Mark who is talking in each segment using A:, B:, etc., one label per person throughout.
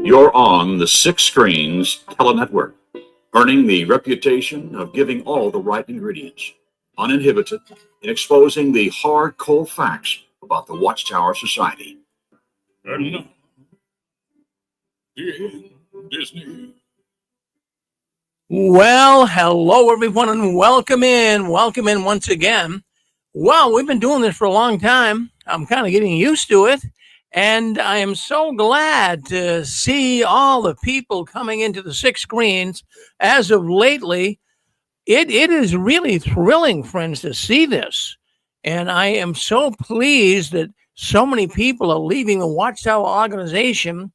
A: You're on the Six Screens Telenetwork, earning the reputation of giving all the right ingredients, uninhibited in exposing the hard, cold facts about the Watchtower Society. And now, in Disney.
B: Well, hello everyone, and welcome in once again. Well, we've been doing this for a long time. I'm kind of getting used to it, and I am so glad to see all the people coming into the Six Screens as of lately. It is really thrilling, friends, to see this, and I am so pleased that so many people are leaving the Watchtower organization,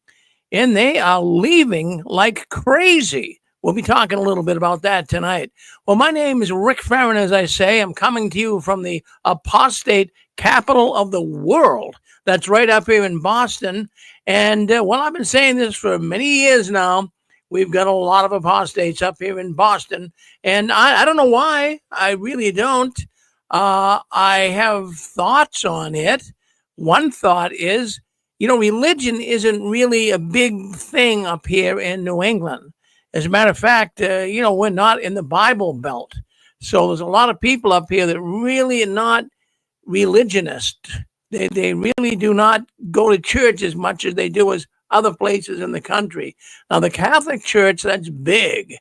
B: and they are leaving like crazy. We'll be talking a little bit about that tonight. Well, my name is Rick Farron, as I say. I'm coming to you from the apostate capital of the world. That's right up here in Boston. And I've been saying this for many years now. We've got a lot of apostates up here in Boston. And I don't know why. I really don't. I have thoughts on it. One thought is, religion isn't really a big thing up here in New England. As a matter of fact, we're not in the Bible Belt. So there's a lot of people up here that really are not religionist. They really do not go to church as much as they do as other places in the country. Now, the Catholic Church, that's big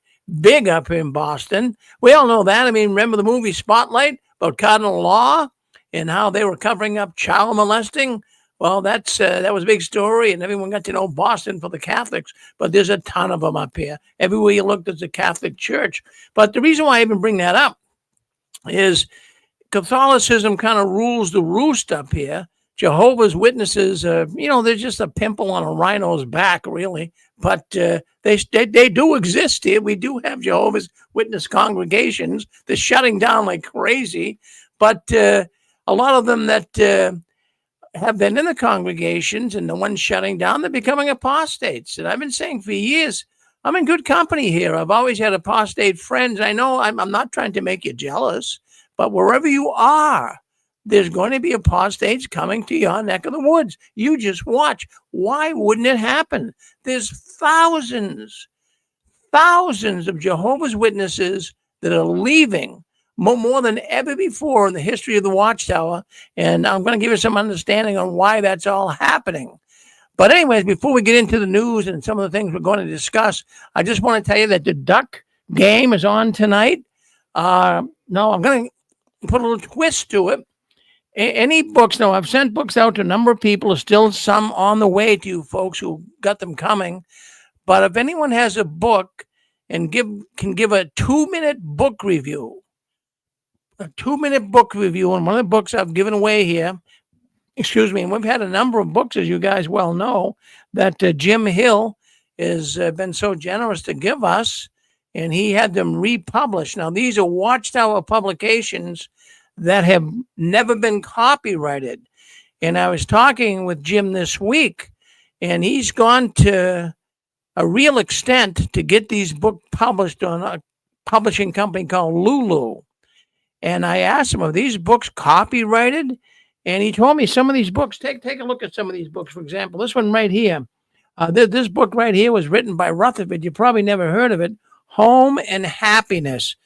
B: up here in Boston. We all know that. I mean, remember the movie Spotlight about Cardinal Law and how they were covering up child molesting? Well, that was a big story, and everyone got to know Boston for the Catholics, but there's a ton of them up here. Everywhere you look, there's a Catholic church. But the reason why I even bring that up is Catholicism kind of rules the roost up here. Jehovah's Witnesses, they're just a pimple on a rhino's back, really. But they do exist here. We do have Jehovah's Witness congregations. They're shutting down like crazy. But a lot of them that have been in the congregations and the ones shutting down, they're becoming apostates. And I've been saying for years, I'm in good company here. I've always had apostate friends. I know I'm not trying to make you jealous, but wherever you are, there's going to be apostates coming to your neck of the woods. You just watch. Why wouldn't it happen? There's thousands of Jehovah's Witnesses that are leaving more than ever before in the history of the Watchtower. And I'm going to give you some understanding on why that's all happening. But anyways, before we get into the news and some of the things we're going to discuss, I just want to tell you that the Duck game is on tonight. No, I'm going to put a little twist to it. Any books, now I've sent books out to a number of people. There's still some on the way to you folks who got them coming. But if anyone has a book and can give a 2-minute book review, on one of the books I've given away here. Excuse me. And we've had a number of books, as you guys well know, that Jim Hill has been so generous to give us, and he had them republished. Now, these are Watchtower publications that have never been copyrighted. And I was talking with Jim this week, and he's gone to a real extent to get these books published on a publishing company called Lulu. And I asked him, are these books copyrighted? And he told me some of these books, take a look at some of these books. For example, this one right here. This book right here was written by Rutherford. You probably never heard of it. Home and Happiness.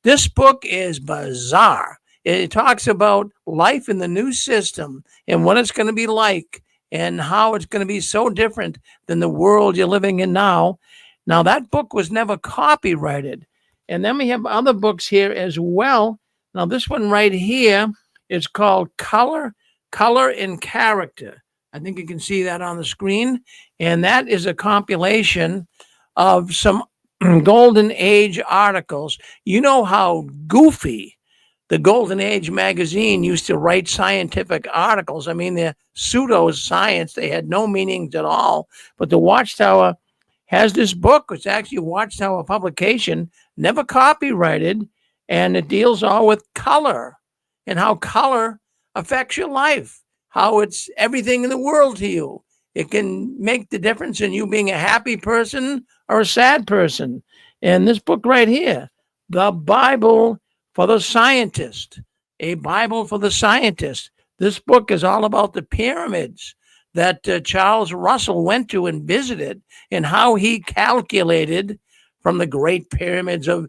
B: This book is bizarre. It talks about life in the new system and what it's going to be like and how it's going to be so different than the world you're living in now. Now, that book was never copyrighted. And then we have other books here as well. Now, this one right here is called Color and Character. I think you can see that on the screen. And that is a compilation of some Golden Age articles. You know how goofy the Golden Age magazine used to write scientific articles. I mean, they're pseudo-science. They had no meanings at all. But the Watchtower has this book. It's actually a Watchtower publication, never copyrighted. And it deals all with color and how color affects your life, how it's everything in the world to you. It can make the difference in you being a happy person or a sad person. And this book right here, The Bible for the Scientist, A Bible for the Scientist. This book is all about the pyramids, that Charles Russell went to and visited, and how he calculated from the Great Pyramids of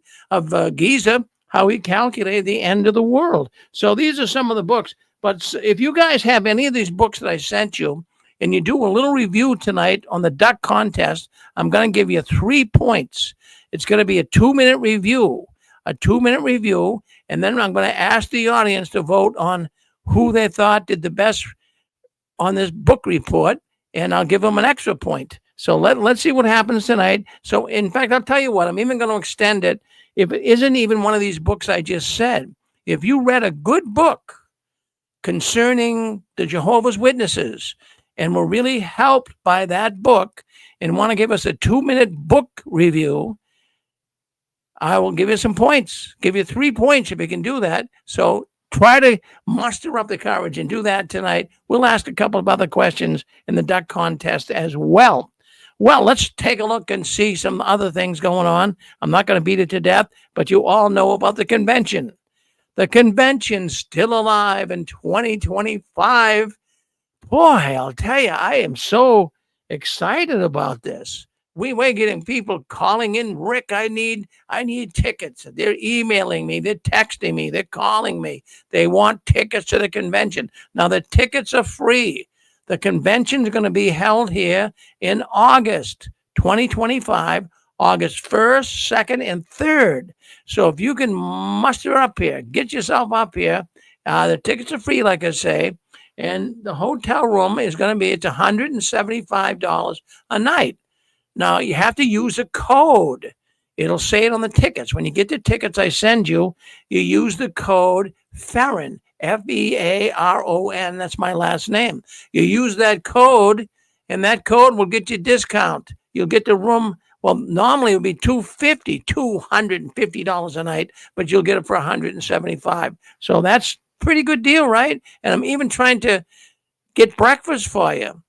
B: Giza, how he calculated the end of the world. So these are some of the books. But if you guys have any of these books that I sent you, and you do a little review tonight on the duck contest, I'm going to give you 3 points. It's going to be a 2-minute review, and then I'm going to ask the audience to vote on who they thought did the best on this book report, and I'll give them an extra point. So let's see what happens tonight. So, in fact, I'll tell you what, I'm even going to extend it. If it isn't even one of these books I just said, if you read a good book concerning the Jehovah's Witnesses and were really helped by that book and want to give us a 2-minute book review, I will give you some points, give you 3 points if you can do that. So try to muster up the courage and do that tonight. We'll ask a couple of other questions in the duck contest as well. Well, let's take a look and see some other things going on. I'm not going to beat it to death, but you all know about the convention. The convention's still alive in 2025. Boy, I'll tell you, I am so excited about this. We're getting people calling in, Rick, I need tickets. They're emailing me, they're texting me, they're calling me. They want tickets to the convention. Now, the tickets are free. The convention is going to be held here in August 2025, August 1st, 2nd, and 3rd. So if you can muster up here, get yourself up here. The tickets are free, like I say. And the hotel room is going to be, it's $175 a night. Now, you have to use a code. It'll say it on the tickets. When you get the tickets I send you, you use the code FEARON, F-E-A-R-O-N. That's my last name. You use that code, and that code will get you a discount. You'll get the room. Well, normally it would be $250 a night, but you'll get it for $175. So that's a pretty good deal, right? And I'm even trying to get breakfast for you.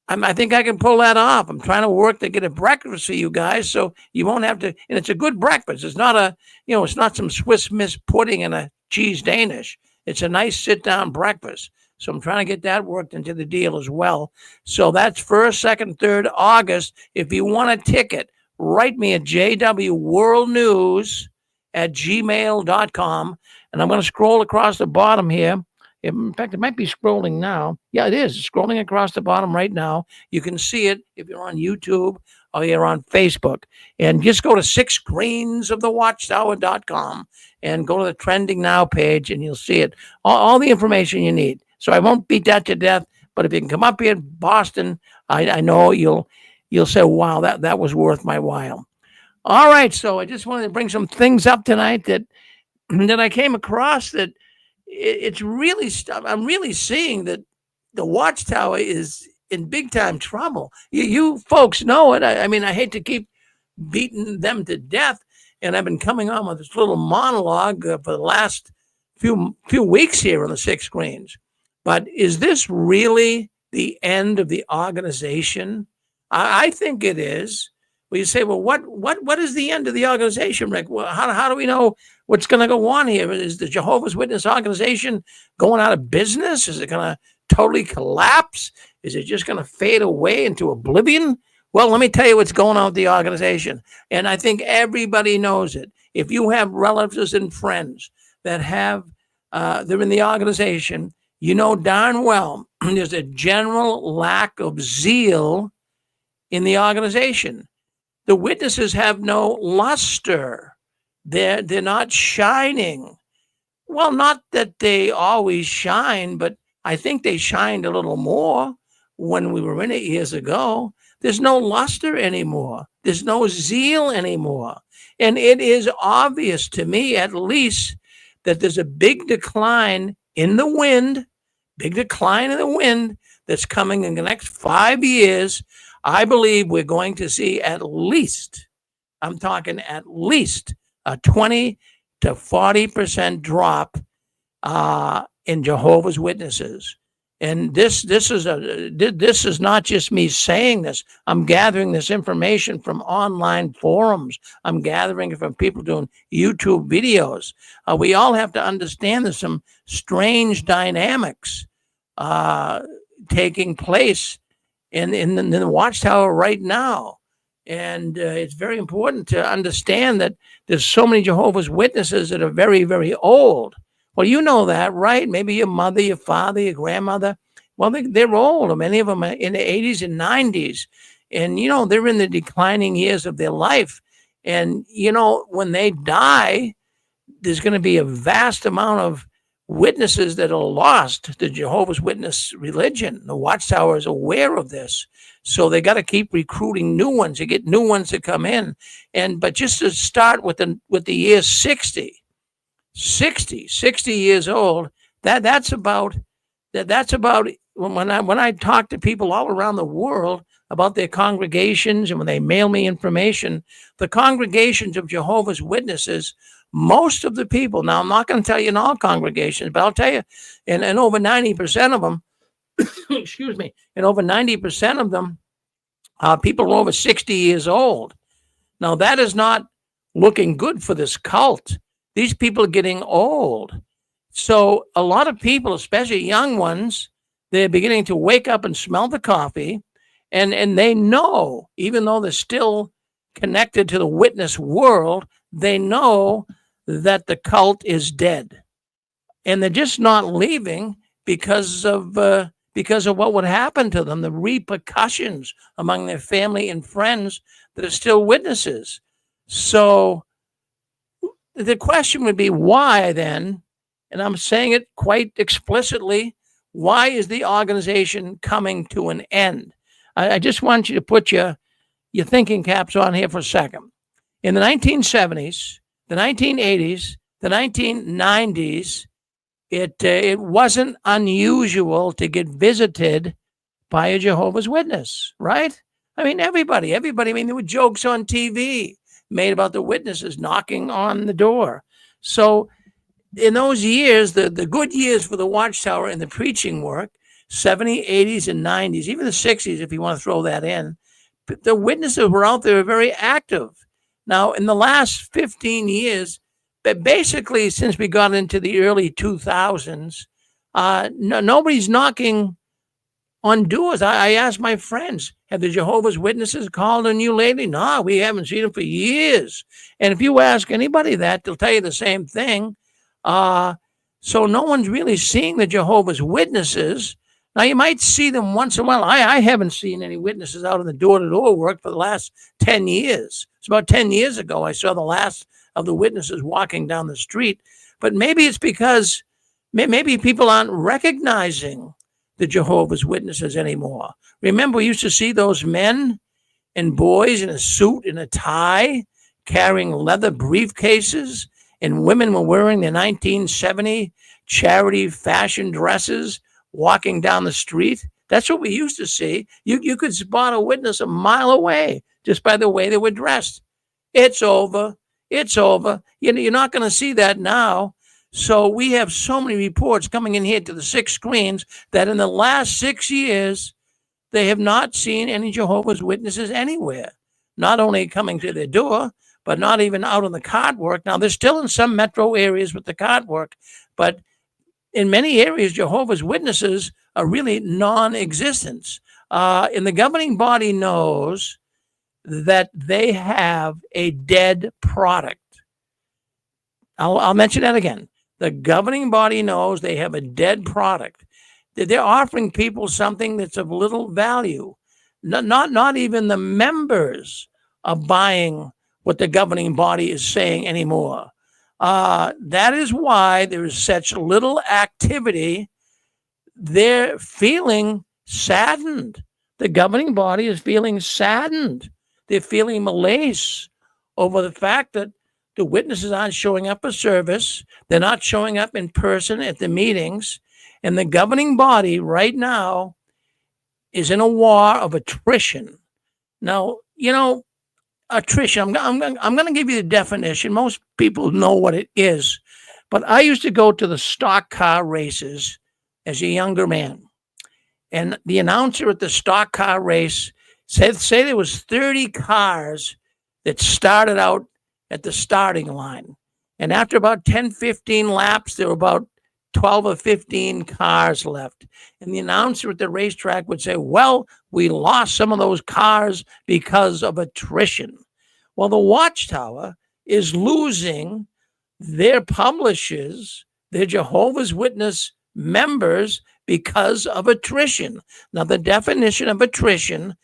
B: I think I can pull that off. I'm trying to work to get a breakfast for you guys, so you won't have to. And it's a good breakfast. It's not it's not some Swiss Miss pudding and a cheese Danish. It's a nice sit-down breakfast. So I'm trying to get that worked into the deal as well. So that's 1st, 2nd, 3rd August. If you want a ticket, write me at jwworldnews@gmail.com. And I'm going to scroll across the bottom here. In fact, it might be scrolling now. Yeah, it is. It's scrolling across the bottom right now. You can see it if you're on YouTube or you're on Facebook. And just go to 6screensofthewatchtower.com and go to the trending now page, and you'll see it. All the information you need. So I won't beat that to death, but if you can come up here in Boston, I know you'll say, wow, that was worth my while. All right, so I just wanted to bring some things up tonight that I came across that it's really I'm really seeing that the Watchtower is in big time trouble. You folks know it. I mean, I hate to keep beating them to death, and I've been coming on with this little monologue for the last few weeks here on the 6 Screens. But is this really the end of the organization? I think it is. Well, you say, well, what is the end of the organization, Rick? Well, how do we know what's going to go on here? Is the Jehovah's Witness organization going out of business? Is it going to totally collapse? Is it just going to fade away into oblivion? Well, let me tell you what's going on with the organization. And I think everybody knows it. If you have relatives and friends that they're in the organization, you know darn well there's a general lack of zeal in the organization. The witnesses have no luster. They're not shining. Well, not that they always shine, but I think they shined a little more when we were in it years ago. There's no luster anymore. There's no zeal anymore. And it is obvious to me, at least, that there's a big decline in the wind, that's coming in the next 5 years. I believe we're going to see at least a 20 to 40% drop in Jehovah's Witnesses. And this is not just me saying this. I'm gathering this information from online forums. I'm gathering it from people doing YouTube videos. We all have to understand there's some strange dynamics taking place in the Watchtower right now. And it's very important to understand that there's so many Jehovah's Witnesses that are very, very old. Well, you know that, right? Maybe your mother, your father, your grandmother. Well, they're old. Many of them are in the 80s and 90s. And, they're in the declining years of their life. And, when they die, there's going to be a vast amount of witnesses that are lost to Jehovah's Witness religion. The Watchtower is aware of this. So they got to keep recruiting new ones. You get new ones that come in. But just to start with the year 60 years old, that's about when I talk to people all around the world about their congregations, and when they mail me information, the congregations of Jehovah's Witnesses, most of the people, now I'm not going to tell you in all congregations, but I'll tell you, and over 90% of them, excuse me, and over 90% of them, people are over 60 years old. Now that is not looking good for this cult. These people are getting old. So a lot of people, especially young ones, they're beginning to wake up and smell the coffee, and they know, even though they're still connected to the witness world, they know that the cult is dead. And they're just not leaving because of what would happen to them, the repercussions among their family and friends that are still witnesses. So the question would be, why then, and I'm saying it quite explicitly, why is the organization coming to an end? I just want you to put your thinking caps on here for a second. In the 1970s, the 1980s, the 1990s, it wasn't unusual to get visited by a Jehovah's Witness, right? I mean, everybody, I mean, there were jokes on TV made about the witnesses knocking on the door. So in those years, the good years for the Watchtower and the preaching work, 70s, 80s, and 90s, even the 60s, if you want to throw that in, the witnesses were out there very active. Now, in the last 15 years, but basically since we got into the early 2000s, nobody's knocking on doors. I asked my friends, have the Jehovah's Witnesses called on you lately? No, we haven't seen them for years. And if you ask anybody that, they'll tell you the same thing. So no one's really seeing the Jehovah's Witnesses. Now, you might see them once in a while. I haven't seen any witnesses out in the door-to-door work for the last 10 years. It's about 10 years ago I saw the last of the witnesses walking down the street. But maybe it's because maybe people aren't recognizing the Jehovah's Witnesses anymore. Remember, we used to see those men and boys in a suit and a tie carrying leather briefcases, and women were wearing their 1970 charity fashion dresses walking down the street. That's what we used to see. You could spot a witness a mile away just by the way they were dressed. It's over. It's over. You're not going to see that now. So we have so many reports coming in here to the 6 screens that in the last 6 years, they have not seen any Jehovah's Witnesses anywhere. Not only coming to their door, but not even out on the cart work. Now, they're still in some metro areas with the cart work, but in many areas, Jehovah's Witnesses are really non-existent. And the governing body knows that they have a dead product. I'll mention that again. The governing body knows they have a dead product. They're offering people something that's of little value. Not even the members are buying what the governing body is saying anymore. That is why there is such little activity. They're feeling saddened. The governing body is feeling saddened. They're feeling malaise over the fact that the witnesses aren't showing up for service. They're not showing up in person at the meetings. And the governing body right now is in a war of attrition. Now, attrition, I'm going to give you the definition. Most people know what it is. But I used to go to the stock car races as a younger man. And the announcer at the stock car race said, say there was 30 cars that started out at the starting line. And after about 10, 15 laps, there were about 12 or 15 cars left. And the announcer at the racetrack would say, well, we lost some of those cars because of attrition. Well, the Watchtower is losing their publishers, their Jehovah's Witness members, because of attrition. Now, the definition of attrition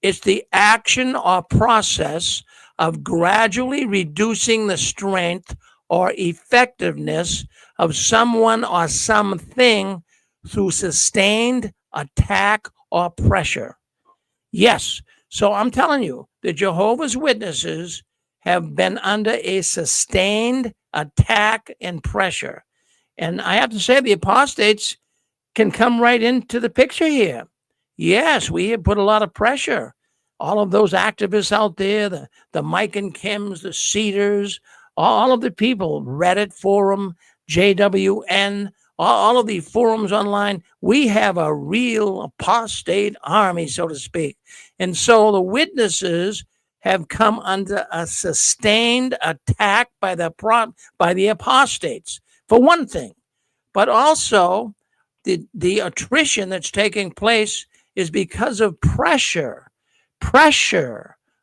B: is the action or process of gradually reducing the strength or effectiveness of someone or something through sustained attack or pressure. Yes, so I'm telling you, the Jehovah's Witnesses have been under a sustained attack and pressure. And I have to say, the apostates can come right into the picture here. Yes, we have put a lot of pressure. All of those activists out there, the Mike and Kims, the Cedars, all of the people, Reddit forum, JWN, all of the forums online, we have a real apostate army, so to speak. And so the witnesses have come under a sustained attack by the apostates, for one thing. But also, the attrition that's taking place is because of pressure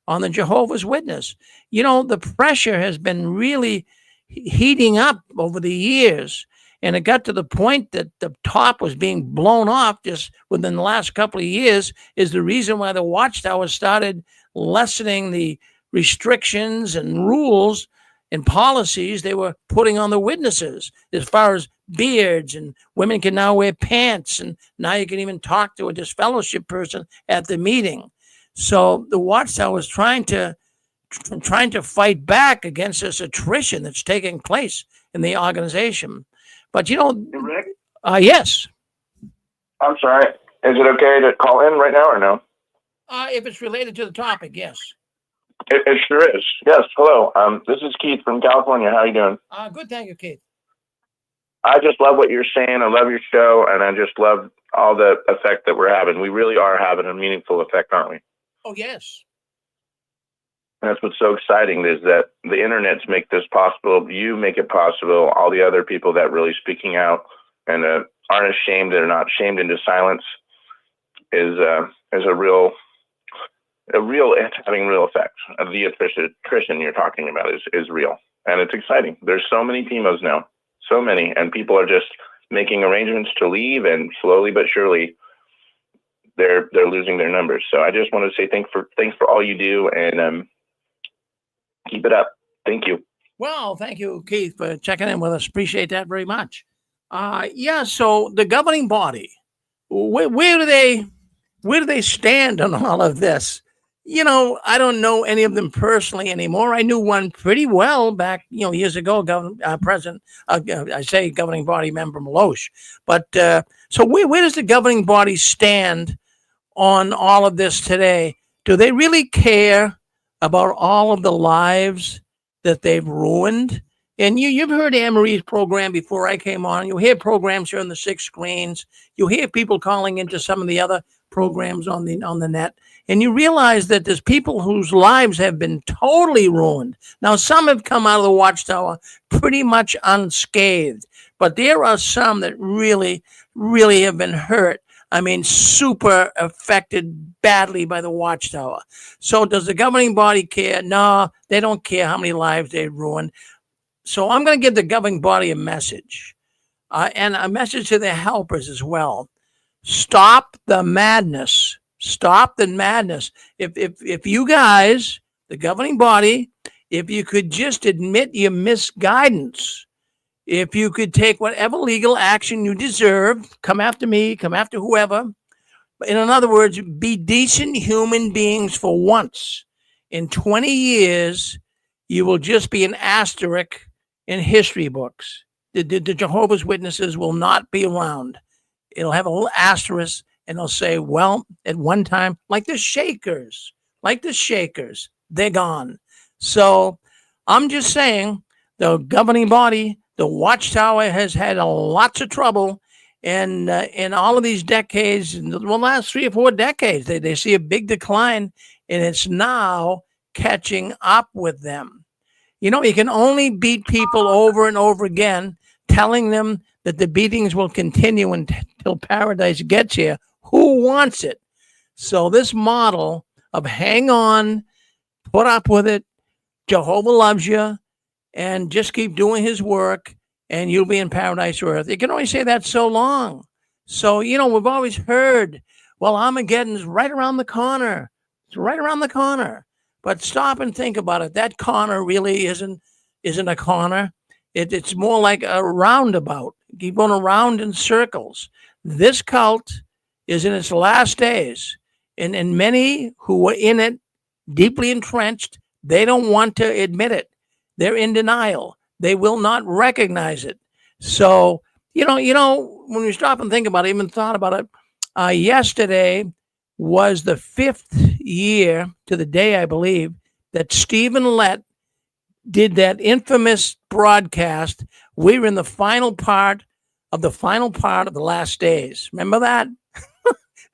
B: on the Jehovah's Witness. You know, the pressure has been really heating up over the years, and it got to the point that the top was being blown off just within the last couple of years, is the reason why the Watchtower started lessening the restrictions and rules and policies they were putting on the witnesses, as far as beards, and women can now wear pants, and now you can even talk to a disfellowship person at the meeting. So the Watchtower is trying to fight back against this attrition that's taking place in the organization. But you know,
C: Rick?
B: Yes.
C: I'm sorry. Is it okay to call in right now or no?
B: If it's related to the topic, yes.
C: It sure is. Yes. Hello. This is Keith from California. How are you doing?
B: Good, thank you, Keith.
C: I just love what you're saying. I love your show, and I just love all the effect that we're having. We really are having a meaningful effect, aren't we?
B: Oh, yes.
C: That's what's so exciting, is that the internets make this possible. You make it possible. All the other people that really speaking out and aren't ashamed, they're not shamed into silence, is a real it's having real effect. The attrition you're talking about is real, and it's exciting. There's so many PIMOs now, so many, and people are just making arrangements to leave, and slowly but surely they're losing their numbers. So I just want to say thanks for all you do, and keep it up. Thank you.
B: Well, thank you, Keith, for checking in with us. Appreciate that very much. So the governing body, where do they stand on all of this? You know, I don't know any of them personally anymore. I knew one pretty well back, years ago, governing body member Meloche. But so where does the governing body stand on all of this today? Do they really care about all of the lives that they've ruined? And you've heard Anne-Marie's program before I came on. You hear programs here on the 6 screens. You hear people calling into some of the other programs on the net. And you realize that there's people whose lives have been totally ruined. Now, some have come out of the Watchtower pretty much unscathed, but there are some that really, really have been hurt. I mean, super affected badly by the Watchtower. So does the governing body care? No, they don't care how many lives they ruined. So I'm going to give the governing body a message, and a message to their helpers as well. Stop the madness. Stop the madness. If you guys, the governing body, if you could just admit your misguidance, if you could take whatever legal action you deserve, come after me, come after whoever. In other words, be decent human beings for once. In 20 years, you will just be an asterisk in history books. The Jehovah's Witnesses will not be around. It'll have a little asterisk, and they'll say, well, at one time, like the Shakers, they're gone. So I'm just saying, the governing body, the Watchtower, has had lots of trouble. And in all of these decades, in the last 3 or 4 decades, they see a big decline, and it's now catching up with them. You know, you can only beat people over and over again, telling them that the beatings will continue until paradise gets here. Who wants it? So this model of hang on, put up with it, Jehovah loves you, and just keep doing his work, and you'll be in paradise or earth. You can only say that so long. So, we've always heard, well, Armageddon's right around the corner. It's right around the corner. But stop and think about it. That corner really isn't a corner. It's more like a roundabout. Keep going around in circles. This cult is in its last days. And many who were in it, deeply entrenched, they don't want to admit it. They're in denial. They will not recognize it. So, when you stop and think about it, even thought about it, yesterday was the 5th year to the day, I believe, that Stephen Lett did that infamous broadcast. We were in the final part of the last days. Remember that?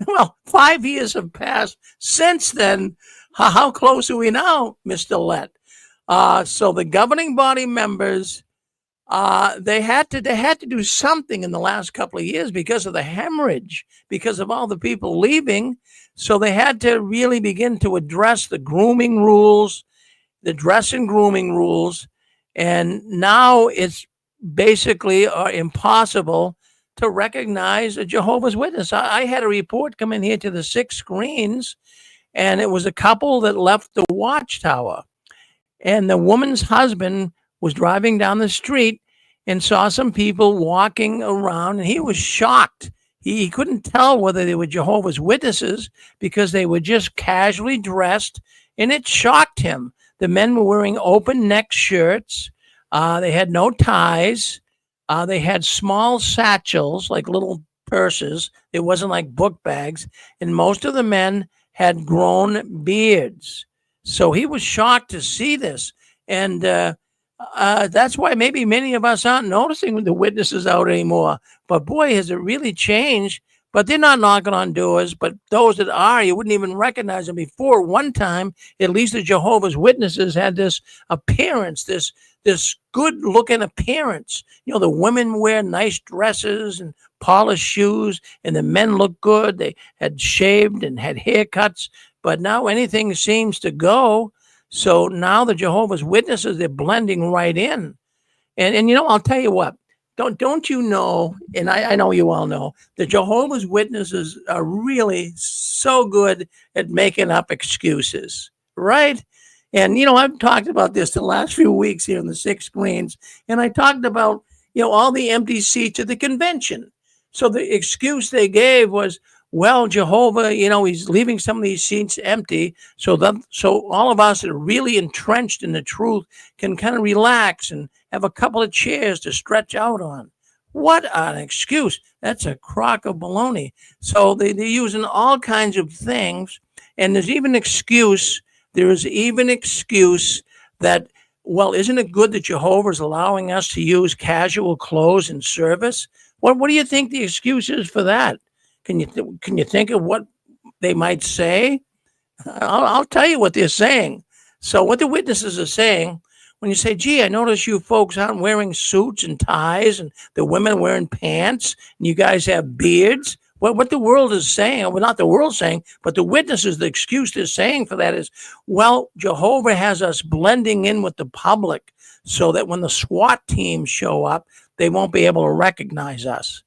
B: Well, 5 years have passed since then. How close are we now, Mr. Lett? So the governing body members, they had to do something in the last couple of years because of the hemorrhage, because of all the people leaving. So they had to really begin to address the grooming rules, the dress and grooming rules. And now it's basically impossible to recognize a Jehovah's Witness. I had a report come in here to the 6 screens, and it was a couple that left the Watchtower. And the woman's husband was driving down the street and saw some people walking around, and he was shocked. He couldn't tell whether they were Jehovah's Witnesses because they were just casually dressed, and it shocked him. The men were wearing open neck shirts. They had no ties. They had small satchels, like little purses. It wasn't like book bags. And most of the men had grown beards. So he was shocked to see this. And that's why maybe many of us aren't noticing the witnesses out anymore. But boy, has it really changed. But they're not knocking on doors. But those that are, you wouldn't even recognize them before. One time, at least the Jehovah's Witnesses had this appearance, this good-looking appearance. The women wear nice dresses and polished shoes, and the men look good. They had shaved and had haircuts. But now anything seems to go. So now the Jehovah's Witnesses, they're blending right in. And I'll tell you what. Don't you know, and I know you all know, the Jehovah's Witnesses are really so good at making up excuses, right? And, I've talked about this the last few weeks here in the 6 screens, and I talked about, all the empty seats at the convention. So the excuse they gave was, well, Jehovah, he's leaving some of these seats empty so all of us that are really entrenched in the truth can kind of relax and have a couple of chairs to stretch out on. What an excuse. That's a crock of baloney. So they're using all kinds of things. And there is even excuse that, well, isn't it good that Jehovah is allowing us to use casual clothes in service? What do you think the excuse is for that? Can you think of what they might say? I'll tell you what they're saying. So what the witnesses are saying, when you say, gee, I notice you folks aren't wearing suits and ties and the women wearing pants and you guys have beards. What the world is saying, well, not the world saying, but the witnesses, the excuse they're saying for that is, well, Jehovah has us blending in with the public so that when the SWAT teams show up, they won't be able to recognize us.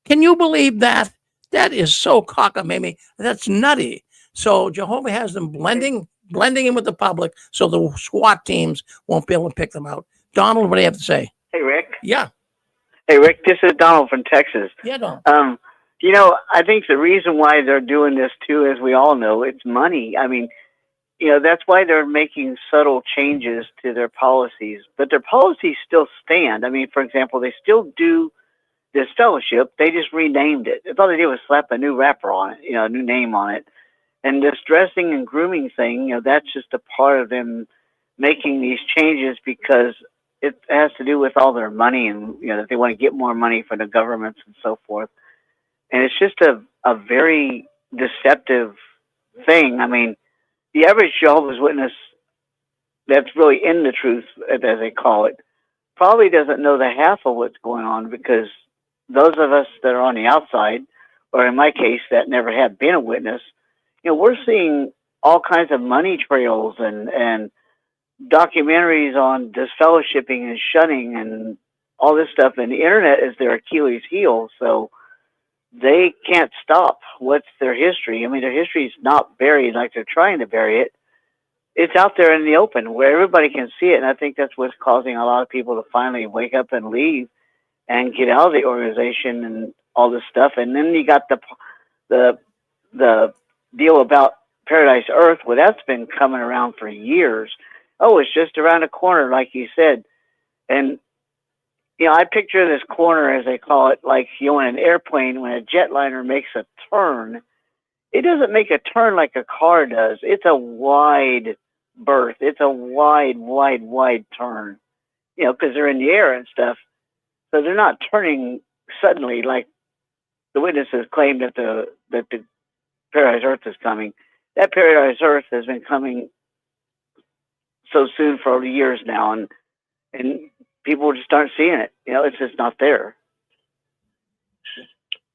B: Can you believe that? That is so cockamamie. That's nutty. So Jehovah has them blending in with the public so the SWAT teams won't be able to pick them out. Donald, what do you have to say?
D: Hey, Rick.
B: Yeah.
D: Hey, Rick, this is Donald from Texas.
B: Yeah, Donald.
D: I think the reason why they're doing this, too, as we all know, it's money. I mean, that's why they're making subtle changes to their policies. But their policies still stand. I mean, for example, they still do this fellowship. They just renamed it. All they did was slap a new wrapper on it, a new name on it. And this dressing and grooming thing, that's just a part of them making these changes because it has to do with all their money and, that they want to get more money for the governments and so forth. And it's just a very deceptive thing. I mean, the average Jehovah's Witness that's really in the truth, as they call it, probably doesn't know the half of what's going on because those of us that are on the outside, or in my case, that never have been a witness, we're seeing all kinds of money trails and documentaries on disfellowshipping and shunning and all this stuff. And the internet is their Achilles heel, so they can't stop. What's their history? I mean, their history is not buried like they're trying to bury it. It's out there in the open where everybody can see it. And I think that's what's causing a lot of people to finally wake up and leave and get out of the organization and all this stuff. And then you got the deal about Paradise Earth. Well, that's been coming around for years. Oh, it's just around the corner, like you said. And, I picture this corner, as they call it, like, in an airplane, when a jetliner makes a turn, it doesn't make a turn like a car does. It's a wide berth. It's a wide turn, because they're in the air and stuff. So they're not turning suddenly like the witnesses claim that the Paradise Earth is coming. That Paradise Earth has been coming so soon for years now, and people just aren't seeing it. It's just not there.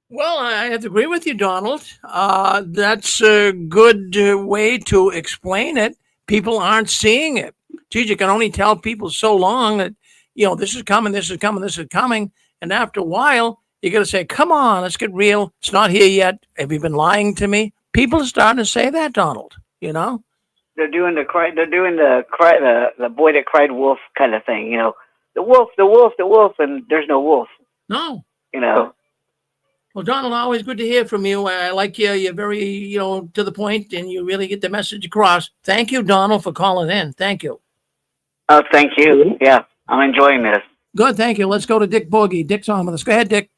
B: Well, I have to agree with you, Donald. That's a good way to explain it. People aren't seeing it. Geez, you can only tell people so long that, this is coming, this is coming, this is coming. And after a while, you got to say, come on, let's get real. It's not here yet. Have you been lying to me? People are starting to say that, Donald, They're doing the boy that cried wolf kind of thing, the wolf, and there's no wolf. No. Well, Donald, always good to hear from you. I like you. You're very, to the point, and you really get the message across. Thank you, Donald, for calling in. Thank you.
D: Oh, thank you. Yeah, I'm enjoying this.
B: Good, thank you. Let's go to Dick Boogie. Dick's on with us. Go ahead, Dick.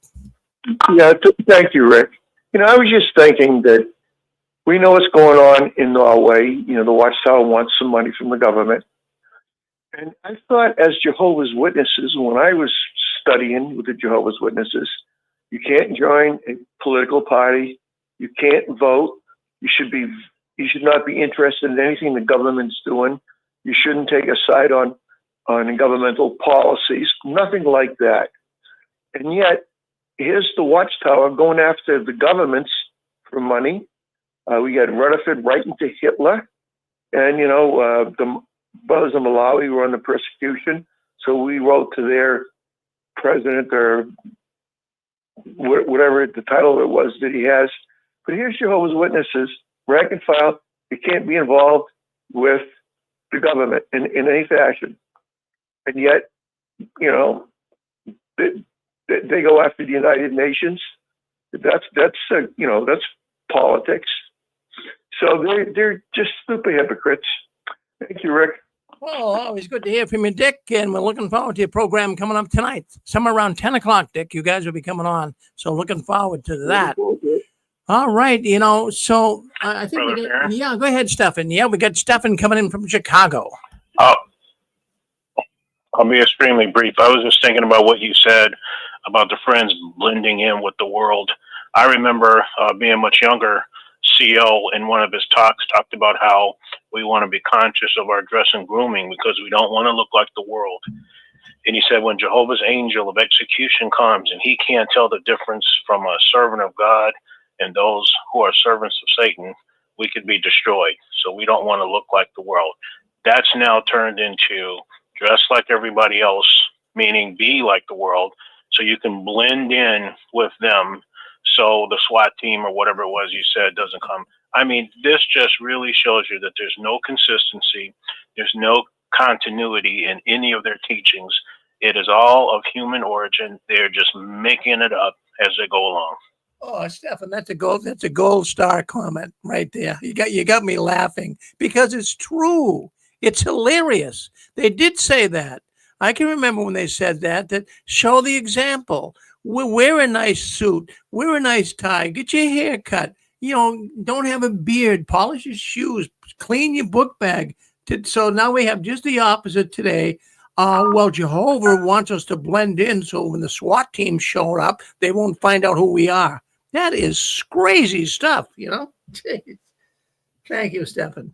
E: Yeah, thank you, Rick. I was just thinking that we know what's going on in Norway. The Watchtower wants some money from the government. And I thought, as Jehovah's Witnesses, when I was studying with the Jehovah's Witnesses, you can't join a political party. You can't vote. You should not be interested in anything the government's doing. You shouldn't take a side on governmental policies. Nothing like that. And yet, here's the Watchtower going after the governments for money. We had Rutherford writing to Hitler, and the brothers of Malawi were under persecution, so we wrote to their president or whatever the title of it was that he has. But here's Jehovah's Witnesses, rank and file. You can't be involved with the government in any fashion, and yet, they go after the United Nations. That's politics. So they're just stupid hypocrites. Thank you, Rick.
B: Well, always good to hear from you, Dick, and we're looking forward to your program coming up tonight. Somewhere around 10 o'clock, Dick, you guys will be coming on, so looking forward to that. All right, so I think yeah, go ahead, Stefan. Yeah, we got Stefan coming in from Chicago.
F: I'll be extremely brief. I was just thinking about what you said about the friends blending in with the world. I remember being much younger, CO in one of his talks talked about how we want to be conscious of our dress and grooming because we don't want to look like the world. And he said when Jehovah's angel of execution comes and he can't tell the difference from a servant of God and those who are servants of Satan, we could be destroyed. So we don't want to look like the world. That's now turned into dress like everybody else, meaning be like the world, so you can blend in with them so the SWAT team or whatever it was you said doesn't come. I mean, this just really shows you that there's no consistency. There's no continuity in any of their teachings. It is all of human origin. They're just making it up as they go along.
B: Oh, Stefan, that's a gold star comment right there. You got me laughing because it's true. It's hilarious. They did say that. I can remember when they said that show the example. Wear a nice suit, wear a nice tie, get your hair cut, don't have a beard, polish your shoes, clean your book bag. So now we have just the opposite today. Well, Jehovah wants us to blend in so when the SWAT team show up, they won't find out who we are. That is crazy stuff, Jeez. Thank you, Stefan.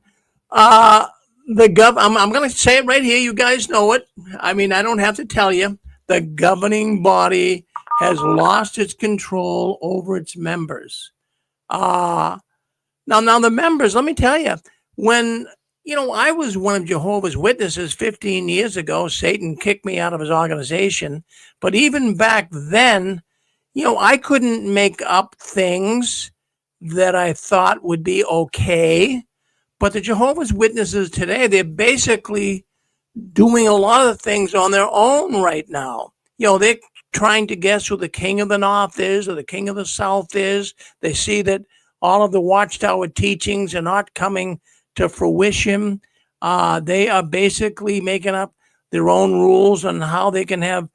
B: I'm going to say it right here. You guys know it. I mean, I don't have to tell you. The governing body has lost its control over its members. Now the members, let me tell you, when, I was one of Jehovah's Witnesses 15 years ago, Satan kicked me out of his organization. But even back then, I couldn't make up things that I thought would be okay. But the Jehovah's Witnesses today, they're basically doing a lot of things on their own right now. They're trying to guess who the king of the north is or the king of the south is. They see that all of the Watchtower teachings are not coming to fruition. They are basically making up their own rules on how they can have,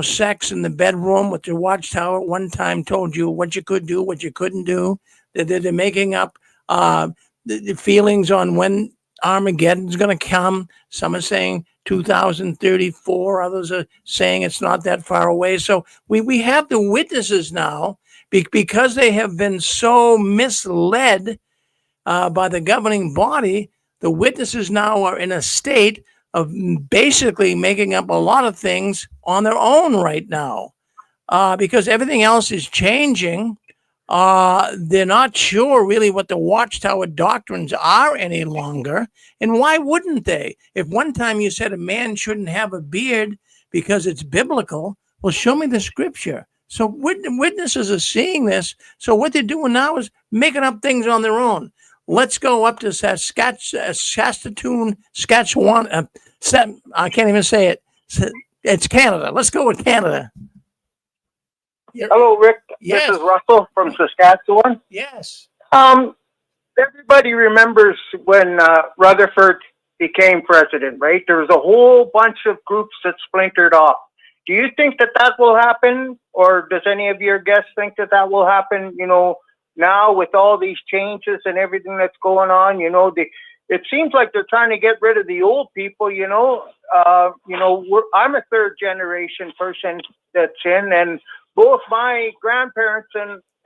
B: sex in the bedroom, what the Watchtower at one time told you what you could do, what you couldn't do. They're making up the feelings on when Armageddon's going to come. Some are saying 2034. Others are saying it's not that far away. So we have the witnesses now because they have been so misled by the governing body. The witnesses now are in a state of basically making up a lot of things on their own right now because everything else is changing. They're not sure really what the Watchtower doctrines are any longer. And why wouldn't they? If one time you said a man shouldn't have a beard because it's biblical, well, show me the scripture. So witnesses are seeing this. So what they're doing now is making up things on their own. Let's go up to Saskatoon, Saskatchewan. I can't even say it. It's Canada. Let's go with Canada.
G: Hello, Rick.
B: Yes.
G: This is Russell from Saskatchewan.
B: Yes.
G: Everybody remembers when Rutherford became president, right? There was a whole bunch of groups that splintered off. Do you think that will happen? Or does any of your guests think that will happen, now with all these changes and everything that's going on? It seems like they're trying to get rid of the old people, I'm a third generation person that's in, and both my grandparents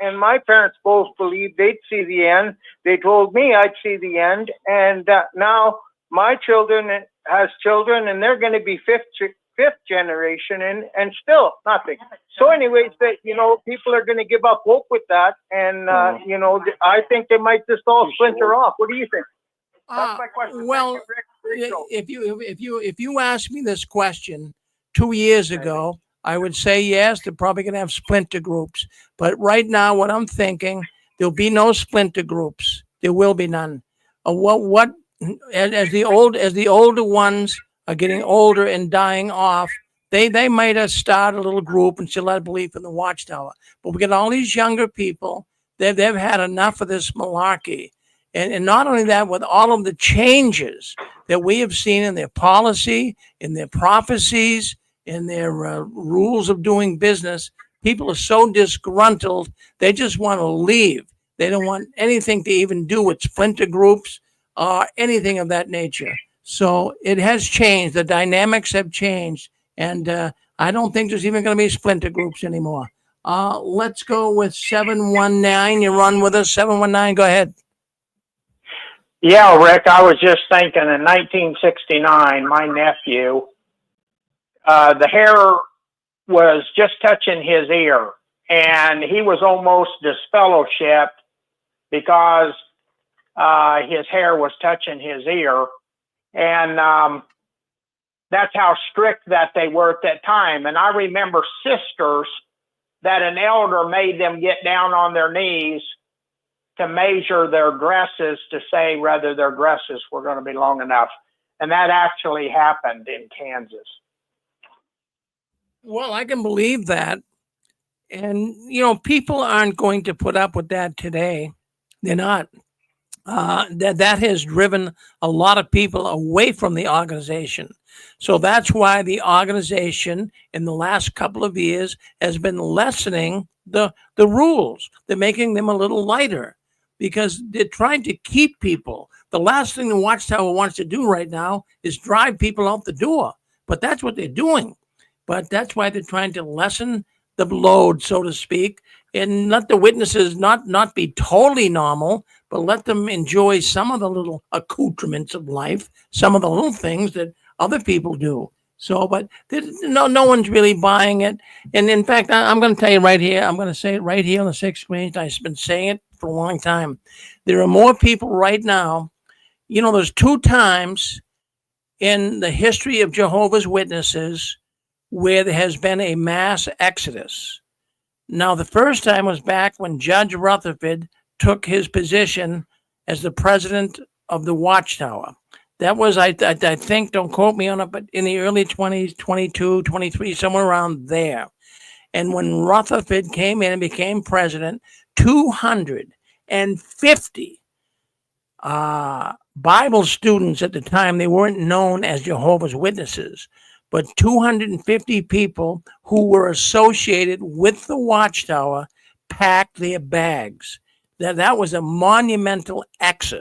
G: and my parents both believed they'd see the end. They told me I'd see the end. And now my children has children, and they're going to be fifth generation and still nothing. So anyways, people are going to give up hope with that. And, I think they might just all splinter off. What do you think? That's my question.
B: Well, if you asked me this question 2 years ago, I would say yes, they're probably going to have splinter groups. But right now, what I'm thinking, there'll be no splinter groups. There will be none. As the older ones are getting older and dying off, they might have started a little group and still had belief in the Watchtower. But we got all these younger people. They've had enough of this malarkey. And not only that, with all of the changes that we have seen in their policy, in their prophecies, in their rules of doing business, people are so disgruntled, they just want to leave. They don't want anything to even do with splinter groups or anything of that nature. So it has changed. The dynamics have changed. And I don't think there's even going to be splinter groups anymore. Let's go with 719. You're on with us. 719, go ahead.
H: Yeah, Rick, I was just thinking in 1969, my nephew, the hair was just touching his ear, and he was almost disfellowshipped because his hair was touching his ear. And that's how strict that they were at that time. And I remember sisters that an elder made them get down on their knees to measure their dresses to say whether their dresses were going to be long enough. And that actually happened in Kansas.
B: Well, I can believe that. And, people aren't going to put up with that today. They're not. That has driven a lot of people away from the organization. So that's why the organization in the last couple of years has been lessening the rules. They're making them a little lighter because they're trying to keep people. The last thing the Watchtower wants to do right now is drive people out the door. But that's what they're doing. But that's why they're trying to lessen the load, so to speak, and let the witnesses not be totally normal, but let them enjoy some of the little accoutrements of life, some of the little things that other people do. So, but no one's really buying it. And in fact, I'm going to tell you right here, I'm going to say it right here on the 6 screens. I've been saying it for a long time. There are more people right now. You know, there's 2 times in the history of Jehovah's Witnesses where there has been a mass exodus. Now, the first time was back when Judge Rutherford took his position as the president of the Watchtower. That was, I think, don't quote me on it, but in the early 20s, 22, 23, somewhere around there. And when Rutherford came in and became president, 250 Bible students at the time, they weren't known as Jehovah's Witnesses, but 250 people who were associated with the Watchtower packed their bags. That was a monumental exit.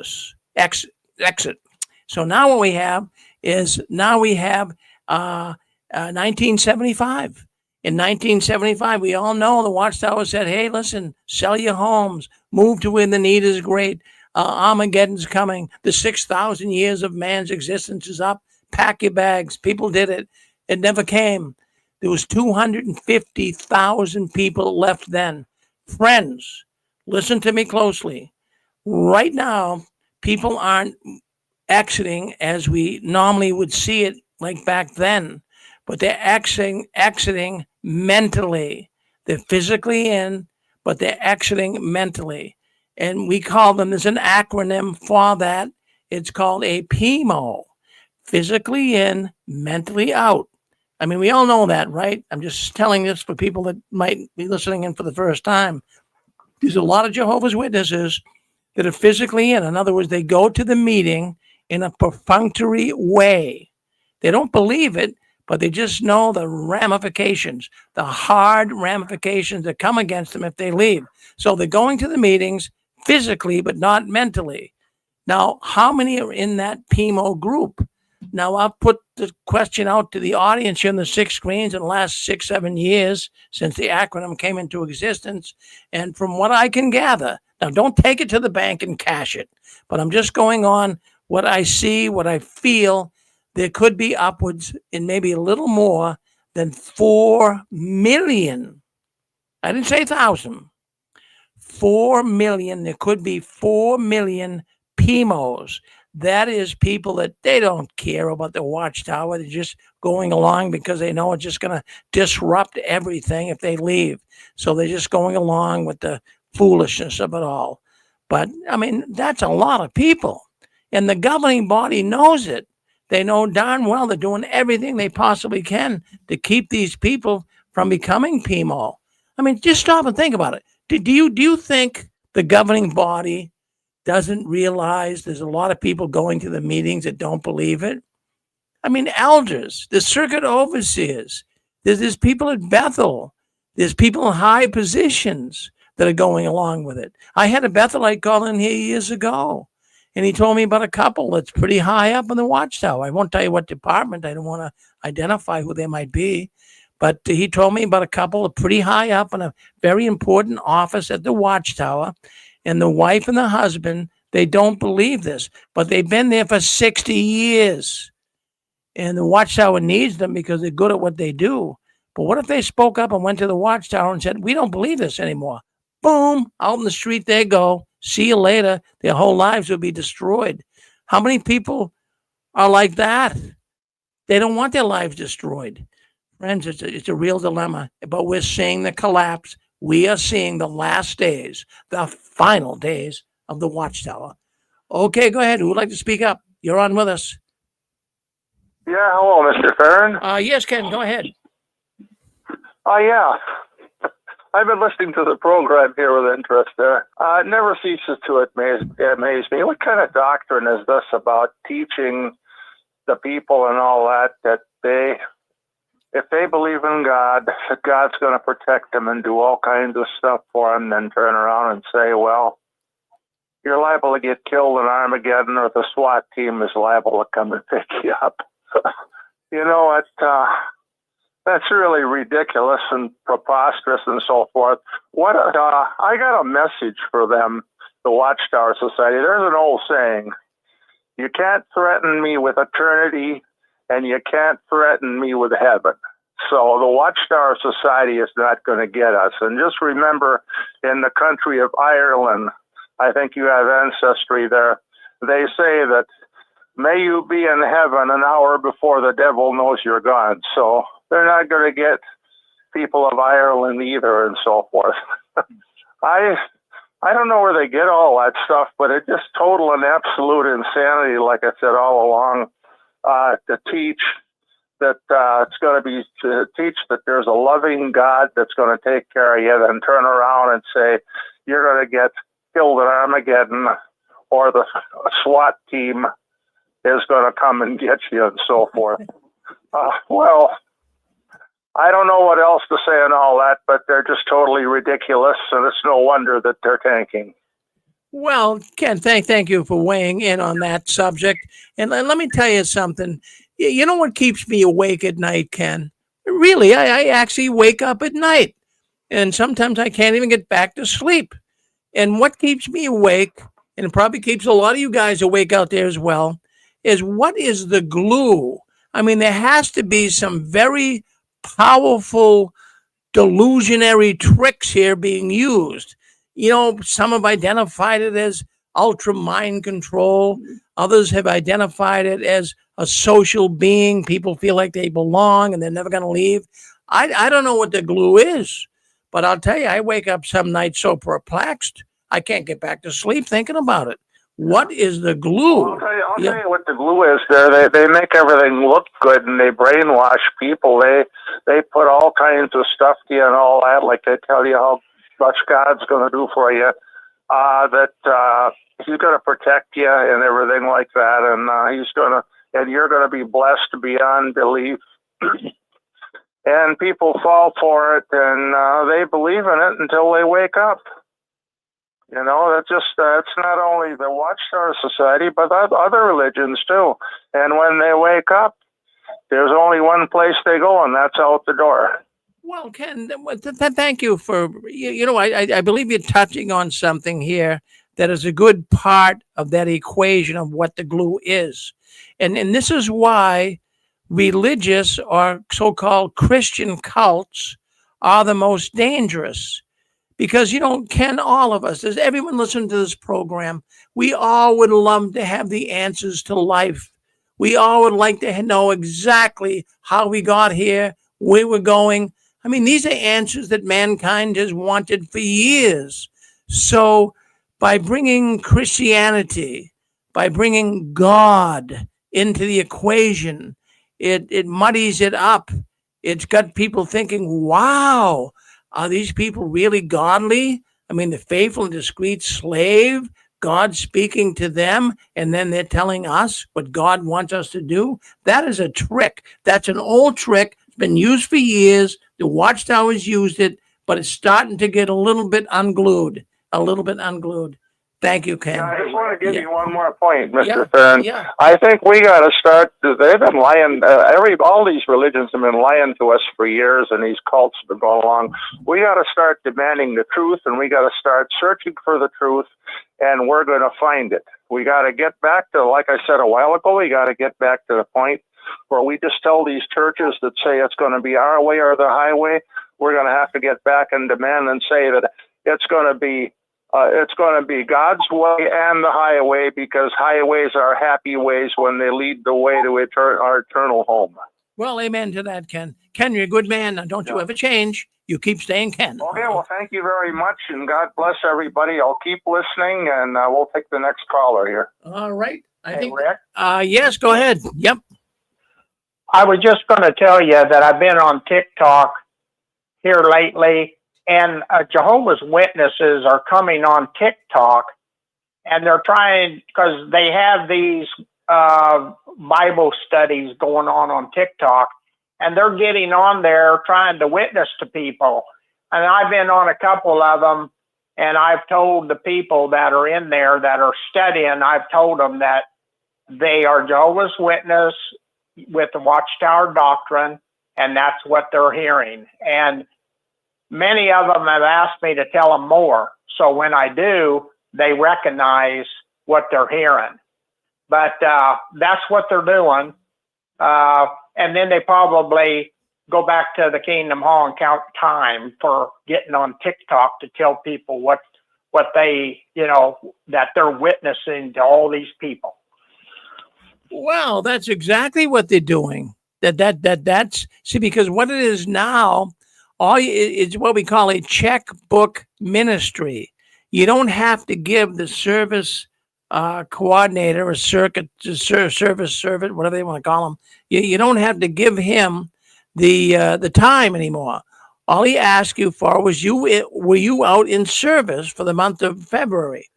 B: So now what we have is 1975. In 1975, we all know the Watchtower said, hey, listen, sell your homes, move to where the need is great. Armageddon's coming. The 6,000 years of man's existence is up. Pack your bags. People did it. It never came. There was 250,000 people left then. Friends, listen to me closely. Right now, people aren't exiting as we normally would see it like back then, but they're exiting mentally. They're physically in, but they're exiting mentally. And we call them, there's an acronym for that. It's called a PIMO, physically in, mentally out. I mean, we all know that, right? I'm just telling this for people that might be listening in for the first time. There's a lot of Jehovah's Witnesses that are physically in. In other words, they go to the meeting in a perfunctory way. They don't believe it, but they just know the ramifications, the hard ramifications that come against them if they leave. So they're going to the meetings physically, but not mentally. Now, how many are in that PIMO group? Now, I've put the question out to the audience here on the 6 screens in the last 6, 7 years since the acronym came into existence. And from what I can gather, now don't take it to the bank and cash it, but I'm just going on what I see, what I feel. There could be upwards in maybe a little more than 4 million. I didn't say 1,000. 4 million. There could be 4 million PIMOs. That is people that they don't care about the Watchtower. They're just going along because they know it's just going to disrupt everything if they leave. So they're just going along with the foolishness of it all. But I mean, that's a lot of people. And the governing body knows it. They know darn well they're doing everything they possibly can to keep these people from becoming PIMO. I mean, just stop and think about it. Do you think the governing body doesn't realize there's a lot of people going to the meetings that don't believe it? I mean, elders, the circuit overseers, there's people at Bethel, there's people in high positions that are going along with it. I had a Bethelite call in here years ago, and he told me about a couple that's pretty high up in the Watchtower. I won't tell you what department. I don't want to identify who they might be. But he told me about a couple of pretty high up in a very important office at the Watchtower. And the wife and the husband, they don't believe this, but they've been there for 60 years. And the Watchtower needs them because they're good at what they do. But what if they spoke up and went to the Watchtower and said, we don't believe this anymore? Boom, out in the street they go. See you later. Their whole lives will be destroyed. How many people are like that? They don't want their lives destroyed. Friends, it's a real dilemma, but we're seeing the collapse. We are seeing the last days, the final days of the Watchtower. Okay, go ahead. Who would like to speak up? You're on with us.
I: Yeah, hello, Mr. Farron.
B: Yes, Ken, go ahead.
I: Yeah. I've been listening to the program here with interest there. It never ceases to amaze me. What kind of doctrine is this about teaching the people and all that if they believe in God, that God's going to protect them and do all kinds of stuff for them, then turn around and say, well, you're liable to get killed in Armageddon, or the SWAT team is liable to come and pick you up. You know, that's really ridiculous and preposterous and so forth. I got a message for them, the Watchtower Society. There's an old saying, you can't threaten me with eternity, and you can't threaten me with heaven. So the Watchtower Society is not going to get us. And just remember, in the country of Ireland, I think you have ancestry there, they say that may you be in heaven an hour before the devil knows you're gone. So they're not going to get people of Ireland either, and so forth. I don't know where they get all that stuff, but it's just total and absolute insanity, like I said all along, to teach that it's going to be to teach that there's a loving God that's going to take care of you, then turn around and say you're going to get killed at Armageddon, or the SWAT team is going to come and get you, and so forth. Well, I don't know what else to say on all that, but they're just totally ridiculous, and it's no wonder that they're tanking.
B: Well, Ken, thank you for weighing in on that subject. And let me tell you something. You know what keeps me awake at night, Ken? Really, I actually wake up at night, and sometimes I can't even get back to sleep. And what keeps me awake, and it probably keeps a lot of you guys awake out there as well, is what is the glue? I mean, there has to be some very powerful delusionary tricks here being used. You know, some have identified it as ultra mind control. Others have identified it as a social being. People feel like they belong and they're never going to leave. I don't know what the glue is, but I'll tell you, I wake up some nights so perplexed, I can't get back to sleep thinking about it. What is the glue?
I: I'll tell you what the glue is there. They make everything look good, and they brainwash people. They put all kinds of stuff to you and all that, like they tell you how much God's going to do for you, that he's going to protect you and everything like that, and and you're going to be blessed beyond belief. And people fall for it, and they believe in it until they wake up. You know, that's not only the Watchtower Society, but other religions too. And when they wake up, there's only one place they go, and that's out the door.
B: Well, Ken, thank you for, I believe you're touching on something here that is a good part of that equation of what the glue is. And this is why religious or so-called Christian cults are the most dangerous. Because, Ken, all of us, does everyone listen to this program? We all would love to have the answers to life. We all would like to know exactly how we got here, where we're going. I mean, these are answers that mankind has wanted for years. So by bringing Christianity, by bringing God into the equation, it muddies it up. It's got people thinking, wow, are these people really godly? I mean, the faithful and discreet slave, God speaking to them, and then they're telling us what God wants us to do. That is a trick. That's an old trick. It's been used for years. The Watchtowers used it, but it's starting to get a little bit unglued. Thank you, Ken.
I: Yeah, I just want to give you one more point, Mr.
B: Yeah.
I: Thurn.
B: Yeah.
I: I think we got to start. They've been lying. All these religions have been lying to us for years, and these cults have been going along. We got to start demanding the truth, and we got to start searching for the truth, and we're going to find it. We got to get back to, like I said a while ago, we got to get back to the point where we just tell these churches that say it's going to be our way or the highway. We're going to have to get back and demand and say that it's going to be God's way and the highway, because highways are happy ways when they lead the way to our eternal home.
B: Well, amen to that, Ken. Ken, you're a good man. Now, don't you ever change. You keep staying Ken.
I: Okay, well, thank you very much, and God bless everybody. I'll keep listening, and we'll take the next caller here.
B: All right. I think,
H: Rick?
B: yes, go ahead. Yep.
H: I was just going to tell you that I've been on TikTok here lately, and Jehovah's Witnesses are coming on TikTok, and they're trying, because they have these Bible studies going on TikTok, and they're getting on there trying to witness to people. And I've been on a couple of them, and I've told the people that are in there that are studying, I've told them that they are Jehovah's Witness with the Watchtower doctrine, and that's what they're hearing. And many of them have asked me to tell them more. So when I do, they recognize what they're hearing. But that's what they're doing. And then they probably go back to the Kingdom Hall and count time for getting on TikTok to tell people what they, that they're witnessing to all these people.
B: Well, that's exactly what they're doing. That's see, because what it is now, it's what we call a checkbook ministry. You don't have to give the service coordinator or service servant, whatever they want to call him. You don't have to give him the time anymore. All he asked you for was were you out in service for the month of February,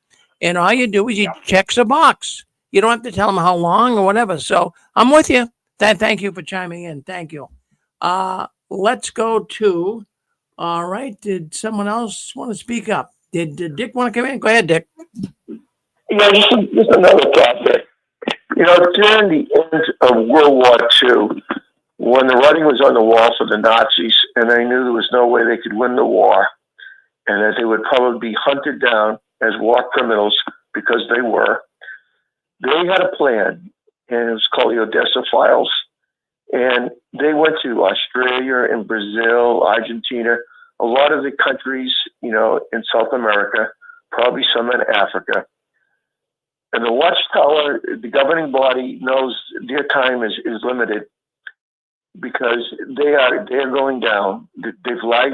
B: and all you do is you checks a box. You don't have to tell him how long or whatever. So I'm with you. Thank you for chiming in. Thank you. Let's go to. All right. Did someone else want to speak up? Did Dick want to come in? Go ahead, Dick.
E: Yeah, just another thought there. During the end of World War II, when the writing was on the wall for the Nazis, and they knew there was no way they could win the war, and that they would probably be hunted down as war criminals because they were, they had a plan, and it was called the Odessa Files. And they went to Australia and Brazil, Argentina, a lot of the countries, in South America, probably some in Africa. And the Watchtower, the governing body, knows their time is limited because they're going down. They've lied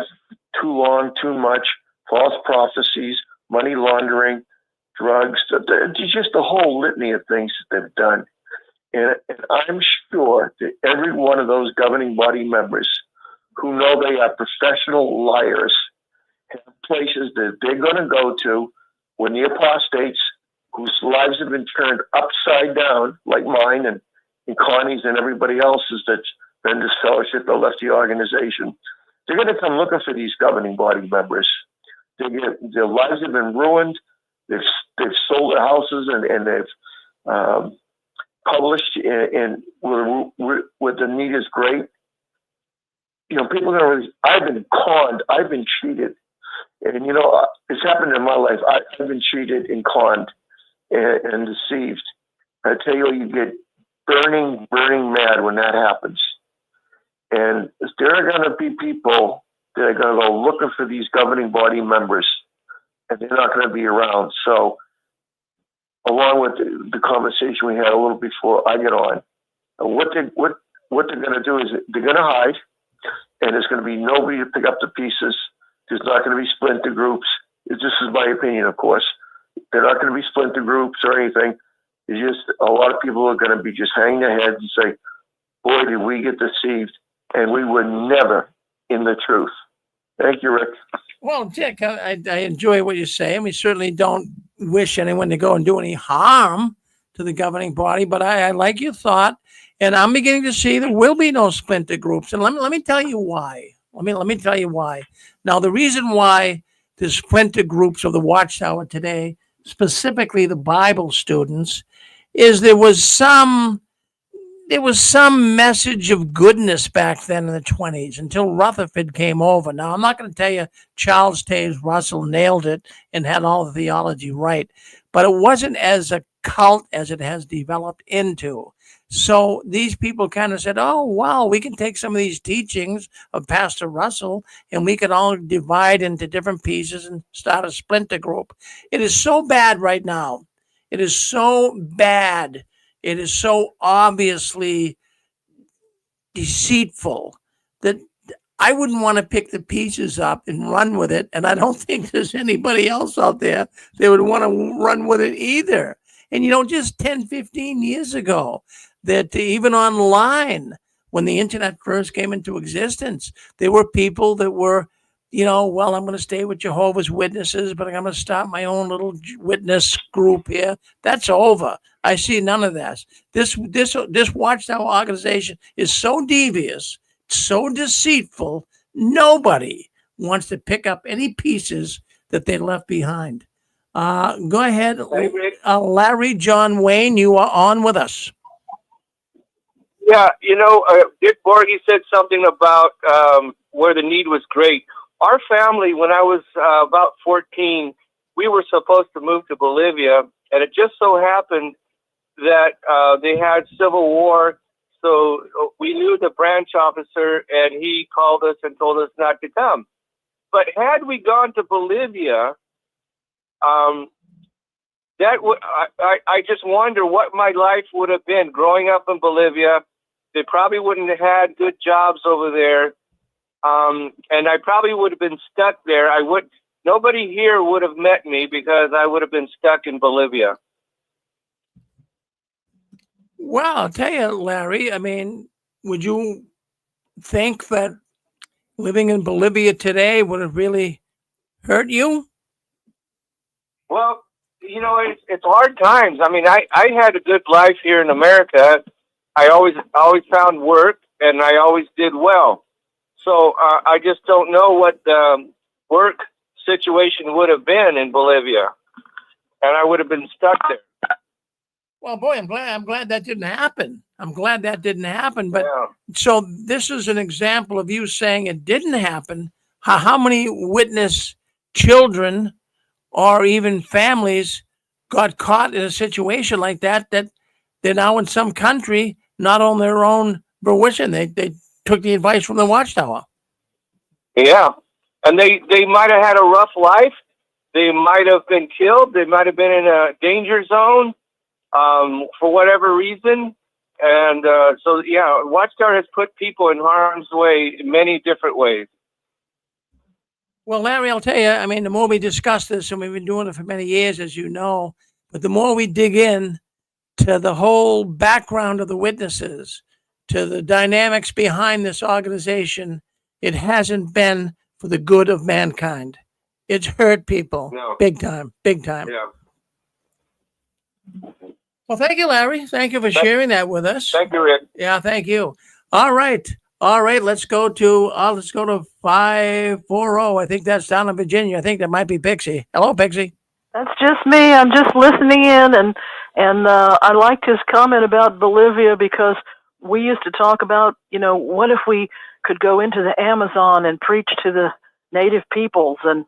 E: too long, too much, false prophecies, money laundering, drugs. It's just a whole litany of things that they've done. And I'm sure that every one of those governing body members who know they are professional liars have places that they're going to go to when the apostates whose lives have been turned upside down, like mine and Connie's and everybody else's that's been disfellowshipped or left the organization, they're going to come looking for these governing body members. Their lives have been ruined. They've sold their houses and they've published and with the need is great. People are going to. I've been conned. I've been cheated, and it's happened in my life. I've been cheated and conned and deceived. I tell you, you get burning mad when that happens. And there are going to be people that are going to go looking for these governing body members, and they're not going to be around. So, along with the conversation we had a little before I get on, what they're going to do is they're going to hide, and there's going to be nobody to pick up the pieces. There's not going to be splinter groups. This is my opinion, of course. They're not going to be splinter groups or anything. It's just a lot of people are going to be just hanging their heads and say, boy, did we get deceived, and we were never in the truth. Thank you, Rick.
B: Well, Dick, I enjoy what you say, and we certainly don't wish anyone to go and do any harm to the governing body, but I like your thought, and I'm beginning to see there will be no splinter groups, and let me tell you why. Let me tell you why. Now, the reason why the splinter groups of the Watchtower today, specifically the Bible students, is there was some message of goodness back then in the 20s until Rutherford came over. Now, I'm not going to tell you Charles Taze Russell nailed it and had all the theology right, but it wasn't as a cult as it has developed into. So these people kind of said, oh, wow, we can take some of these teachings of Pastor Russell and we could all divide into different pieces and start a splinter group. It is so bad right now. It is so bad. It is so obviously deceitful that I wouldn't want to pick the pieces up and run with it. And I don't think there's anybody else out there that would want to run with it either. And, just 10, 15 years ago, that even online, when the internet first came into existence, there were people that were, well, I'm going to stay with Jehovah's Witnesses, but I'm going to start my own little witness group here. That's over. I see none of that. This Watchtower organization is so devious, so deceitful, nobody wants to pick up any pieces that they left behind. Go ahead, Larry John Wayne, you are on with us.
J: Yeah, Dick Borghi said something about where the need was great. Our family, when I was about 14, we were supposed to move to Bolivia, and it just so happened that they had civil war So we knew the branch officer, and he called us and told us not to come. But had we gone to Bolivia, I just wonder what my life would have been growing up in Bolivia. They probably wouldn't have had good jobs over there, and I probably would have been stuck there. Nobody here would have met me because I would have been stuck in Bolivia.
B: Well, I'll tell you, Larry, I mean, would you think that living in Bolivia today would have really hurt you?
J: Well, you know, it's hard times. I mean, I had a good life here in America. I always found work, and I always did well. So I just don't know what the work situation would have been in Bolivia, and I would have been stuck there.
B: Well, boy, I'm glad that didn't happen. I'm glad that didn't happen. But
J: Yeah.
B: so this is an example of you saying it didn't happen. How many witness children or even families got caught in a situation like that they're now in some country, not on their own fruition. They took the advice from the Watchtower.
J: Yeah, and they might have had a rough life. They might have been killed. They might have been in a danger zone for whatever reason. And so, yeah, Watchtower has put people in harm's way in many different ways.
B: Well, Larry, I'll tell you, I mean, the more we discuss this, and we've been doing it for many years, as you know, but the more we dig in to the whole background of the witnesses, to the dynamics behind this organization, it hasn't been for the good of mankind. It's hurt people.
J: No.
B: Big time, big time.
J: Yeah.
B: Well, thank you, Larry. Thank you for sharing that with us.
J: Thank you, Rick.
B: Yeah, thank you. All right. Let's go to 540. I think that's down in Virginia. I think that might be Pixie. Hello, Pixie.
K: That's just me. I'm just listening in, and I liked his comment about Bolivia because we used to talk about, what if we could go into the Amazon and preach to the native peoples, and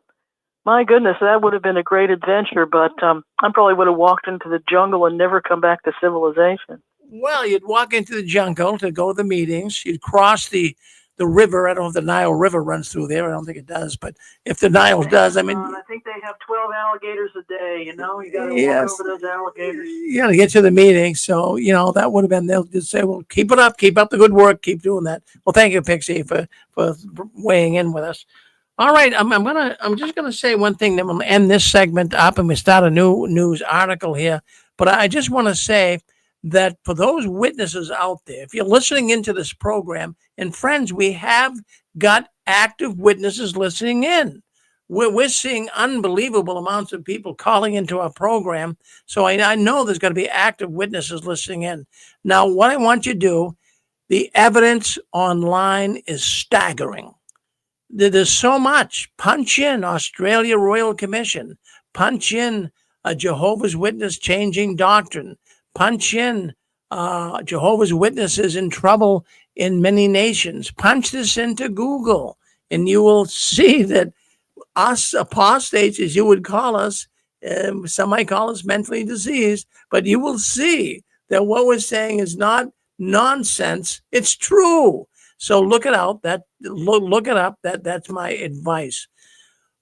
K: my goodness, that would have been a great adventure, but I probably would have walked into the jungle and never come back to civilization.
B: Well, you'd walk into the jungle to go to the meetings. You'd cross the river. I don't know if the Nile River runs through there. I don't think it does. But if the Nile does, I mean...
K: I think they have 12 alligators a day, You got to
B: yes.
K: walk over those alligators.
B: You got to get to the meeting. So, that would have been... They'll just say, well, keep it up. Keep up the good work. Keep doing that. Well, thank you, Pixie, for weighing in with us. All right. I'm just going to say one thing. Then we'll end this segment up and we start a new news article here. But I just want to say that for those witnesses out there, if you're listening into this program, and friends, we have got active witnesses listening in. We're seeing unbelievable amounts of people calling into our program. So I know there's going to be active witnesses listening in. Now, what I want you to do, the evidence online is staggering. There's so much. Punch in Australia Royal Commission. Punch in Jehovah's Witness changing doctrine. Punch in Jehovah's Witnesses in trouble in many nations. Punch this into Google, and you will see that us apostates, as you would call us, some might call us mentally diseased, but you will see that what we're saying is not nonsense. It's true. So look it out. Look it up. That's my advice.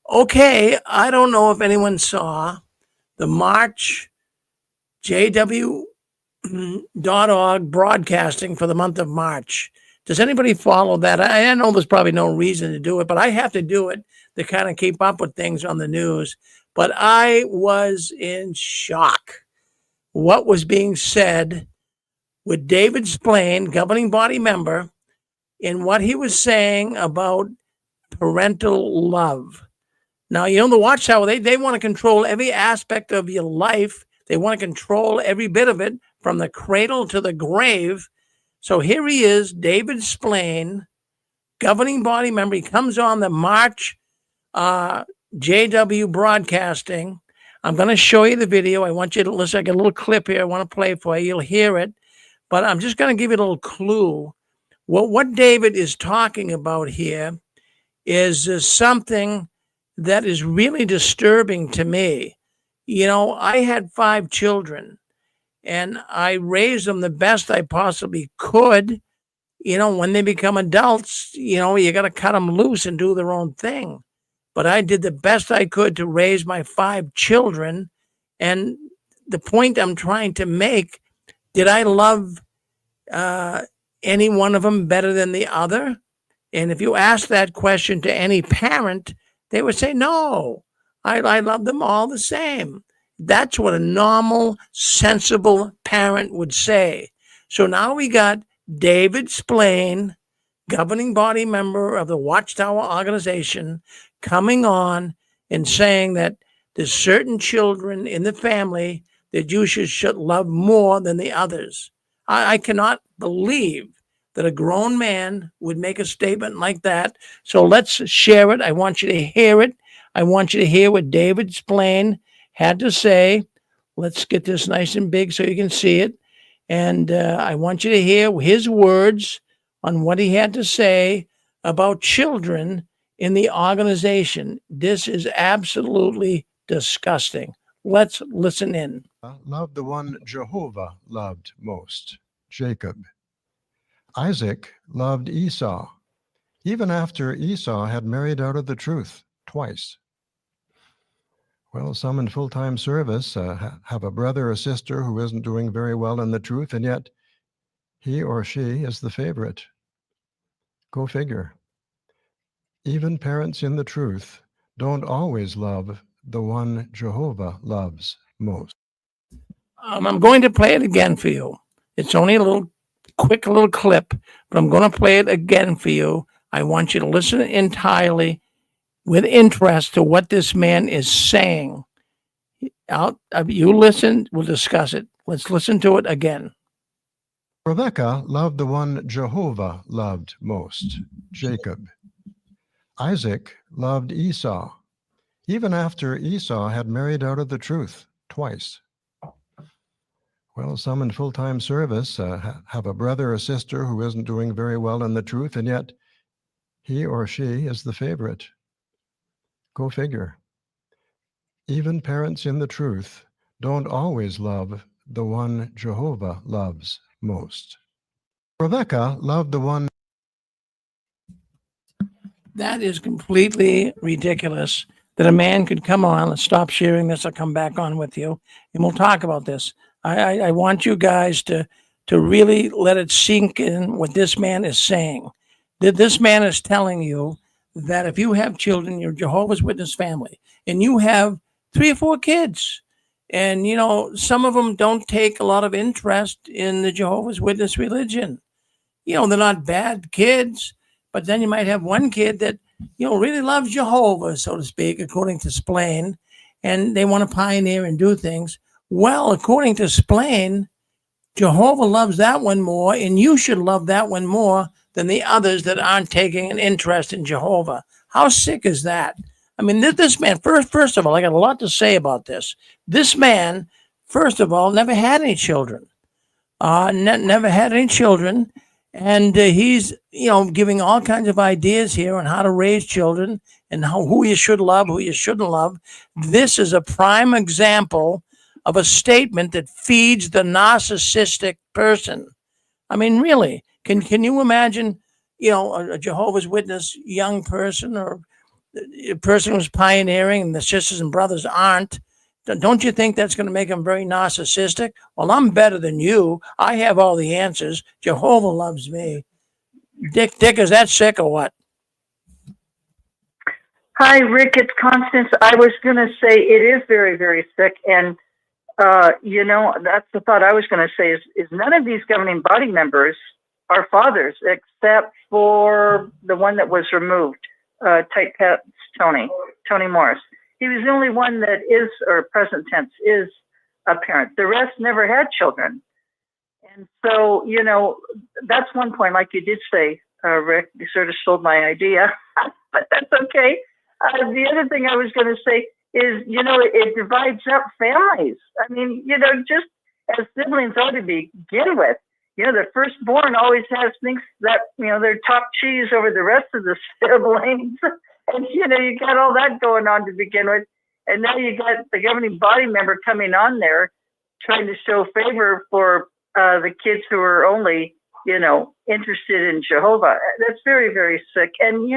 B: Okay, I don't know if anyone saw the March JW.org broadcasting for the month of March. Does anybody follow that? I know there's probably no reason to do it, but I have to do it to kind of keep up with things on the news. But I was in shock. What was being said with David Splain, governing body member, in what he was saying about parental love. Now, the Watchtower, they want to control every aspect of your life. They want to control every bit of it from the cradle to the grave. So here he is, David Splain, governing body member. He comes on the March JW broadcasting. I'm going to show you the video. I want you to listen. I got a little clip here I want to play for you. You'll hear it. But I'm just going to give you a little clue. What David is talking about here is something that is really disturbing to me. I had 5 children, and I raised them the best I possibly could. When they become adults, you got to cut them loose and do their own thing. But I did the best I could to raise my 5 children. And the point I'm trying to make, did I love any one of them better than the other? And if you ask that question to any parent, they would say, no, I love them all the same. That's what a normal, sensible parent would say. So now we got David Splain, governing body member of the Watchtower organization, coming on and saying that there's certain children in the family that you should love more than the others. I cannot believe that a grown man would make a statement like that. So let's share it. I want you to hear it. I want you to hear what David Splain had to say. Let's get this nice and big so you can see it. And I want you to hear his words on what he had to say about children in the organization. This is absolutely disgusting. Let's listen in.
L: Loved the one Jehovah loved most, Jacob. Isaac loved Esau, even after Esau had married out of the truth twice. Well, some in full-time service have a brother or sister who isn't doing very well in the truth, and yet he or she is the favorite. Go figure. Even parents in the truth don't always love the one Jehovah loves most.
B: I'm going to play it again for you. It's only a quick little clip, but I'm going to play it again for you. I want you to listen entirely with interest to what this man is saying. You listen, we'll discuss it. Let's listen to it again.
L: Rebekah loved the one Jehovah loved most, Jacob. Isaac loved Esau, even after Esau had married out of the truth twice. Well, some in full-time service have a brother or sister who isn't doing very well in the truth, and yet he or she is the favorite. Go figure. Even parents in the truth don't always love the one Jehovah loves most. Rebekah loved the one.
B: That is completely ridiculous that a man could come on. Let's stop sharing this. I'll come back on with you and we'll talk about this. I want you guys to really let it sink in what this man is saying. That this man is telling you that if you have children, you're Jehovah's Witness family, and you have 3 or 4 kids, and some of them don't take a lot of interest in the Jehovah's Witness religion. They're not bad kids, but then you might have one kid that really loves Jehovah, so to speak, according to Splain, and they want to pioneer and do things. Well, according to Splain, Jehovah loves that one more, and you should love that one more than the others that aren't taking an interest in Jehovah. How sick is that? I mean, this man, first of all, I got a lot to say about this. This man, first of all, never had any children. Never had any children. And he's, giving all kinds of ideas here on how to raise children and who you should love, who you shouldn't love. This is a prime example of a statement that feeds the narcissistic person. I mean, really, can you imagine, a Jehovah's Witness young person or a person who's pioneering and the sisters and brothers aren't? Don't you think that's going to make them very narcissistic? Well, I'm better than you. I have all the answers. Jehovah loves me. Dick, is that sick or what?
K: Hi, Rick. It's Constance. I was going to say it is very, very sick. And, that's the thought I was going to say is none of these governing body members are fathers except for the one that was removed, Tight Pants Tony Morris. He was the only one that is, or present tense, is a parent. The rest never had children. And so, that's one point, like you did say, Rick, you sort of stole my idea, but that's okay. The other thing I was going to say is, it divides up families. I mean, just as siblings ought to begin with. The firstborn always thinks that, they're top cheese over the rest of the siblings. And, you got all that going on to begin with. And now you got the governing body member coming on there
M: trying to show favor for the kids who are only, interested in Jehovah. That's very, very sick. And,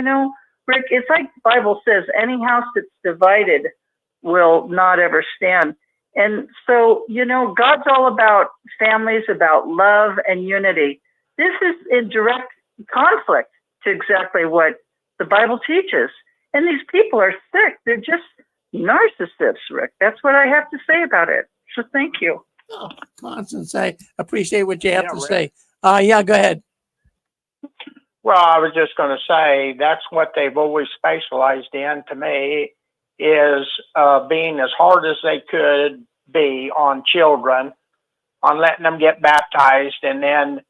M: Rick, it's like the Bible says, any house that's divided will not ever stand. And so, God's all about families, about love and unity. This is in direct conflict to exactly what the Bible teaches. And these people are sick. They're just narcissists, Rick. That's what I have to say about it. So thank you.
B: Oh, Constance, I appreciate what you have to
H: Rick.
B: say. Yeah, go ahead.
H: Well, I was just going to say that's what they've always specialized in, to me, is being as hard as they could be on children, on letting them get baptized, and then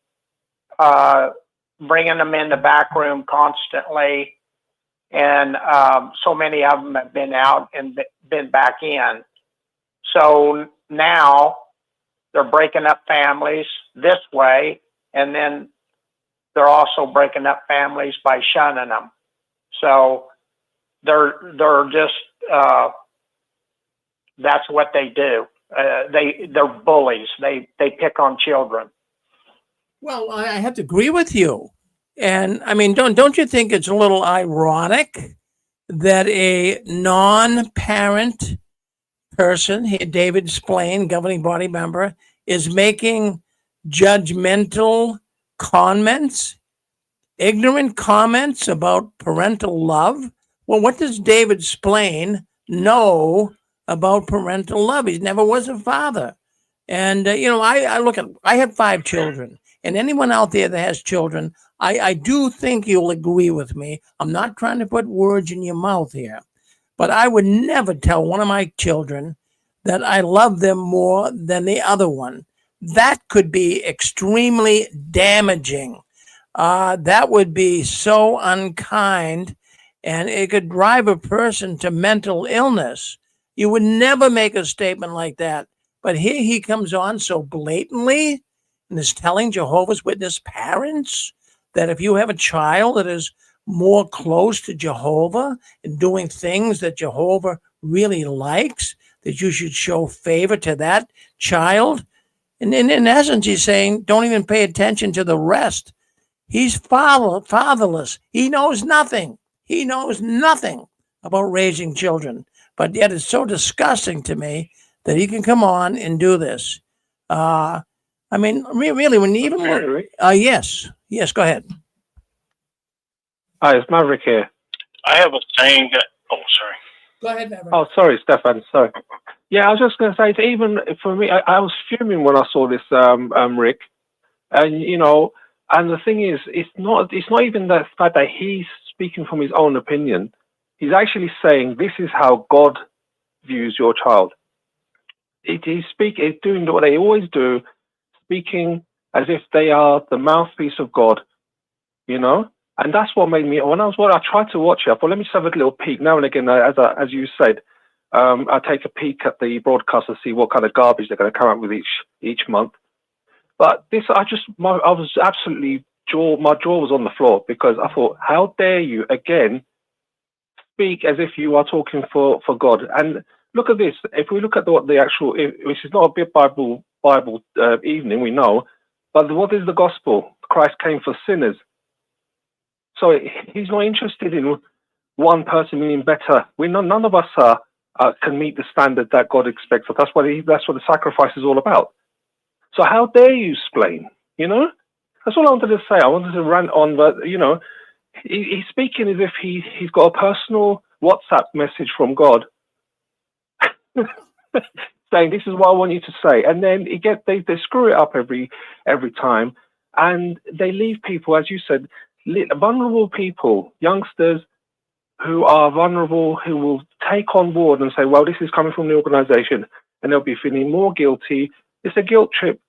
H: bringing them in the back room constantly. And so many of them have been out and been back in. So now they're breaking up families this way, and then they're also breaking up families by shunning them. So they're just that's what they do. They're bullies. They pick on children.
B: Well, I have to agree with you. And I mean, don't you think it's a little ironic that a non-parent person, David Splain, governing body member, is making judgmental comments, ignorant comments about parental love? Well, what does David Splain know about parental love? He never was a father. And, I have 5 children, and anyone out there that has children, I do think you'll agree with me. I'm not trying to put words in your mouth here, but I would never tell one of my children that I love them more than the other one. That could be extremely damaging. That would be so unkind, and it could drive a person to mental illness. You would never make a statement like that. But here he comes on so blatantly and is telling Jehovah's Witness parents that if you have a child that is more close to Jehovah and doing things that Jehovah really likes, that you should show favor to that child. And in essence, he's saying, don't even pay attention to the rest. He's fatherless. He knows nothing. He knows nothing about raising children. But yet it's so disgusting to me that he can come on and do this. Really, when you even look... Yes, go ahead.
N: Hi, it's Maverick here.
F: I have a saying that, sorry.
B: Go ahead, Maverick.
N: Oh, sorry, Stefan. Sorry. Yeah, I was just going to say, it's even for me, I was fuming when I saw this, Rick. And, and the thing is, it's not even the fact that he's speaking from his own opinion. He's actually saying, this is how God views your child. He's doing what they always do, speaking as if they are the mouthpiece of God, And that's what made me, I tried to watch it, I thought, let me just have a little peek. Now and again, as you said, I take a peek at the broadcast to see what kind of garbage they're going to come up with each month. But this, I was absolutely, my jaw was on the floor, because I thought, how dare you again speak as if you are talking for God? And look at this. If we look at what the actual, which is not a big Bible evening, we know, but what is the gospel? Christ came for sinners. So he's not interested in one person being better. None of us can meet the standard that God expects of us. That's what the sacrifice is all about. So how dare you explain? That's all I wanted to say. I wanted to rant on, but he's speaking as if he's got a personal WhatsApp message from God, saying this is what I want you to say, and then they screw it up every time, and they leave people, as you said, vulnerable people, youngsters who are vulnerable, who will take on board and say, well, this is coming from the organization, and they'll be feeling more guilty. It's a guilt trip,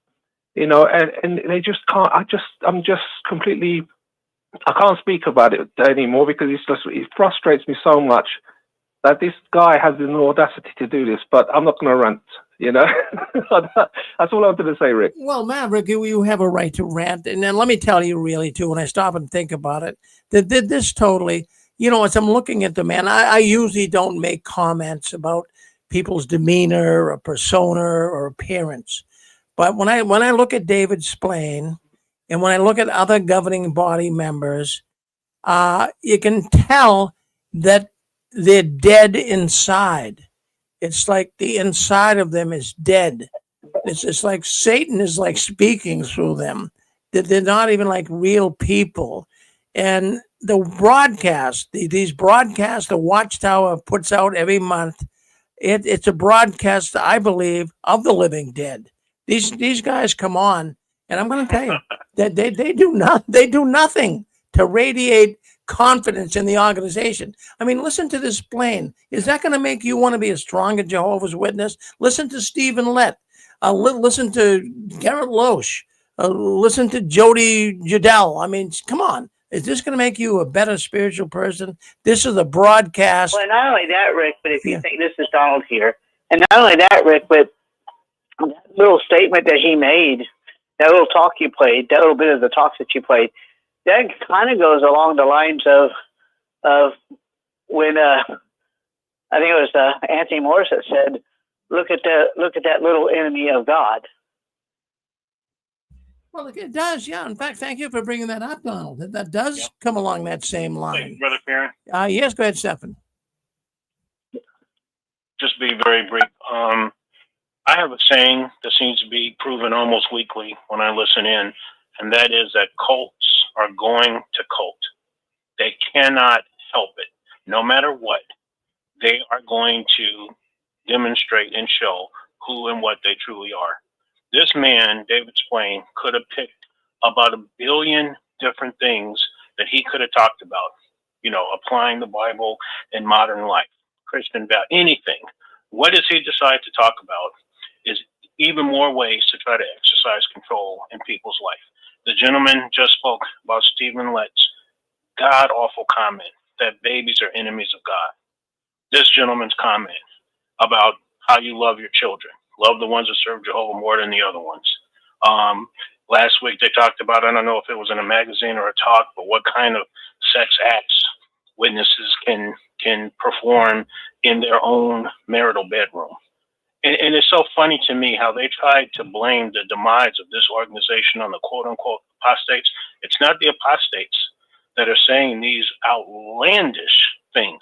N: and they just can't. I'm just completely, I can't speak about it anymore, because it frustrates me so much that this guy has the audacity to do this, but I'm not going to rant, That's all I wanted to say, Rick.
B: Well, Maverick, you have a right to rant. And then let me tell you really, too, when I stop and think about it, that this totally, as I'm looking at the man, I usually don't make comments about people's demeanor or persona or appearance. But when I look at David Splain, and when I look at other governing body members, you can tell that they're dead inside. It's like the inside of them is dead. It's like Satan is like speaking through them. That they're not even like real people. And the broadcast, these broadcasts, the Watchtower puts out every month. It's a broadcast, I believe, of the living dead. These guys come on, and I'm going to tell you that they do nothing to radiate confidence in the organization. I mean, listen to this Splain. Is that going to make you want to be a stronger Jehovah's Witness? Listen to Stephen Lett. Listen to Garrett Loesch. Listen to Jody Judell. I mean, come on. Is this going to make you a better spiritual person? This is a broadcast.
D: Well, not only that, Rick, but if you think, this is Donald here, and not only that, Rick, but that little statement that he made, that little talk you played, that little bit of the talks that you played, that kind of goes along the lines of when I think it was Anthony Morris that said, "Look at that little enemy of God."
B: Well, it does, yeah. In fact, thank you for bringing that up, Donald. That does come along that same line.
F: Brother Farron?
B: Yes, go ahead, Stephen.
F: Just be very brief. I have a saying that seems to be proven almost weekly when I listen in, and that is that cults are going to cult. They cannot help it. No matter what, they are going to demonstrate and show who and what they truly are. This man, David Splain, could have picked about 1 billion different things that he could have talked about, applying the Bible in modern life, Christian value, anything. What does he decide to talk about is even more ways to try to exercise control in people's life. The gentleman just spoke about Stephen Lett's god-awful comment that babies are enemies of God. This gentleman's comment about how you love your children. Love the ones that serve Jehovah more than the other ones. Last week they talked about, I don't know if it was in a magazine or a talk, but what kind of sex acts witnesses can perform in their own marital bedroom. And it's so funny to me how they tried to blame the demise of this organization on the quote-unquote apostates. It's not the apostates that are saying these outlandish things.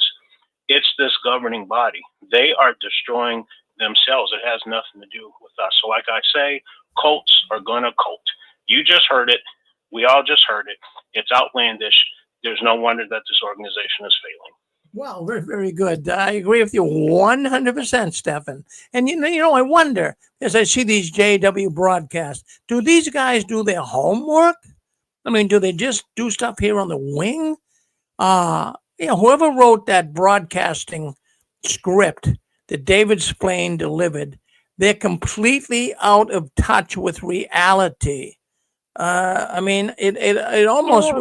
F: It's this governing body. They are destroying themselves. It has nothing to do with us. So like I say, cults are going to cult. You just heard it. We all just heard it. It's outlandish. There's no wonder that this organization is failing.
B: Well, very, very good. I agree with you 100%, Stephen. And, I wonder, as I see these JW broadcasts, do these guys do their homework? I mean, do they just do stuff here on the wing? Whoever wrote that broadcasting script that David Splain delivered, they're completely out of touch with reality. It almost...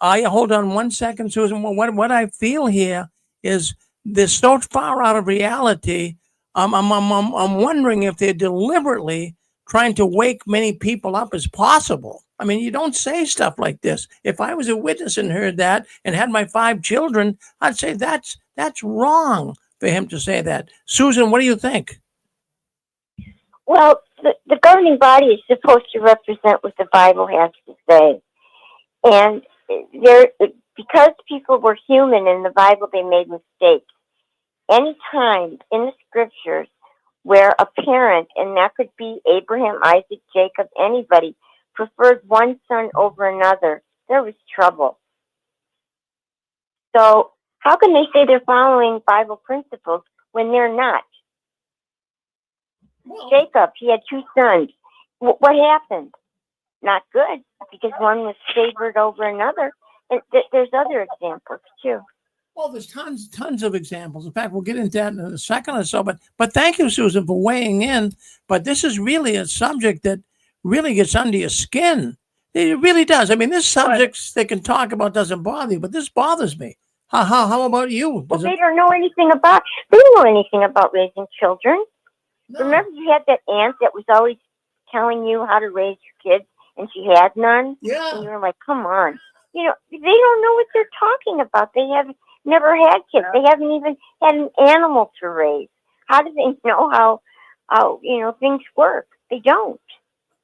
B: Hold on 1 second, Susan. What I feel here is they're so far out of reality. I'm wondering if they're deliberately trying to wake many people up as possible. I mean, you don't say stuff like this. If I was a witness and heard that and had my 5 children, I'd say that's wrong for him to say that. Susan, what do you think?
O: Well, the governing body is supposed to represent what the Bible has to say, and because people were human in the Bible, they made mistakes. Any time in the scriptures where a parent, and that could be Abraham, Isaac, Jacob, anybody, preferred one son over another, there was trouble. So how can they say they're following Bible principles when they're not? Jacob, he had 2 sons. What happened? Not good, because one was favored over another. And there's other examples too.
B: Well, there's tons of examples. In fact, we'll get into that in a second or so. But thank you, Susan, for weighing in. But this is really a subject that really gets under your skin. It really does. I mean, this subject they can talk about doesn't bother you, but this bothers me. How about you?
O: Well, they don't know anything about. They don't know anything about raising children. No. Remember, you had that aunt that was always telling you how to raise your kids, and she had none.
B: Yeah.
O: And you were like, "Come on." They don't know what they're talking about. They have never had kids. They haven't even had an animal to raise. how do they know how things work? They don't.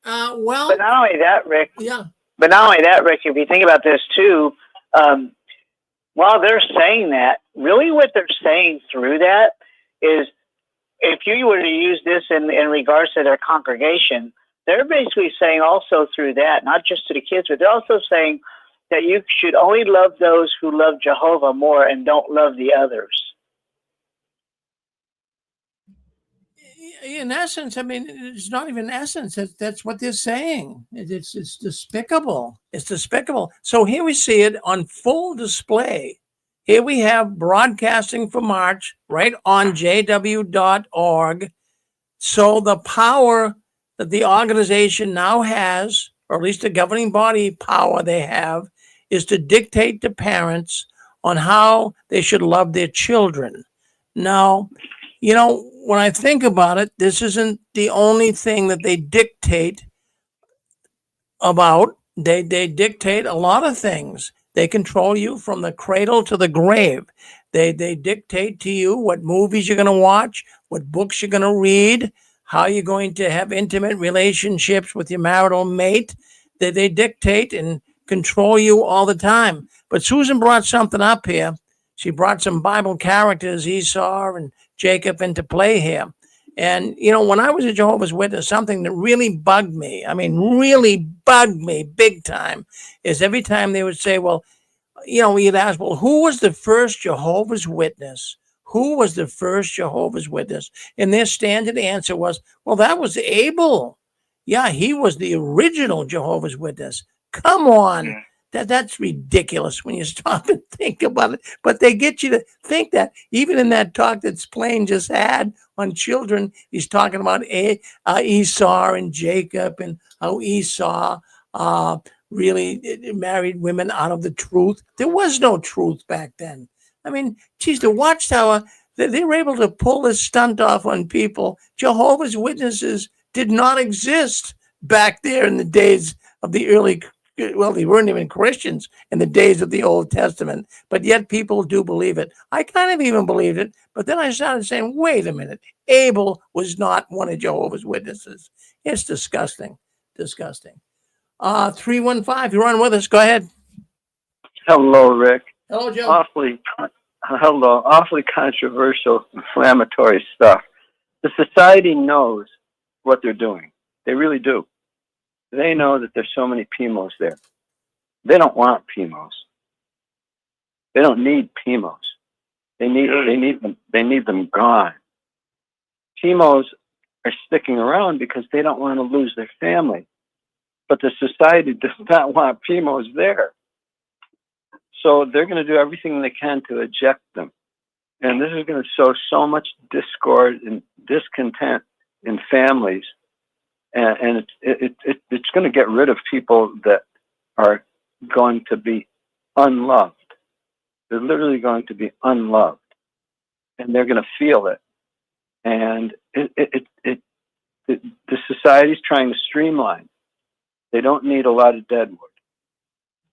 B: Well,
D: but not only that, Rick.
B: Yeah.
D: But not only that, Rick. If you think about this too, while they're saying that, really what they're saying through that is, if you were to use this in regards to their congregation, they're basically saying also through that, not just to the kids, but they're also saying that you should only love those who love Jehovah more and don't love the others.
B: In essence, I mean, it's not even essence. That's what they're saying. It's despicable. It's despicable. So here we see it on full display. Here we have broadcasting for March right on jw.org. So the power that the organization now has, or at least the governing body power they have, is to dictate to parents on how they should love their children. Now, when I think about it, this isn't the only thing that they dictate about. They dictate a lot of things. They control you from the cradle to the grave. They dictate to you what movies you're going to watch, what books you're going to read, how you're going to have intimate relationships with your marital mate. They dictate and control you all the time. But Susan brought something up here. She brought some Bible characters, Esau and Jacob, into play here. And, when I was a Jehovah's Witness, something that really bugged me, really bugged me big time, is every time they would say, well, we'd ask, well, who was the first Jehovah's Witness? Who was the first Jehovah's Witness? And their standard answer was, well, that was Abel. Yeah, he was the original Jehovah's Witness. Come on. That's ridiculous when you stop and think about it. But they get you to think that. Even in that talk that Splain just had on children, he's talking about Esau and Jacob, and how Esau really married women out of the truth. There was no truth back then. The Watchtower, they were able to pull this stunt off on people. Jehovah's Witnesses did not exist back there in the days of the early. Well, they weren't even Christians in the days of the Old Testament, but yet people do believe it. I kind of even believed it, but then I started saying, wait a minute, Abel was not one of Jehovah's Witnesses. It's disgusting, disgusting. 315, you're on with us. Go ahead.
P: Hello, Rick.
B: Hello, Joe.
P: Awfully controversial, inflammatory stuff. The society knows what they're doing. They really do. They know that there's so many PIMOs there. They don't want PIMOs. They don't need PIMOs. They need them gone. PIMOs are sticking around because they don't want to lose their family. But the society does not want PIMOs there. So they're going to do everything they can to eject them. And this is going to sow so much discord and discontent in families. And it's going to get rid of people that are going to be unloved. They're literally going to be unloved, and they're going to feel it. And the society's trying to streamline. They don't need a lot of deadwood.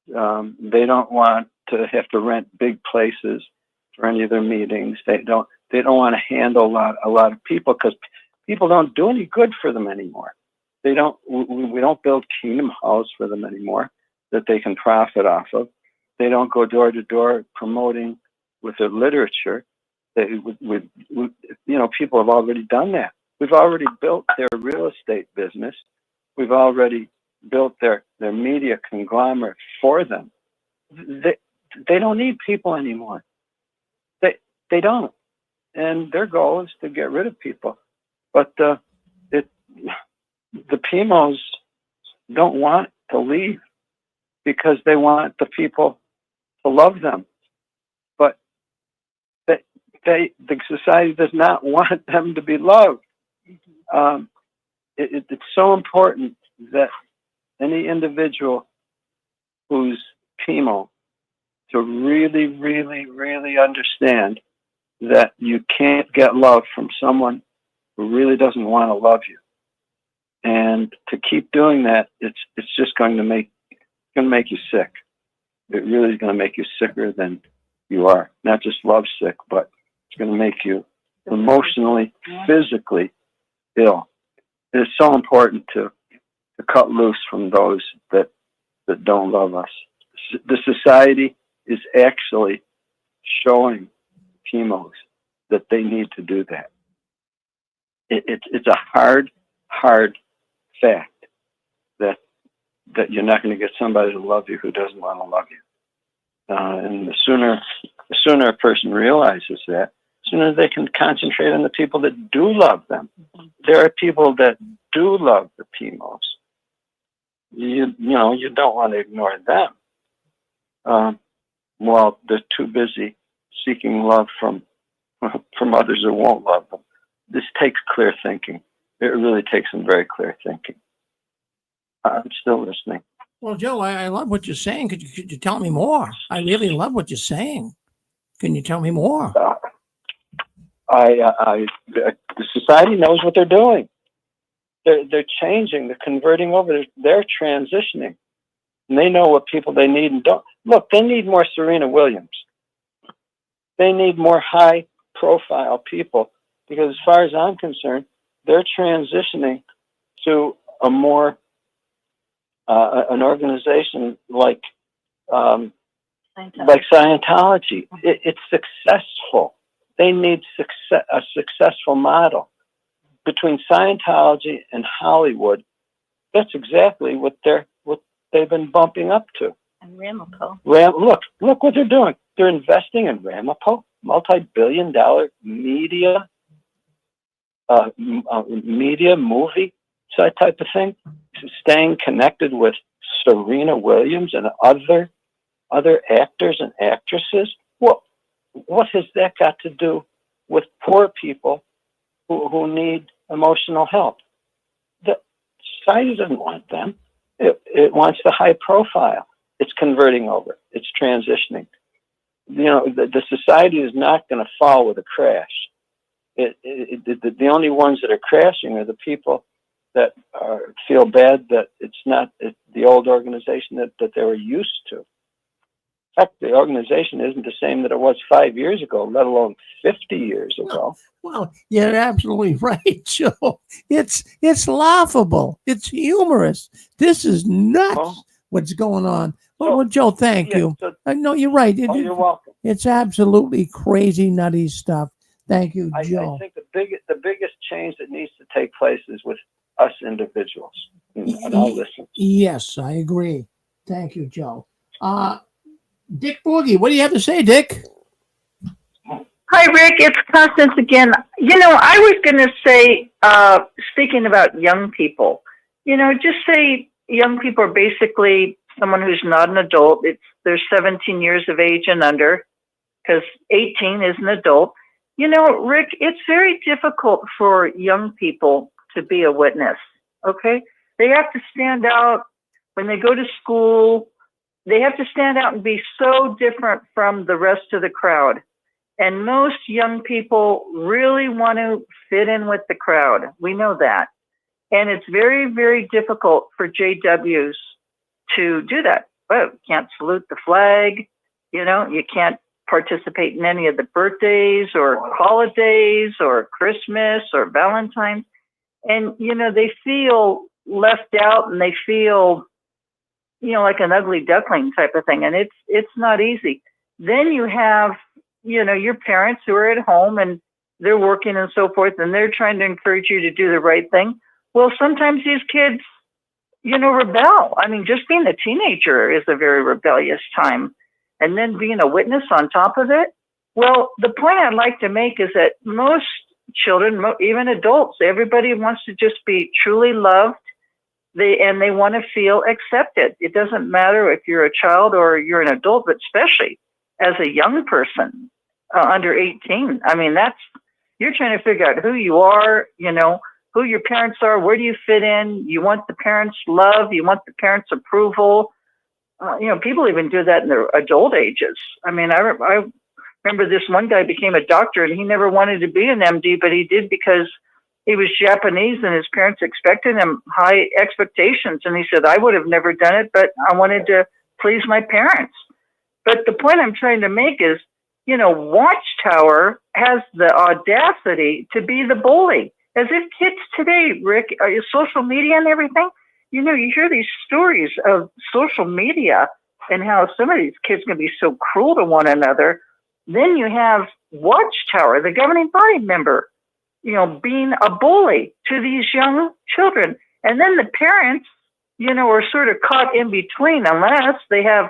P: They don't want to have to rent big places for any of their meetings. They don't want to handle a lot of people, because people don't do any good for them anymore. We don't build Kingdom House for them anymore that they can profit off of. They don't go door to door promoting with their literature. People have already done that. We've already built their real estate business. We've already built their media conglomerate for them. They don't need people anymore. They don't. And their goal is to get rid of people. But the PIMOs don't want to leave because they want the people to love them. But the society does not want them to be loved. It's so important that any individual who's PIMO to really, really, really understand that you can't get love from someone who really doesn't want to love you. And to keep doing that, it's just going to make you sick. It really is going to make you sicker than you are. Not just love sick, but it's going to make you emotionally, physically ill. It is so important to cut loose from those that don't love us. The society is actually showing PIMOs that they need to do that. It's a hard fact that you're not going to get somebody to love you who doesn't want to love you. And the sooner a person realizes that, the sooner they can concentrate on the people that do love them. There are people that do love the PIMOs. You don't want to ignore them. Well, they're too busy seeking love from others who won't love them. This takes clear thinking. It really takes some very clear thinking. I'm still listening.
B: Well, Joe, I love what you're saying. Could you tell me more? I really love what you're saying. Can you tell me more?
P: The society knows what they're doing. They're changing. They're converting over. They're transitioning. And they know what people they need and don't. Look, they need more Serena Williams. They need more high-profile people because, as far as I'm concerned, they're transitioning to a more an organization like Scientology. It's successful. They need a successful model. Between Scientology and Hollywood, that's exactly what they've been bumping up to.
M: And Ramapo.
P: Look what they're doing. They're investing in Ramapo, multi-billion-dollar media, movie type of thing. Staying connected with Serena Williams and other actors and actresses. What has that got to do with poor people who need emotional help? The society doesn't want them. It wants the high profile. It's converting over. It's transitioning. The society is not going to fall with a crash. The only ones that are crashing are the people that feel bad that it's not the old organization that they were used to. In fact, the organization isn't the same that it was 5 years ago, let alone 50 years ago.
B: Well, you're absolutely right, Joe. It's laughable. It's humorous. This is nuts. What's going on? Well, Joe, thank you. No, you're right.
P: You're welcome.
B: It's absolutely crazy, nutty stuff. Thank you, Joe.
P: I think the biggest change that needs to take place is with us individuals. And I'll listen.
B: Yes, I agree. Thank you, Joe. Dick Boogie, what do you have to say, Dick?
M: Hi, Rick. It's Constance again. I was going to say, speaking about young people, just say young people are basically someone who's not an adult. They're 17 years of age and under, because 18 is an adult. Rick, it's very difficult for young people to be a witness, okay? They have to stand out when they go to school. They have to stand out and be so different from the rest of the crowd. And most young people really want to fit in with the crowd. We know that. And it's very, very difficult for JWs to do that. Well, you can't salute the flag. You can't participate in any of the birthdays or holidays or Christmas or Valentine's. And, they feel left out and they feel, like an ugly duckling type of thing. And it's not easy. Then you have, your parents who are at home and they're working and so forth, and they're trying to encourage you to do the right thing. Well, sometimes these kids, rebel. I mean, just being a teenager is a very rebellious time. And then being a witness on top of it. Well, the point I'd like to make is that most children, even adults, everybody wants to just be truly loved. And they want to feel accepted. It doesn't matter if you're a child or you're an adult, but especially as a young person under 18. I mean, you're trying to figure out who you are, who your parents are, where do you fit in? You want the parents' love. You want the parents' approval. People even do that in their adult ages. I mean, I remember this one guy became a doctor and he never wanted to be an MD, but he did because he was Japanese and his parents expected him high expectations. And he said, I would have never done it, but I wanted to please my parents. But the point I'm trying to make is Watchtower has the audacity to be the bully. As if kids today, Rick, social media and everything, you hear these stories of social media and how some of these kids can be so cruel to one another. Then you have Watchtower, the governing body member, being a bully to these young children. And then the parents, are sort of caught in between unless they have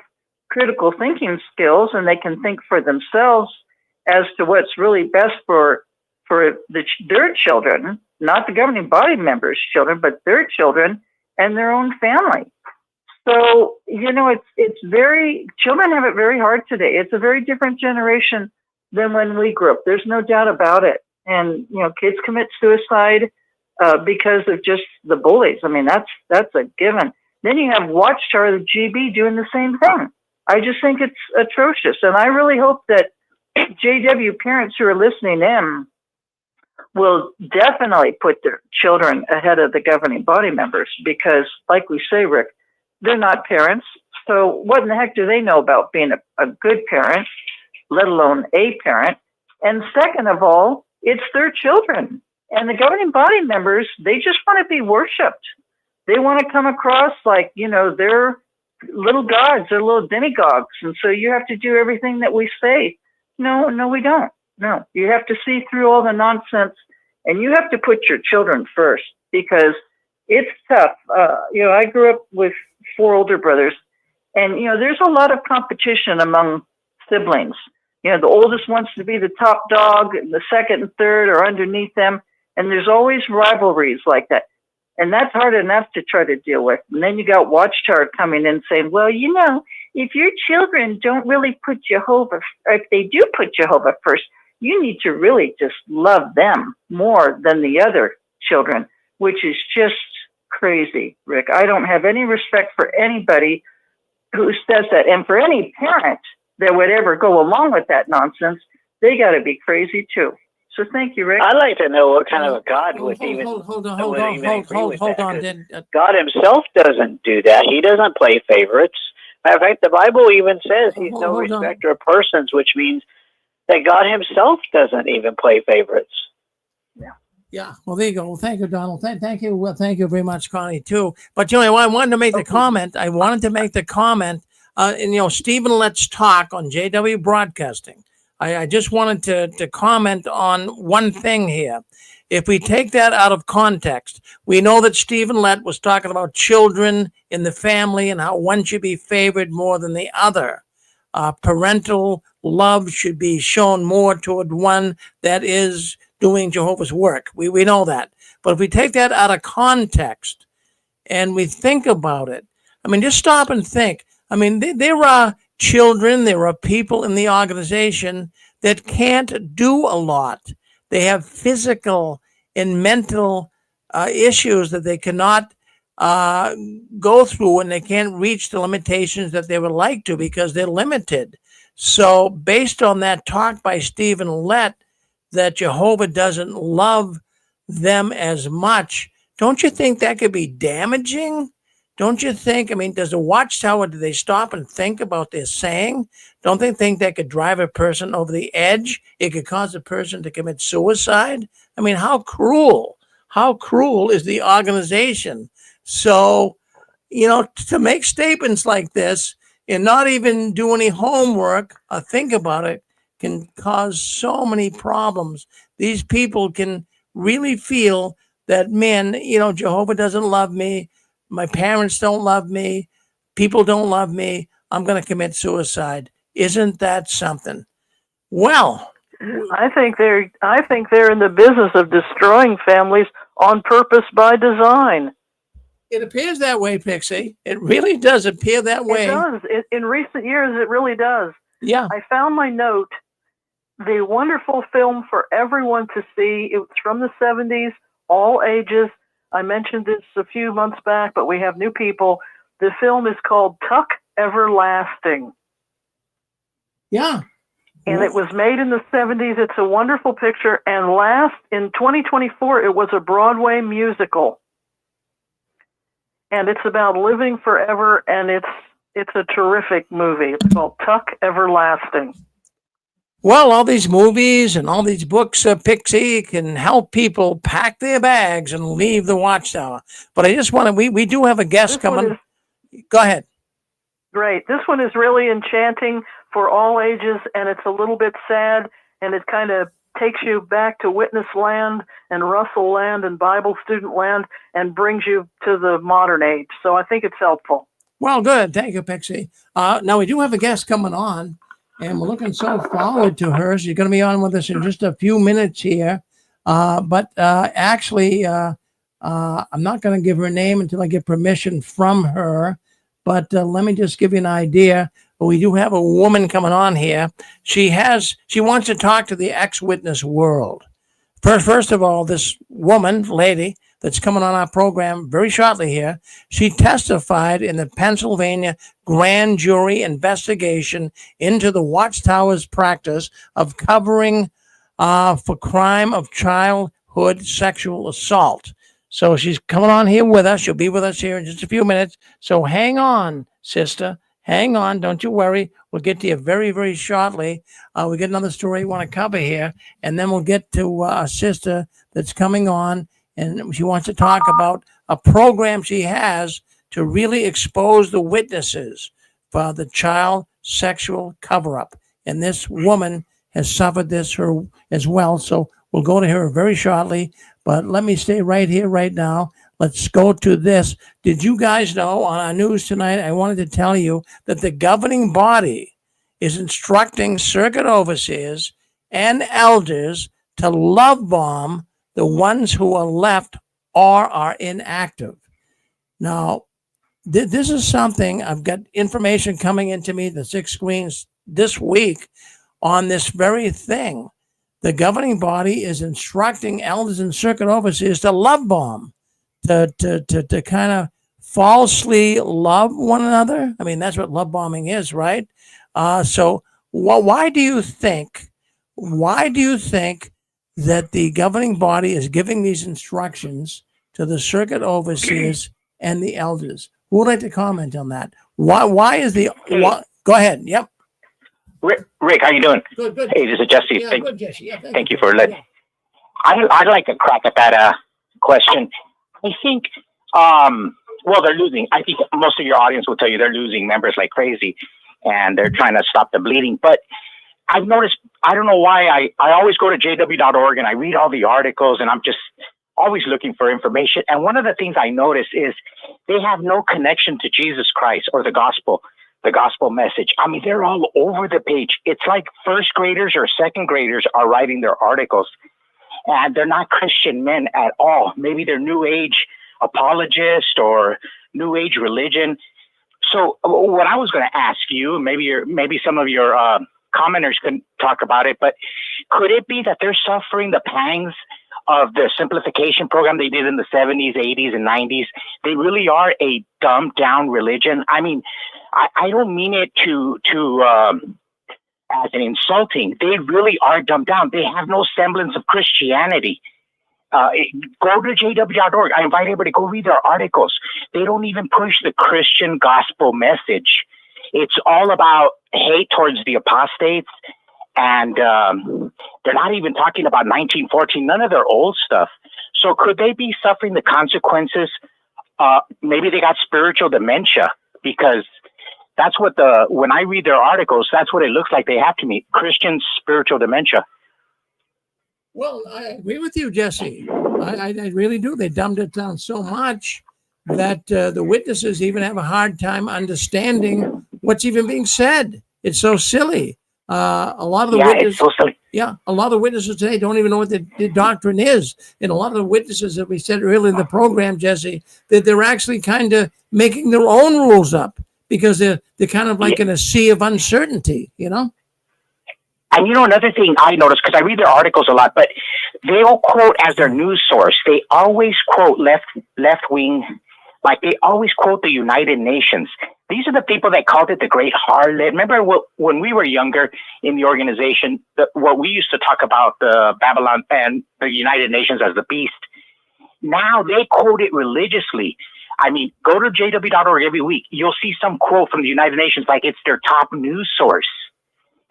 M: critical thinking skills and they can think for themselves as to what's really best for their children, not the governing body members' children, but their children and their own family. So, children have it very hard today. It's a very different generation than when we grew up. There's no doubt about it. And, kids commit suicide because of just the bullies. I mean, that's a given. Then you have Watchtower, the GB, doing the same thing. I just think it's atrocious. And I really hope that JW parents who are listening in will definitely put their children ahead of the governing body members because, like we say, Rick, they're not parents. So what in the heck do they know about being a good parent, let alone a parent? And second of all, it's their children. And the governing body members, they just want to be worshipped. They want to come across like, they're little gods, they're little demigods. And so you have to do everything that we say. No, we don't. No, you have to see through all the nonsense and you have to put your children first because it's tough. I grew up with 4 older brothers and, there's a lot of competition among siblings. The oldest wants to be the top dog and the second and third are underneath them. And there's always rivalries like that. And that's hard enough to try to deal with. And then you got Watchtower coming in saying, well, if your children don't really put Jehovah, or if they do put Jehovah first, you need to really just love them more than the other children, which is just crazy, Rick. I don't have any respect for anybody who says that. And for any parent that would ever go along with that nonsense, they got to be crazy too. So thank you, Rick.
Q: I'd like to know what kind of a God would even
B: hold on.
Q: God himself doesn't do that. He doesn't play favorites. Matter of fact, the Bible even says he's no respecter of persons, which means that God himself doesn't even play favorites.
B: Yeah. Well, there you go. Well, thank you, Donald. Thank you. Well, thank you very much, Connie, too. But, I wanted to make the comment. And, Stephen Let's Talk on JW Broadcasting. I just wanted to comment on one thing here. If we take that out of context, we know that Stephen Lett was talking about children in the family and how one should be favored more than the other. Parental love should be shown more toward one that is doing Jehovah's work. We know that. But if we take that out of context and we think about it, just stop and think. There are children, there are people in the organization that can't do a lot. They have physical and mental issues that they cannot go through, and they can't reach the limitations that they would like to because they're limited. So based on that talk by Stephen Lett that Jehovah doesn't love them as much, don't you think that could be damaging? Don't you think, does the Watchtower, do they stop and think about their saying? Don't they think that could drive a person over the edge? It could cause a person to commit suicide? How cruel is the organization? So, to make statements like this and not even do any homework or think about it can cause so many problems. These people can really feel that, man, Jehovah doesn't love me. My parents don't love me. People don't love me. I'm going to commit suicide. Isn't that something? Well,
K: I think they're in the business of destroying families on purpose by design.
B: It appears that way, Pixie. It really does appear that way.
K: It does. In recent years, it really does.
B: Yeah.
K: I found my note, the wonderful film for everyone to see. It was from the 70s, all ages. I mentioned this a few months back, but we have new people. The film is called Tuck Everlasting.
B: Yeah.
K: And it was made in the 70s. It's a wonderful picture. And in 2024, it was a Broadway musical. And it's about living forever, and it's a terrific movie. It's called Tuck Everlasting.
B: Well, all these movies and all these books, Pixie, can help people pack their bags and leave the Watchtower. But I just want to, we do have a guest coming. Go ahead.
K: Great. This one is really enchanting for all ages, and it's a little bit sad, and it kind of takes you back to witness land and Russell land and Bible student land and brings you to the modern age. So I think it's helpful.
B: Well, good. Thank you, Pixie. Now, we do have a guest coming on, and we're looking so forward to her. She's going to be on with us in just a few minutes here. Actually, I'm not going to give her name until I get permission from her. But let me just give you an idea. We do have a woman coming on here. She wants to talk to the ex-witness world. First of all, this lady that's coming on our program very shortly here, she testified in the Pennsylvania grand jury investigation into the Watchtower's practice of covering for crime of childhood sexual assault. So she's coming on here with us. She'll be with us here in just a few minutes. So hang on, sister. Hang on. Don't you worry. We'll get to you very, very shortly. We get another story we want to cover here, and then we'll get to a sister that's coming on, and she wants to talk about a program she has to really expose the witnesses for the child sexual cover-up. And this woman has suffered this as well. So we'll go to her very shortly. But let me stay right here, right now. Let's go to this. Did you guys know on our news tonight, I wanted to tell you that the governing body is instructing circuit overseers and elders to love bomb the ones who are left or are inactive. Now, this is something, I've got information coming into me, the 6 screens this week on this very thing. The governing body is instructing elders and circuit overseers to love bomb, to kind of falsely love one another. I mean, that's what love bombing is, right? So why do you think that the governing body is giving these instructions to the circuit overseers and the elders? Who would like to comment on that? Why is go ahead. Yep.
R: Rick, how you doing?
B: Good.
R: Hey, this is Jesse.
B: Yeah, good, Jesse. Yeah,
R: thank you for letting. I'd like to crack at that question. I think, well, they're losing. I think most of your audience will tell you they're losing members like crazy, and they're trying to stop the bleeding. But I've noticed, I don't know why, I always go to jw.org and I read all the articles, and I'm just always looking for information. And one of the things I notice is they have no connection to Jesus Christ or the gospel message. I mean, they're all over the page. It's like first graders or second graders are writing their articles, and they're not Christian men at all. Maybe they're New Age apologists or New Age religion. So what I was going to ask you, maybe some of your commenters can talk about it, but could it be that they're suffering the pangs of the simplification program they did in the 70s, 80s, and 90s? They really are a dumbed down religion. I mean, I don't mean it to as an insulting. They really are dumbed down. They have no semblance of Christianity. Go to jw.org. I invite everybody to go read their articles. They don't even push the Christian gospel message. It's all about hate towards the apostates, and they're not even talking about 1914, none of their old stuff. So could they be suffering the consequences? Maybe they got spiritual dementia, because that's what when I read their articles, that's what it looks like they have to me, Christian spiritual dementia.
B: Well, I agree with you, Jesse. I really do. They dumbed it down so much that the witnesses even have a hard time understanding what's even being said. It's so silly. A lot of the witnesses,
R: it's so silly.
B: Yeah, a lot of the witnesses today don't even know what the doctrine is. And a lot of the witnesses that we said earlier in the program, Jesse, that they're actually kind of making their own rules up because they're kind of like in a sea of uncertainty, you know?
R: And you know, another thing I noticed, because I read their articles a lot, but they'll quote as their news source. They always quote left wing, like they always quote the United Nations. These are the people that called it the Great Harlot. Remember when we were younger in the organization, what we used to talk about the Babylon and the United Nations as the beast. Now they quote it religiously. I mean, go to jw.org every week. You'll see some quote from the United Nations like it's their top news source.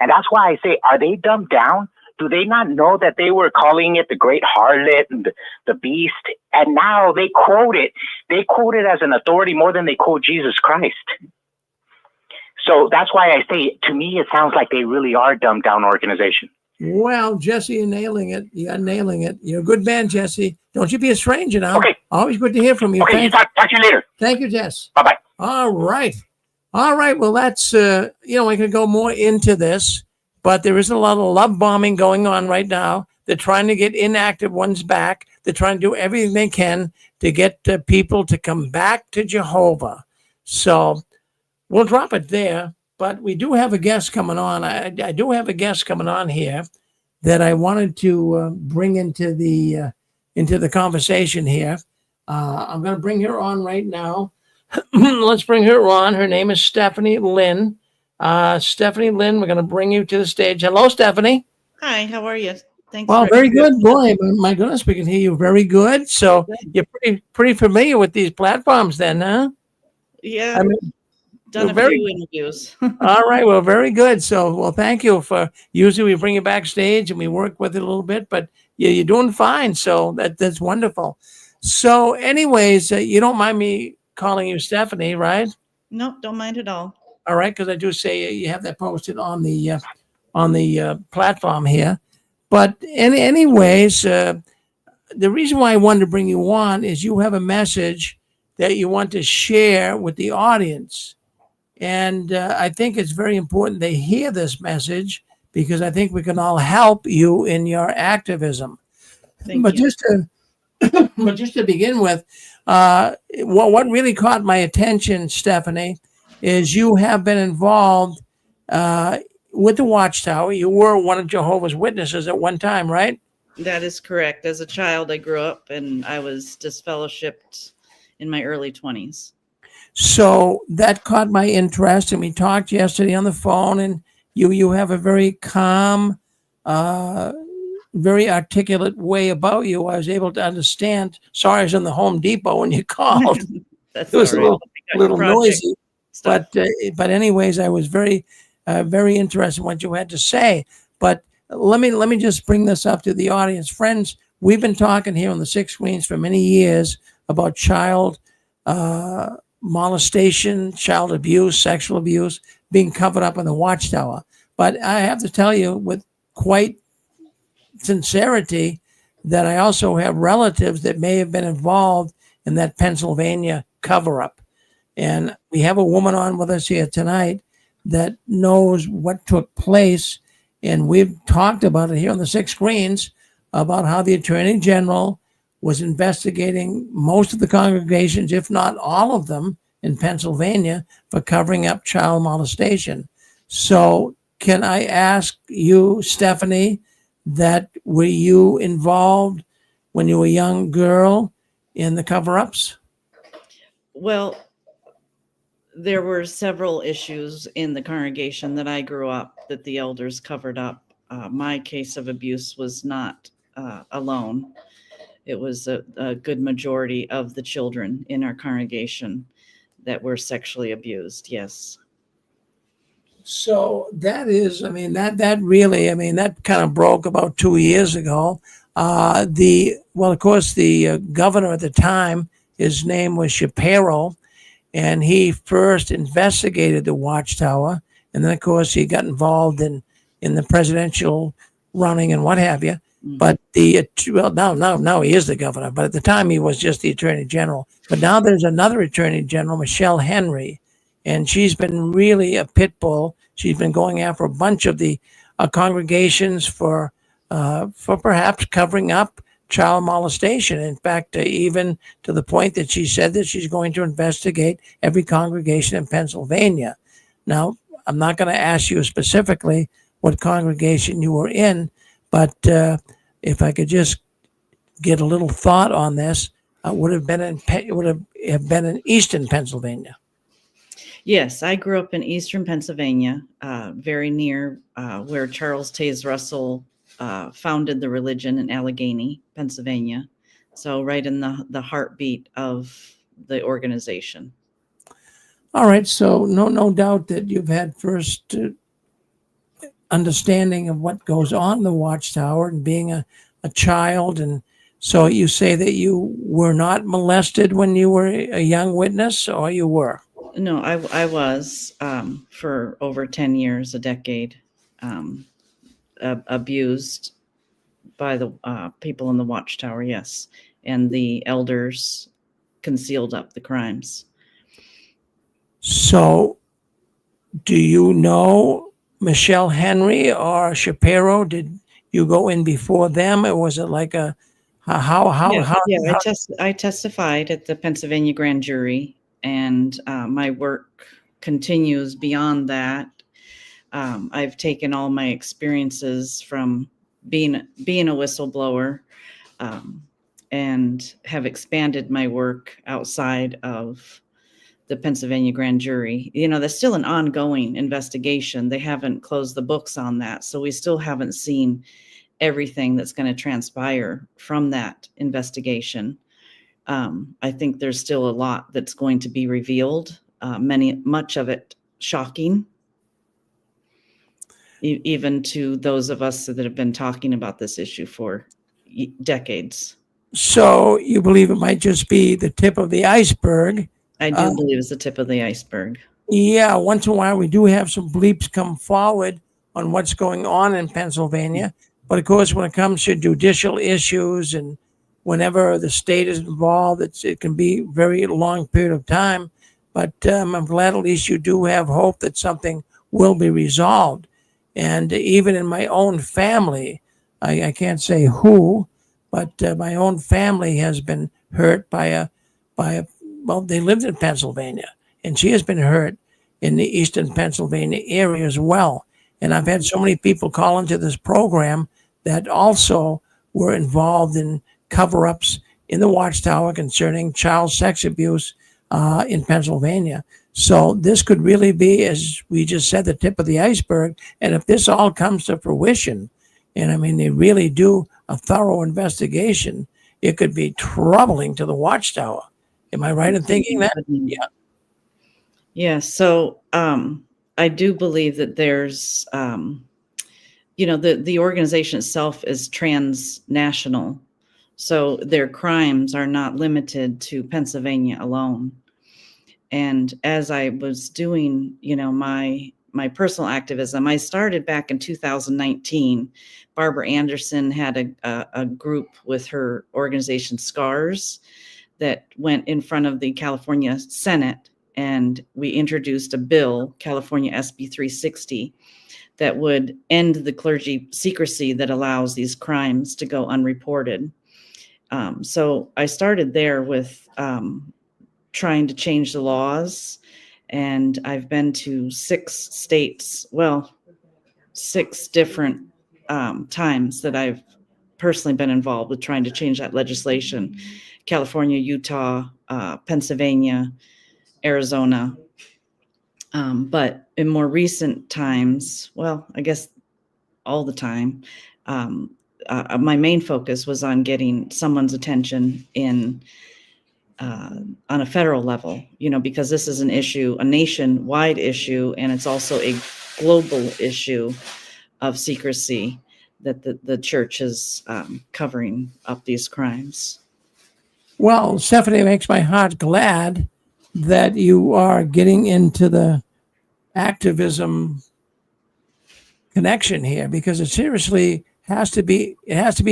R: And that's why I say, are they dumbed down? Do they not know that they were calling it the great harlot and the beast? And now they quote it. They quote it as an authority more than they quote Jesus Christ. So that's why I say, to me, it sounds like they really are a dumbed down organization.
B: Well, Jesse, you're nailing it. You're nailing it. You're a good man, Jesse. Don't you be a stranger now.
R: Okay.
B: Always good to hear from you.
R: Okay, talk to you later.
B: Thank you, Jess.
R: Bye-bye.
B: All right. All right. Well, that's, I could go more into this, but there is a lot of love bombing going on right now. They're trying to get inactive ones back. They're trying to do everything they can to get people to come back to Jehovah. So we'll drop it there, but we do have a guest coming on. I do have a guest coming on here that I wanted to bring into the conversation here. I'm going to bring her on right now. Let's bring her on. Her name is Stephanie Lynn. Stephanie Lynn, we're going to bring you to the stage. Hello, Stephanie.
S: Hi, how are you? Thanks.
B: Well, very good. Boy, my goodness, we can hear you very good. So you're pretty familiar with these platforms then, huh?
S: Yeah,
B: I mean,
S: done a few interviews.
B: All right, well, very good. So, well, thank you for, usually we bring you backstage and we work with it a little bit, but you're doing fine. So that's wonderful. So anyways, you don't mind me calling you Stephanie, right?
S: No, don't mind at all.
B: All right, because I do say you have that posted on the platform here. But anyways, the reason why I wanted to bring you on is you have a message that you want to share with the audience. And I think it's very important they hear this message because I think we can all help you in your activism. But just to begin with, what really caught my attention, Stephanie, is you have been involved with the Watchtower. You were one of Jehovah's Witnesses at one time, right?
S: That is correct. As a child, I grew up and I was disfellowshipped in my early 20s.
B: So that caught my interest, and we talked yesterday on the phone, and you have a very calm, very articulate way about you. I was able to understand. Sorry, I was in the Home Depot when you called.
S: That's
B: It was
S: all right.
B: a little noisy, but anyways, I was very interested in what you had to say. But let me just bring this up to the audience, friends. We've been talking here on the Six Screens for many years about child molestation, child abuse, sexual abuse being covered up in the Watchtower. But I have to tell you with quite sincerity that I also have relatives that may have been involved in that Pennsylvania cover-up. And we have a woman on with us here tonight that knows what took place. And we've talked about it here on the Six Screens about how the Attorney General was investigating most of the congregations, if not all of them, in Pennsylvania for covering up child molestation. So can I ask you, Stephanie, that were you involved when you were a young girl in the cover-ups?
S: Well, there were several issues in the congregation that I grew up that the elders covered up. My case of abuse was not alone. It was a good majority of the children in our congregation that were sexually abused. Yes.
B: So that is, that really, that kind of broke about 2 years ago. Of course, the governor at the time, his name was Shapiro, and he first investigated the Watchtower. And then, of course, he got involved in the presidential running and what have you. But now he is the governor. But at the time, he was just the attorney general. But now there's another attorney general, Michelle Henry, and she's been really a pit bull. She's been going after a bunch of the congregations for perhaps covering up child molestation. In fact, even to the point that she said that she's going to investigate every congregation in Pennsylvania. Now, I'm not going to ask you specifically what congregation you were in, but if I could just get a little thought on this, it would have been in Eastern Pennsylvania.
S: Yes, I grew up in Eastern Pennsylvania, very near where Charles Taze Russell founded the religion in Allegheny, Pennsylvania. So right in the heartbeat of the organization.
B: All right. So no doubt that you've had first understanding of what goes on in the Watchtower and being a child. And so you say that you were not molested when you were a young witness, or you were?
S: No, I was for over 10 years, a decade, abused by the people in the Watchtower, yes. And the elders concealed up the crimes.
B: So do you know Michelle Henry or Shapiro? Did you go in before them, or was it like a
S: I testified at the Pennsylvania grand jury, and my work continues beyond that. I've taken all my experiences from being a whistleblower, and have expanded my work outside of the Pennsylvania grand jury. You know, there's still an ongoing investigation. They haven't closed the books on that, so we still haven't seen everything that's going to transpire from that investigation. I think there's still a lot that's going to be revealed, much of it shocking, even to those of us that have been talking about this issue for decades.
B: So you believe it might just be the tip of the iceberg?
S: I do believe it's the tip of the iceberg.
B: Yeah, once in a while we do have some bleeps come forward on what's going on in Pennsylvania. But of course, when it comes to judicial issues and whenever the state is involved, it can be a very long period of time. But I'm glad at least you do have hope that something will be resolved. And even in my own family, I can't say who, but my own family has been hurt by well, they lived in Pennsylvania, and she has been hurt in the Eastern Pennsylvania area as well. And I've had so many people call into this program that also were involved in cover-ups in the Watchtower concerning child sex abuse in Pennsylvania. So this could really be, as we just said, the tip of the iceberg. And if this all comes to fruition, and I mean, they really do a thorough investigation, it could be troubling to the Watchtower. Am I right in thinking that? Yeah.
S: Yeah. So I do believe that there's, the organization itself is transnational. So their crimes are not limited to Pennsylvania alone. And as I was doing, my personal activism, I started back in 2019. Barbara Anderson had a group with her organization SCARS that went in front of the California Senate, and we introduced a bill, California SB 360, that would end the clergy secrecy that allows these crimes to go unreported. So I started there with trying to change the laws, and I've been to 6 different times that I've personally been involved with trying to change that legislation. California, Utah, Pennsylvania, Arizona. But in more recent times, well, I guess all the time, my main focus was on getting someone's attention on a federal level, because this is an issue, a nationwide issue, and it's also a global issue of secrecy that the church is covering up these crimes.
B: Well, Stephanie, it makes my heart glad that you are getting into the activism connection here, because it seriously has to be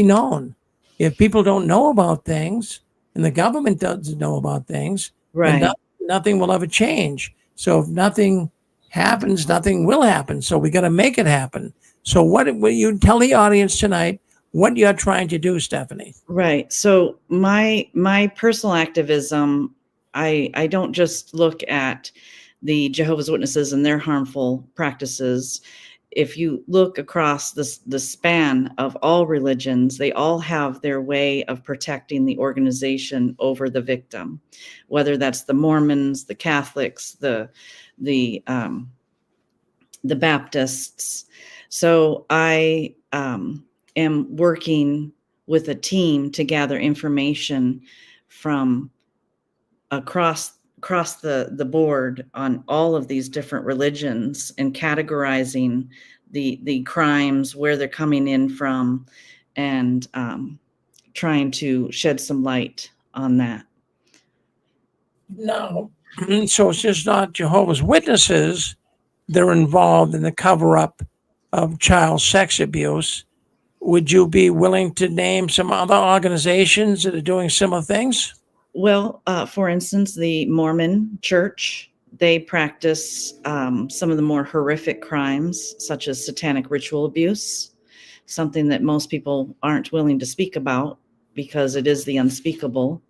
B: known. If people don't know about things and the government doesn't know about things,
S: right,
B: then nothing will ever change. So if nothing happens, nothing will happen. So we got to make it happen. So what will you tell the audience tonight what you're trying to do, Stephanie?
S: Right. So my personal activism, I don't just look at the Jehovah's Witnesses and their harmful practices. If you look across the span of all religions, they all have their way of protecting the organization over the victim, whether that's the Mormons, the Catholics, the Baptists. So I am working with a team to gather information from across across the board on all of these different religions and categorizing the crimes, where they're coming in from, and trying to shed some light on that.
B: No. So it's just not Jehovah's Witnesses that are involved in the cover-up of child sex abuse. Would you be willing to name some other organizations that are doing similar things?
S: Well, for instance, the Mormon Church, they practice some of the more horrific crimes, such as satanic ritual abuse, something that most people aren't willing to speak about because it is the unspeakable.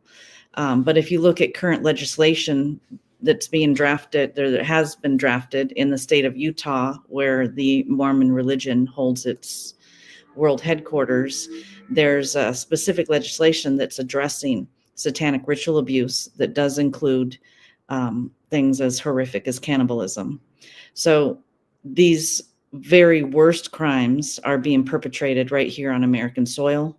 S: But if you look at current legislation that's being drafted, or that has been drafted in the state of Utah, where the Mormon religion holds its world headquarters, there's a specific legislation that's addressing satanic ritual abuse that does include things as horrific as cannibalism. So these very worst crimes are being perpetrated right here on American soil,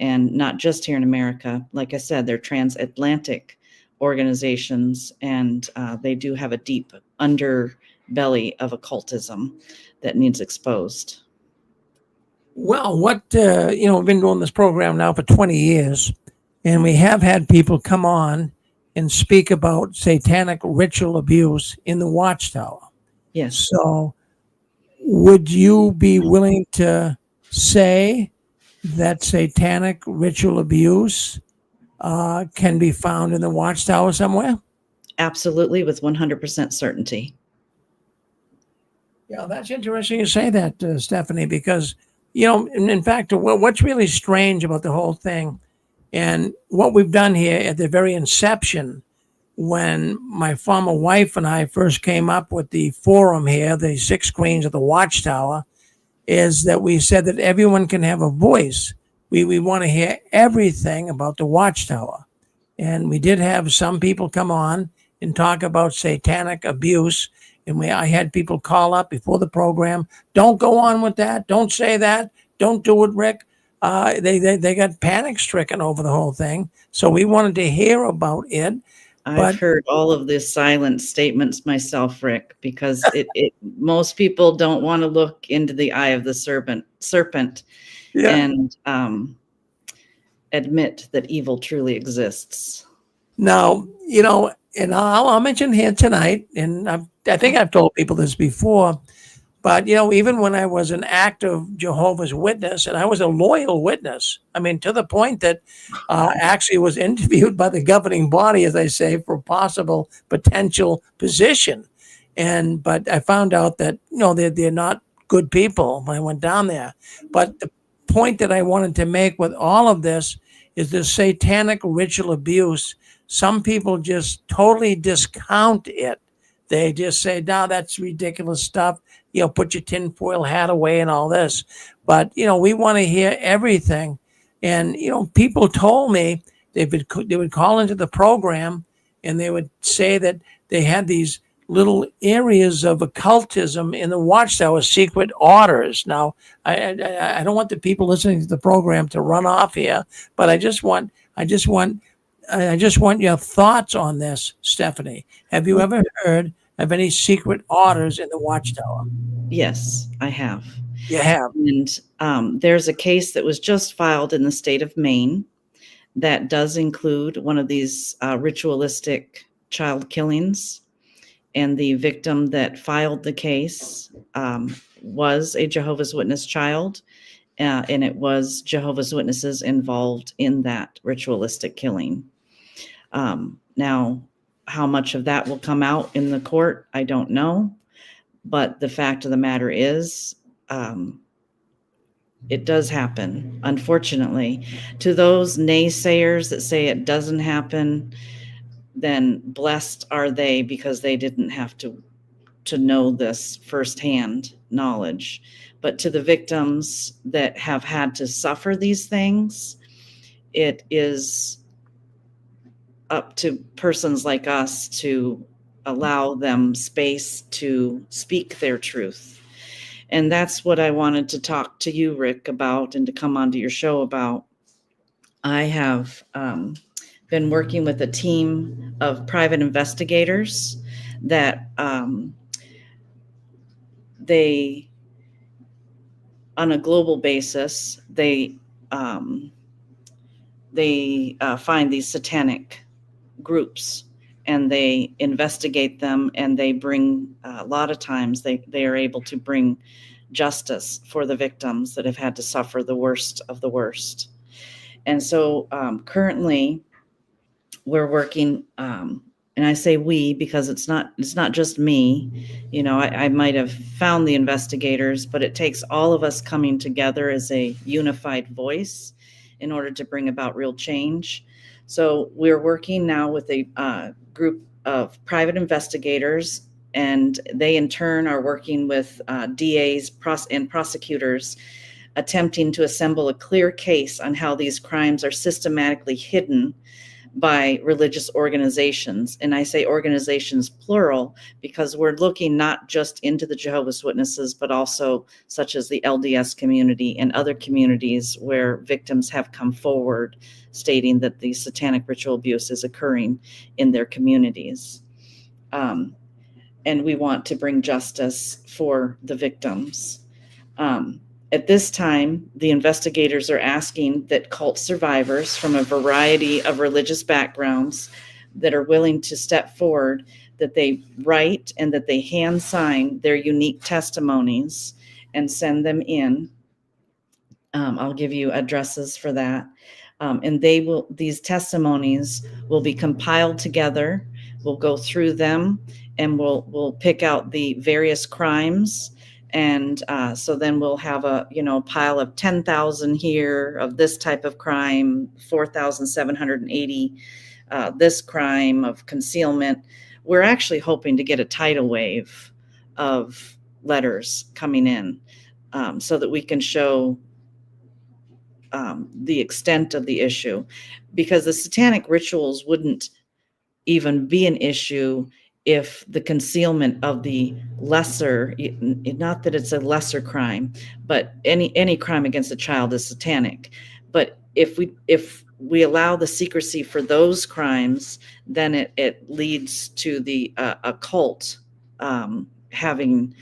S: and not just here in America. Like I said, they're transatlantic organizations, and they do have a deep underbelly of occultism that needs exposed.
B: Well, we've been doing this program now for 20 years, and we have had people come on and speak about satanic ritual abuse in the Watchtower.
S: Yes.
B: So would you be willing to say that satanic ritual abuse can be found in the Watchtower somewhere?
S: Absolutely, with 100% certainty.
B: Yeah, that's interesting you say that, Stephanie, because, in fact, what's really strange about the whole thing, and what we've done here at the very inception, when my former wife and I first came up with the forum here, the 6 screens of the Watchtower, is that we said that everyone can have a voice. We want to hear everything about the Watchtower. And we did have some people come on and talk about satanic abuse. And I had people call up before the program, don't go on with that. Don't say that. Don't do it, Rick. They got panic stricken over the whole thing. So we wanted to hear about it.
S: I've heard all of the silent statements myself, Rick, because most people don't want to look into the eye of the serpent and admit that evil truly exists.
B: Now, and I'll mention here tonight, and I think I've told people this before, but, even when I was an active Jehovah's Witness, and I was a loyal witness, to the point that actually was interviewed by the governing body, as I say, for a possible potential position. But I found out that, they're not good people when I went down there. But the point that I wanted to make with all of this is the satanic ritual abuse. Some people just totally discount it. They just say, no, that's ridiculous stuff. Put your tinfoil hat away and all this. But, we want to hear everything. And, people told me they would call into the program and they would say that they had these little areas of occultism in the Watchtower, secret orders. Now, I don't want the people listening to the program to run off here, but I just want your thoughts on this, Stephanie. Have you ever heard of any secret orders in the Watchtower?
S: Yes, I have.
B: You have.
S: And there's a case that was just filed in the state of Maine that does include one of these ritualistic child killings. And the victim that filed the case was a Jehovah's Witness child, and it was Jehovah's Witnesses involved in that ritualistic killing. Now, how much of that will come out in the court, I don't know. But the fact of the matter is, it does happen, unfortunately. To those naysayers that say it doesn't happen, then blessed are they, because they didn't have to know this firsthand knowledge. But to the victims that have had to suffer these things, it is up to persons like us to allow them space to speak their truth. And that's what I wanted to talk to you, Rick, about, and to come onto your show about. I have been working with a team of private investigators that they, on a global basis, they find these satanic groups and they investigate them, and they bring, a lot of times they are able to bring justice for the victims that have had to suffer the worst of the worst. And so currently we're working, and I say we because it's not just me. You know, I might have found the investigators, but it takes all of us coming together as a unified voice in order to bring about real change. So we're working now with a group of private investigators, and they in turn are working with DAs and prosecutors, attempting to assemble a clear case on how these crimes are systematically hidden by religious organizations. And I say organizations plural because we're looking not just into the Jehovah's Witnesses, but also such as the LDS community and other communities where victims have come forward stating that the satanic ritual abuse is occurring in their communities. And we want to bring justice for the victims. At this time, the investigators are asking that cult survivors from a variety of religious backgrounds that are willing to step forward, that they write and that they hand sign their unique testimonies and send them in. I'll give you addresses for that. And these testimonies will be compiled together. We'll go through them and we'll pick out the various crimes. And so then we'll have a pile of 10,000 here of this type of crime, 4,780 this crime of concealment. We're actually hoping to get a tidal wave of letters coming in so that we can show the extent of the issue, because the satanic rituals wouldn't even be an issue if the concealment of the lesser, not that it's a lesser crime, but any crime against a child is satanic. But if we allow the secrecy for those crimes, then it leads to the occult having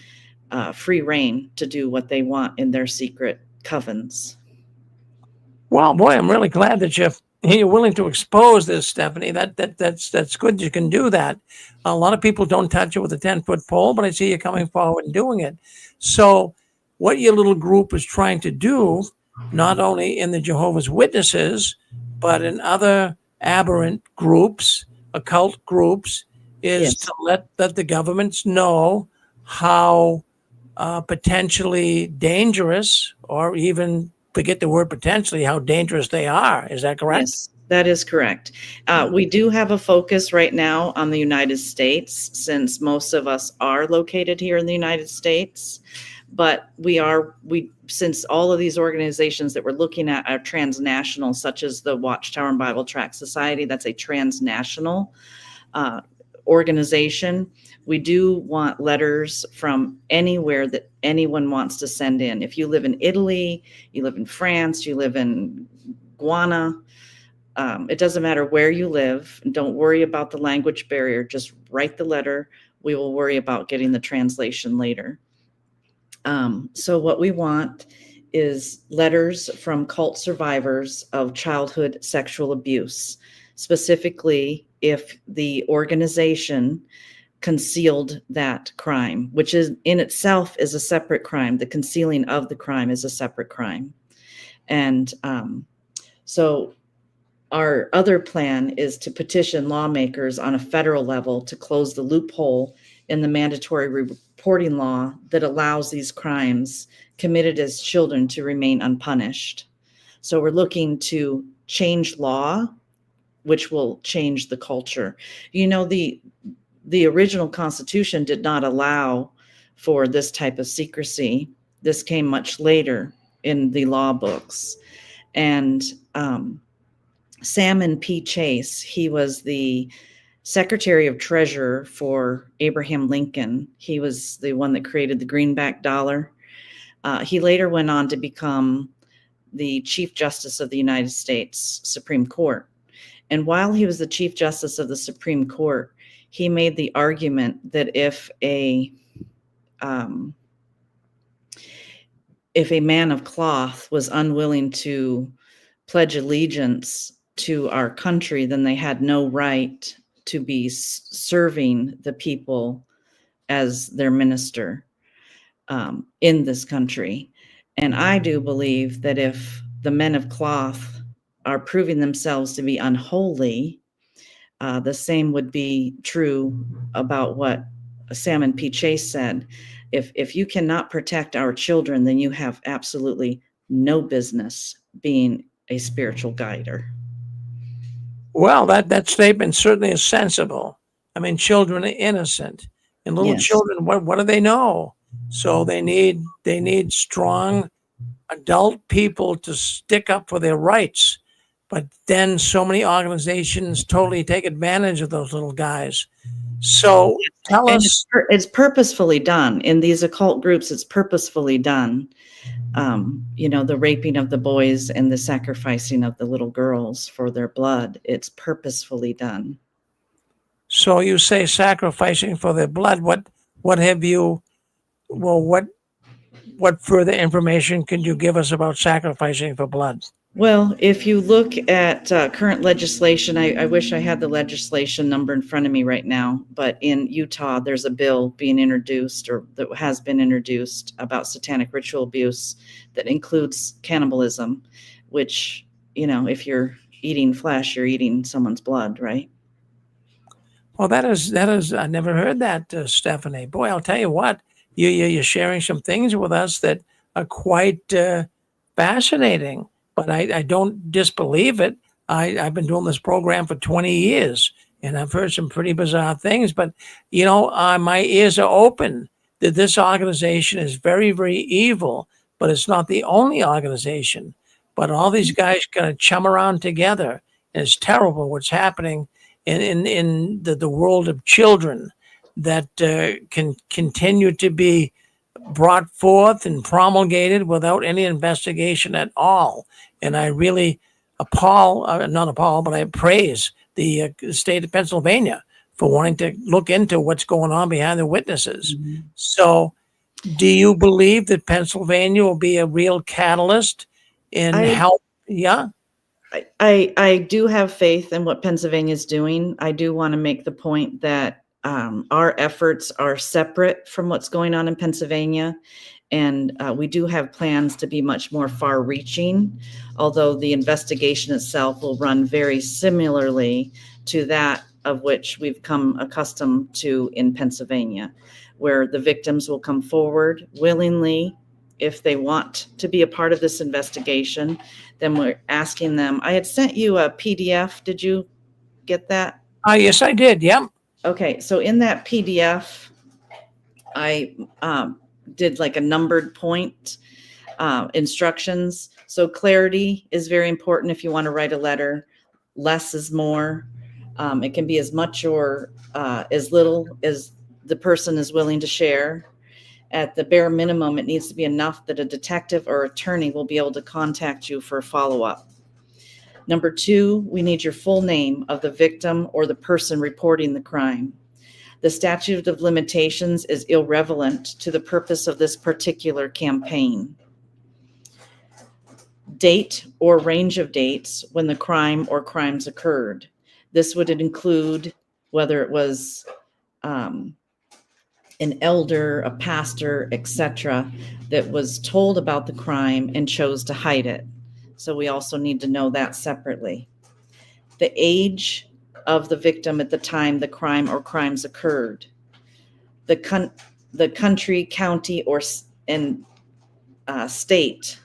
S: free reign to do what they want in their secret covens.
B: Well, boy, I'm really glad that you're willing to expose this, Stephanie. That's good. You can do that. A lot of people don't touch it with a 10-foot pole, but I see you coming forward and doing it. So what your little group is trying to do, not only in the Jehovah's Witnesses, but in other aberrant groups, occult groups, is to let the governments know how potentially dangerous, or even forget the word potentially, how dangerous they are. Is that correct?
S: Yes, that is correct. We do have a focus right now on the United States, since most of us are located here in the United States. But since all of these organizations that we're looking at are transnational, such as the Watchtower and Bible Tract Society, that's a transnational organization. We do want letters from anywhere that anyone wants to send in. If you live in Italy, you live in France, you live in Guyana, it doesn't matter where you live. Don't worry about the language barrier. Just write the letter. We will worry about getting the translation later. So what we want is letters from cult survivors of childhood sexual abuse, specifically if the organization concealed that crime, which is in itself is a separate crime. The concealing of the crime is a separate crime. And so our other plan is to petition lawmakers on a federal level to close the loophole in the mandatory reporting law that allows these crimes committed as children to remain unpunished. So we're looking to change law, which will change the culture. You know, the original Constitution did not allow for this type of secrecy. This came much later in the law books. And Salmon P. Chase, he was the Secretary of Treasury for Abraham Lincoln. He was the one that created the greenback dollar. He later went on to become the Chief Justice of the United States Supreme Court. And while he was the Chief Justice of the Supreme Court, he made the argument that if a man of cloth was unwilling to pledge allegiance to our country, then they had no right to be serving the people as their minister in this country. And I do believe that if the men of cloth are proving themselves to be unholy, the same would be true about what Salmon P. Chase said. If you cannot protect our children, then you have absolutely no business being a spiritual guider.
B: Well, that statement certainly is sensible. I mean, children are innocent, and little
S: Yes.
B: children, what do they know? So they need strong adult people to stick up for their rights. But then so many organizations totally take advantage of those little guys. So tell
S: And
B: us.
S: it's purposefully done in these occult groups. It's purposefully done. The raping of the boys and the sacrificing of the little girls for their blood. It's purposefully done.
B: So you say sacrificing for their blood. What have you? Well, what further information can you give us about sacrificing for blood?
S: Well, if you look at current legislation, I wish I had the legislation number in front of me right now, but in Utah, there's a bill being introduced, or that has been introduced, about satanic ritual abuse that includes cannibalism, which, if you're eating flesh, you're eating someone's blood, right?
B: Well, that is, I never heard that, Stephanie. Boy, I'll tell you what, you're sharing some things with us that are quite fascinating. But I don't disbelieve it. I've been doing this program for 20 years, and I've heard some pretty bizarre things. But, my ears are open that this organization is very, very evil, but it's not the only organization. But all these guys kind of chum around together, and it's terrible what's happening in the world of children that can continue to be brought forth and promulgated without any investigation at all. And I really I praise the state of Pennsylvania for wanting to look into what's going on behind the witnesses. Mm-hmm. So do you believe that Pennsylvania will be a real catalyst in help? Yeah.
S: I do have faith in what Pennsylvania is doing. I do want to make the point that our efforts are separate from what's going on in Pennsylvania. And we do have plans to be much more far-reaching, although the investigation itself will run very similarly to that of which we've come accustomed to in Pennsylvania, where the victims will come forward willingly if they want to be a part of this investigation. Then we're asking them. I had sent you a PDF. Did you get that?
B: Yes, I did. Yep.
S: Okay, so in that PDF, I did like a numbered point instructions. So clarity is very important if you want to write a letter. Less is more. It can be as much or as little as the person is willing to share. At the bare minimum, it needs to be enough that a detective or attorney will be able to contact you for follow-up. Number 2, we need your full name of the victim or the person reporting the crime. The statute of limitations is irrelevant to the purpose of this particular campaign. Date or range of dates when the crime or crimes occurred. This would include whether it was an elder, a pastor, etc., that was told about the crime and chose to hide it. So we also need to know that separately. The age of the victim at the time the crime or crimes occurred. The country, county, or state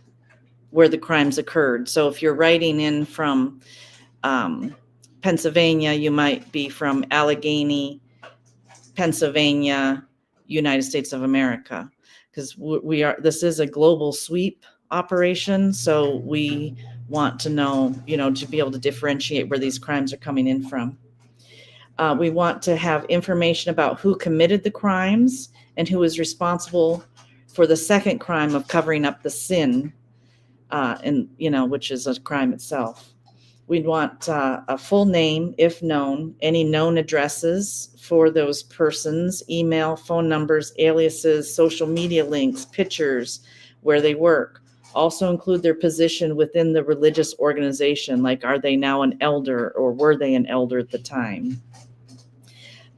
S: where the crimes occurred. So if you're writing in from Pennsylvania, you might be from Allegheny, Pennsylvania, United States of America, because this is a global sweep operation. So we want to know, to be able to differentiate where these crimes are coming in from. We want to have information about who committed the crimes and who is responsible for the second crime of covering up the sin, which is a crime itself. We'd want a full name, if known, any known addresses for those persons, email, phone numbers, aliases, social media links, pictures, where they work. Also include their position within the religious organization, like are they now an elder or were they an elder at the time?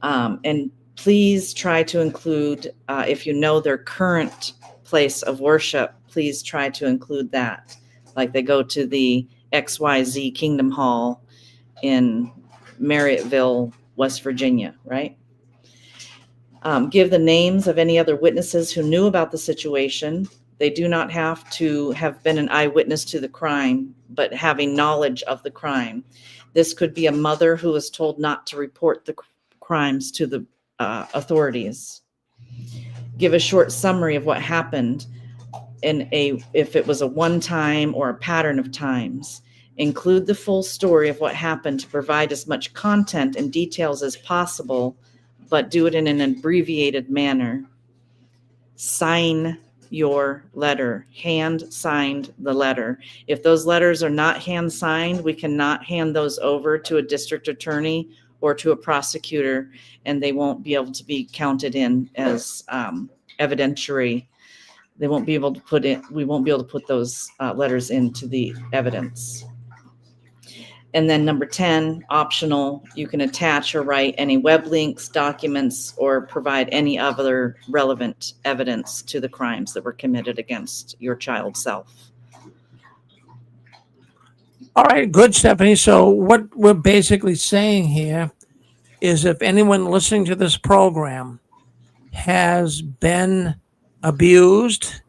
S: And please try to include, if you know their current place of worship, please try to include that. Like they go to the XYZ Kingdom Hall in Marriotttville, West Virginia, right? Give the names of any other witnesses who knew about the situation. They do not have to have been an eyewitness to the crime, but having knowledge of the crime. This could be a mother who was told not to report the crimes to the authorities. Give a short summary of what happened if it was a one time or a pattern of times. Include the full story of what happened to provide as much content and details as possible, but do it in an abbreviated manner. Sign your letter, hand signed the letter. If those letters are not hand signed, we cannot hand those over to a district attorney or to a prosecutor, and they won't be able to be counted in as evidentiary. They won't be able to put in, we won't be able to put those letters into the evidence. And then number 10, optional, you can attach or write any web links, documents, or provide any other relevant evidence to the crimes that were committed against your child's self.
B: All right, good, Stephanie. So what we're basically saying here is if anyone listening to this program has been abused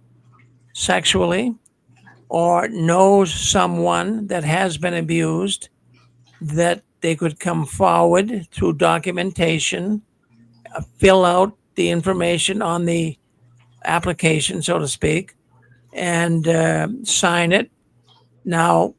B: sexually or knows someone that has been abused, that they could come forward through documentation, fill out the information on the application, so to speak, and sign it. Now,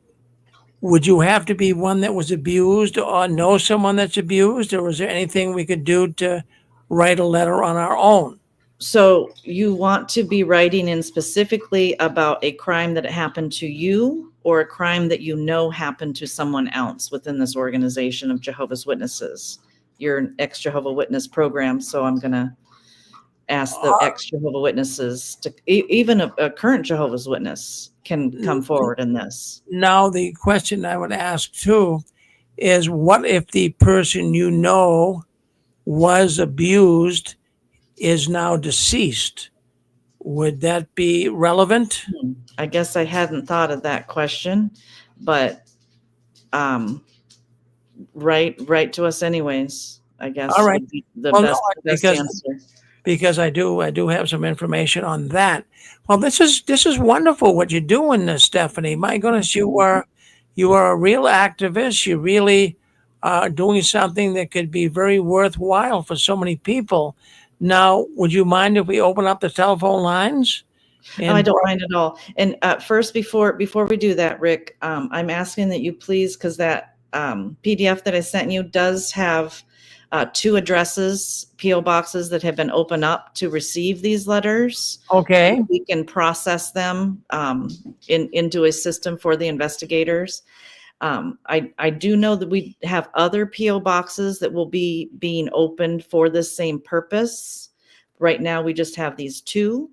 B: would you have to be one that was abused or know someone that's abused, or is there anything we could do to write a letter on our own?
S: So you want to be writing in specifically about a crime that happened to you or a crime that you know happened to someone else within this organization of Jehovah's Witnesses. You're an ex-Jehovah Witness program, so I'm going to ask the ex-Jehovah Witnesses to, even a current Jehovah's Witness can come forward in this.
B: Now, the question I would ask too is, what if the person you know was abused is now deceased? Would that be relevant?
S: I guess I hadn't thought of that question, but write to us anyways, I guess.
B: All right.
S: Would be the
B: Well,
S: best answer.
B: Because I do have some information on that. Well, this is wonderful what you're doing, Stephanie. My goodness, you are a real activist. You really are doing something that could be very worthwhile for so many people. Now, would you mind if we open up the telephone lines?
S: I don't mind at all. And first, before we do that, Rick, I'm asking that you please, because that PDF that I sent you does have 2 addresses, PO boxes that have been opened up to receive these letters.
B: Okay.
S: We can process them into a system for the investigators. I do know that we have other PO boxes that will be being opened for the same purpose. Right now, we just have these 2.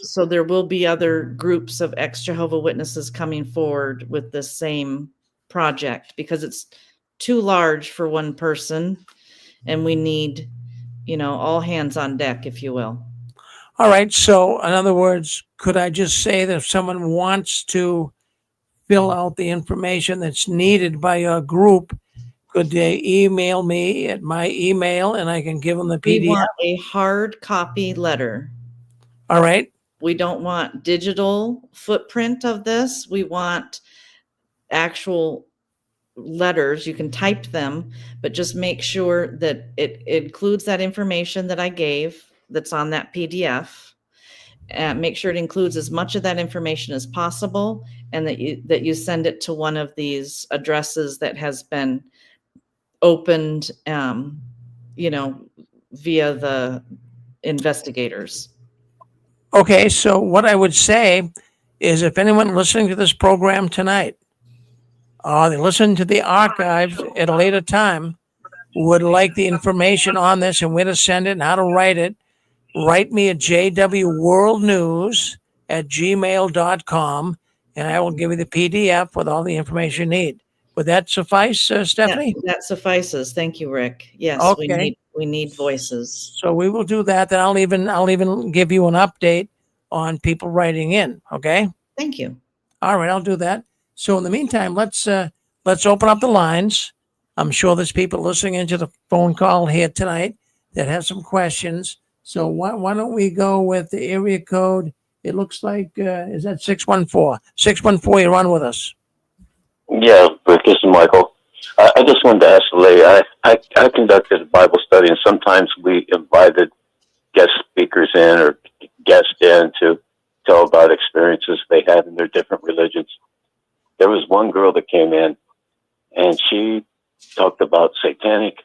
S: So there will be other groups of ex-Jehovah Witnesses coming forward with the same project, because it's too large for one person, and we need, all hands on deck, if you will.
B: All right. So in other words, could I just say that if someone wants to fill out the information that's needed by your group, could they email me at my email and I can give them the PDF?
S: We want a hard copy letter.
B: All right.
S: We don't want digital footprint of this. We want actual letters. You can type them, but just make sure that it includes that information that I gave that's on that PDF. Make sure it includes as much of that information as possible, and that you send it to one of these addresses that has been opened, via the investigators.
B: Okay, so what I would say is, if anyone listening to this program tonight they listen to the archives at a later time, would like the information on this and where to send it and how to write it, write me at jwworldnews@gmail.com, and I will give you the PDF with all the information you need. Would that suffice, Stephanie?
S: That suffices. Thank you, Rick. Yes,
B: Okay.
S: we need voices.
B: So we will do that. Then I'll even give you an update on people writing in. Okay.
S: Thank you.
B: All right, I'll do that. So in the meantime, let's open up the lines. I'm sure there's people listening into the phone call here tonight that have some questions. So why don't we go with the area code? It looks like is that 614? 614, you're on with us.
T: Yeah, Rick, this is Michael. I just wanted to ask the lady, I conducted a Bible study, and sometimes we invited guest speakers in or guests in to tell about experiences they had in their different religions. There was one girl that came in, and she talked about Satanic.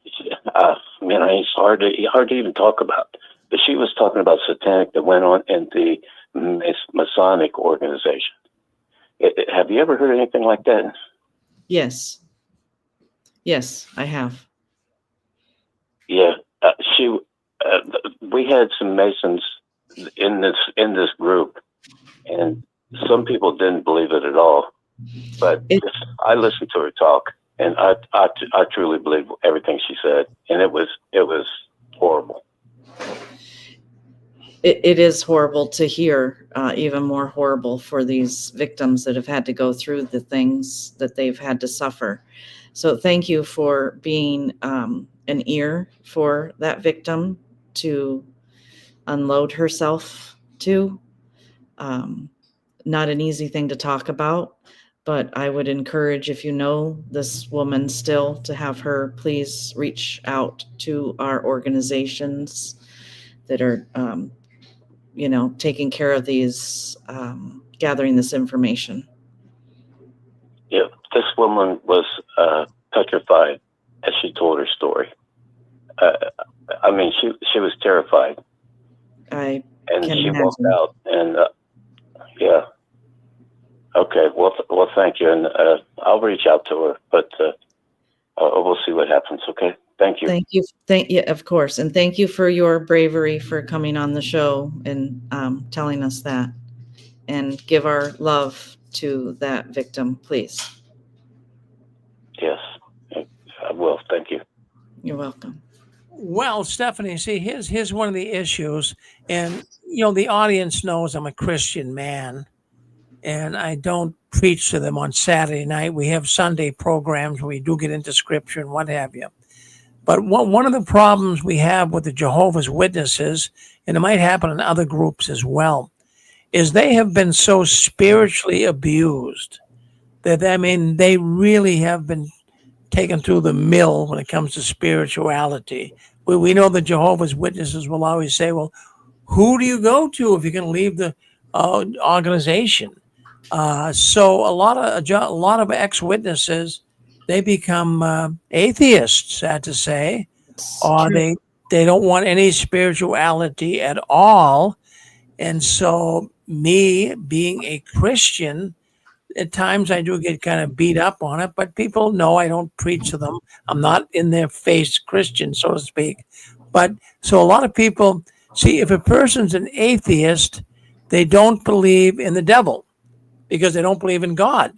T: It's hard to even talk about. But she was talking about Satanic that went on in the Masonic organization. Have you ever heard anything like that?
S: Yes. Yes, I have.
T: Yeah, we had some Masons in this group, and some people didn't believe it at all. But I listened to her talk, and I truly believe everything she said, and it was horrible.
S: It is horrible to hear, even more horrible for these victims that have had to go through the things that they've had to suffer. So thank you for being an ear for that victim to unload herself to. Not an easy thing to talk about, but I would encourage, if you know this woman still, to have her please reach out to our organizations that are taking care of these, gathering this information.
T: Yeah, this woman was petrified as she told her story. She was terrified.
S: And
T: she walked out, and yeah. Okay, well, thank you, and I'll reach out to her, but we'll see what happens. Okay, thank you.
S: Thank you, of course, and thank you for your bravery for coming on the show and telling us that, and give our love to that victim, please.
T: Yes, I will. Thank you.
S: You're welcome.
B: Well, Stephanie, see, here's one of the issues, and the audience knows I'm a Christian man, and I don't preach to them on Saturday night. We have Sunday programs where we do get into scripture and what have you. But one of the problems we have with the Jehovah's Witnesses, and it might happen in other groups as well, is they have been so spiritually abused that, they really have been taken through the mill when it comes to spirituality. We know the Jehovah's Witnesses will always say, well, who do you go to if you're going to leave the organization? So a lot of ex-witnesses, they become atheists, sad to say, or they don't want any spirituality at all. And so me being a Christian, at times I do get kind of beat up on it, but people know I don't preach to them. I'm not in their face Christian, so to speak. But so a lot of people see, if a person's an atheist, they don't believe in the devil because they don't believe in God.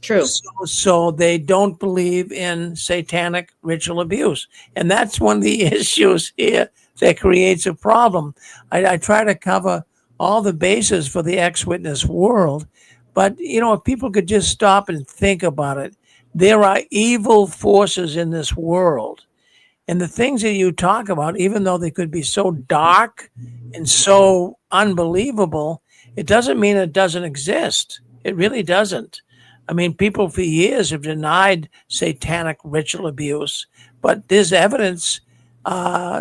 S: True.
B: So they don't believe in satanic ritual abuse. And that's one of the issues here that creates a problem. I try to cover all the bases for the ex-witness world. But, if people could just stop and think about it, there are evil forces in this world. And the things that you talk about, even though they could be so dark and so unbelievable, it doesn't mean it doesn't exist. It really doesn't. People for years have denied satanic ritual abuse, but there's evidence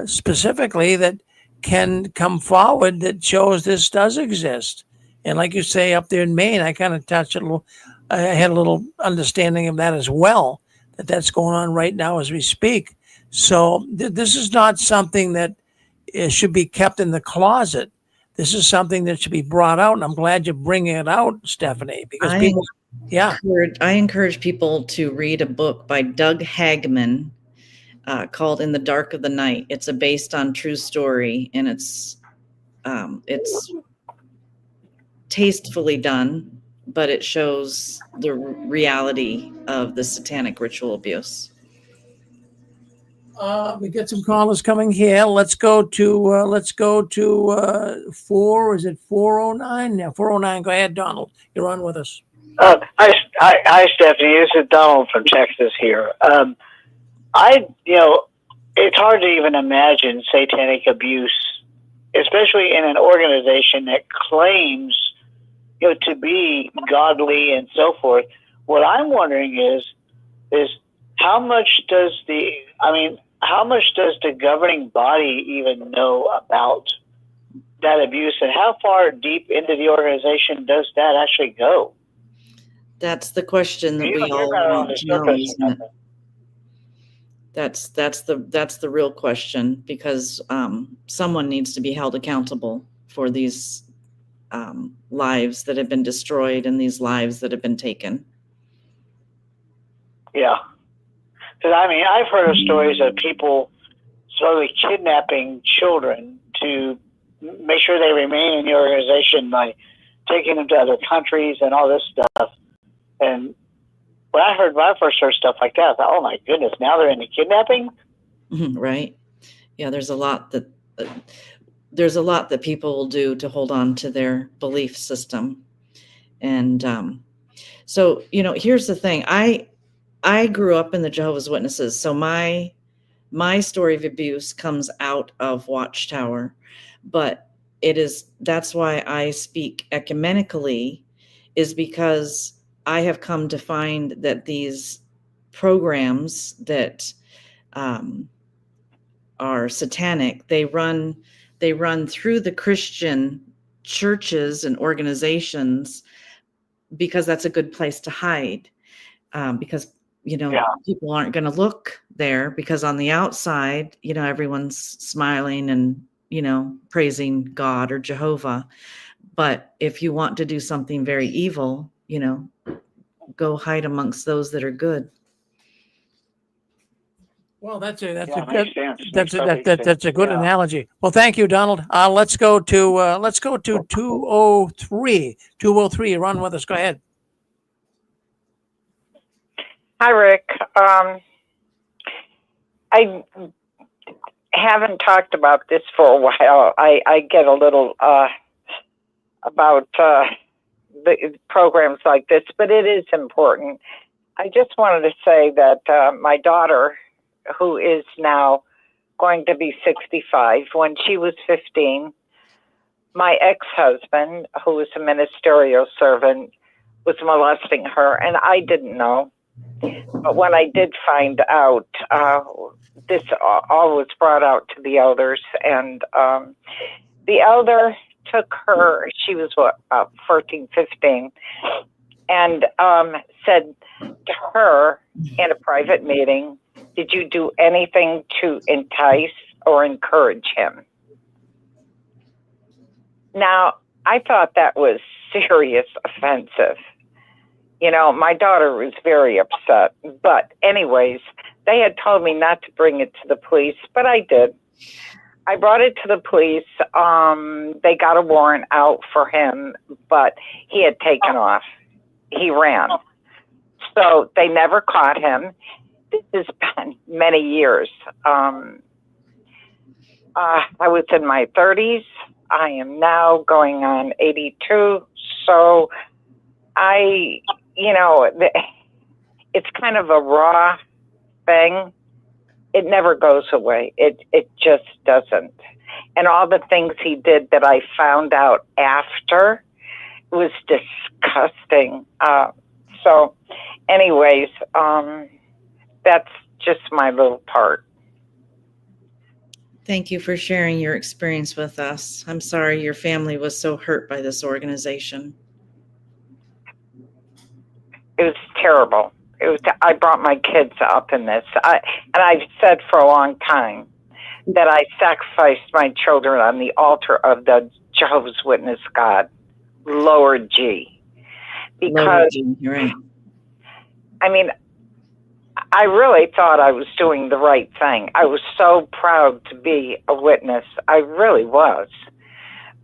B: specifically that can come forward that shows this does exist. And like you say, up there in Maine, I kind of touched a little. I had a little understanding of that as well. That's going on right now as we speak. So this is not something that should be kept in the closet. This is something that should be brought out, and I'm glad you're bringing it out, Stephanie, because Yeah.
S: I encourage people to read a book by Doug Hagman called "In the Dark of the Night." It's based on true story, and it's tastefully done, but it shows the reality of the satanic ritual abuse.
B: We get some callers coming here. Let's go to 409? Yeah, 409. Go ahead, Donald. You're on with us.
Q: Hi, Stephanie. This is Donald from Texas here. It's hard to even imagine satanic abuse, especially in an organization that claims, to be godly and so forth. What I'm wondering is how much does the governing body even know about that abuse, and how far deep into the organization does that actually go?
S: That's the question that we all want to know, isn't it? That's the real question, because someone needs to be held accountable for these lives that have been destroyed and these lives that have been taken.
Q: Yeah. Because, I've heard of stories of people slowly kidnapping children to make sure they remain in the organization by taking them to other countries and all this stuff. And when I first heard stuff like that, I thought, oh my goodness, now they're into kidnapping?
S: Right. Yeah, there's a lot that people will do to hold on to their belief system. And so, here's the thing. I grew up in the Jehovah's Witnesses, so my story of abuse comes out of Watchtower, but that's why I speak ecumenically, is because I have come to find that these programs that are satanic, they run through the Christian churches and organizations because that's a good place to hide. Because people aren't going to look there, because on the outside, everyone's smiling and praising God or Jehovah. But if you want to do something very evil, go hide amongst those that are good.
B: Well, that's a good
Q: Yeah.
B: analogy. Well, thank you, Donald. Let's go to 203. 203, you're on with us. Go ahead.
U: Hi, Rick. I haven't talked about this for a while. I get a little about the programs like this, but it is important. I just wanted to say that my daughter, who is now going to be 65, when she was 15, my ex-husband, who was a ministerial servant, was molesting her, and I didn't know. But when I did find out, this all was brought out to the elders, and the elder took her, she was about 14, 15, and said to her in a private meeting, did you do anything to entice or encourage him? Now, I thought that was serious offensive. My daughter was very upset. But anyways, they had told me not to bring it to the police, but I did. I brought it to the police. They got a warrant out for him, but he had taken off. He ran. So they never caught him. This has been many years. I was in my 30s. I am now going on 82. So it's kind of a raw thing. It never goes away. It just doesn't. And all the things he did that I found out after was disgusting. So anyways, that's just my little part.
S: Thank you for sharing your experience with us. I'm sorry your family was so hurt by this organization.
U: It was terrible. I brought my kids up in this. And I've said for a long time that I sacrificed my children on the altar of the Jehovah's Witness God, lower G. because,
S: You're right.
U: I mean, I really thought I was doing the right thing. I was so proud to be a witness. I really was.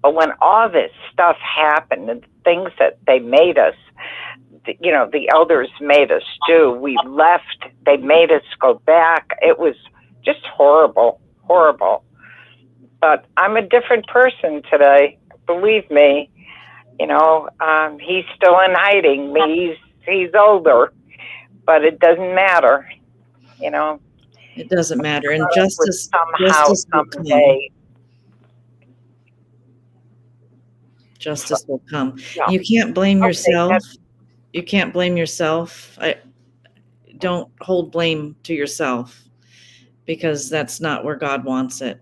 U: But when all this stuff happened and the things that they made us, you know, the elders made us do, we left, they made us go back. It was just horrible, horrible. But I'm a different person today. Believe me, you know, he's still in hiding. He's older, but it doesn't matter, you know.
S: It doesn't matter. And justice
U: somehow, someday.
S: Justice will come.
U: No.
S: You can't blame
U: Okay,
S: yourself. You can't blame yourself. Don't hold blame to yourself, because that's not where God wants it.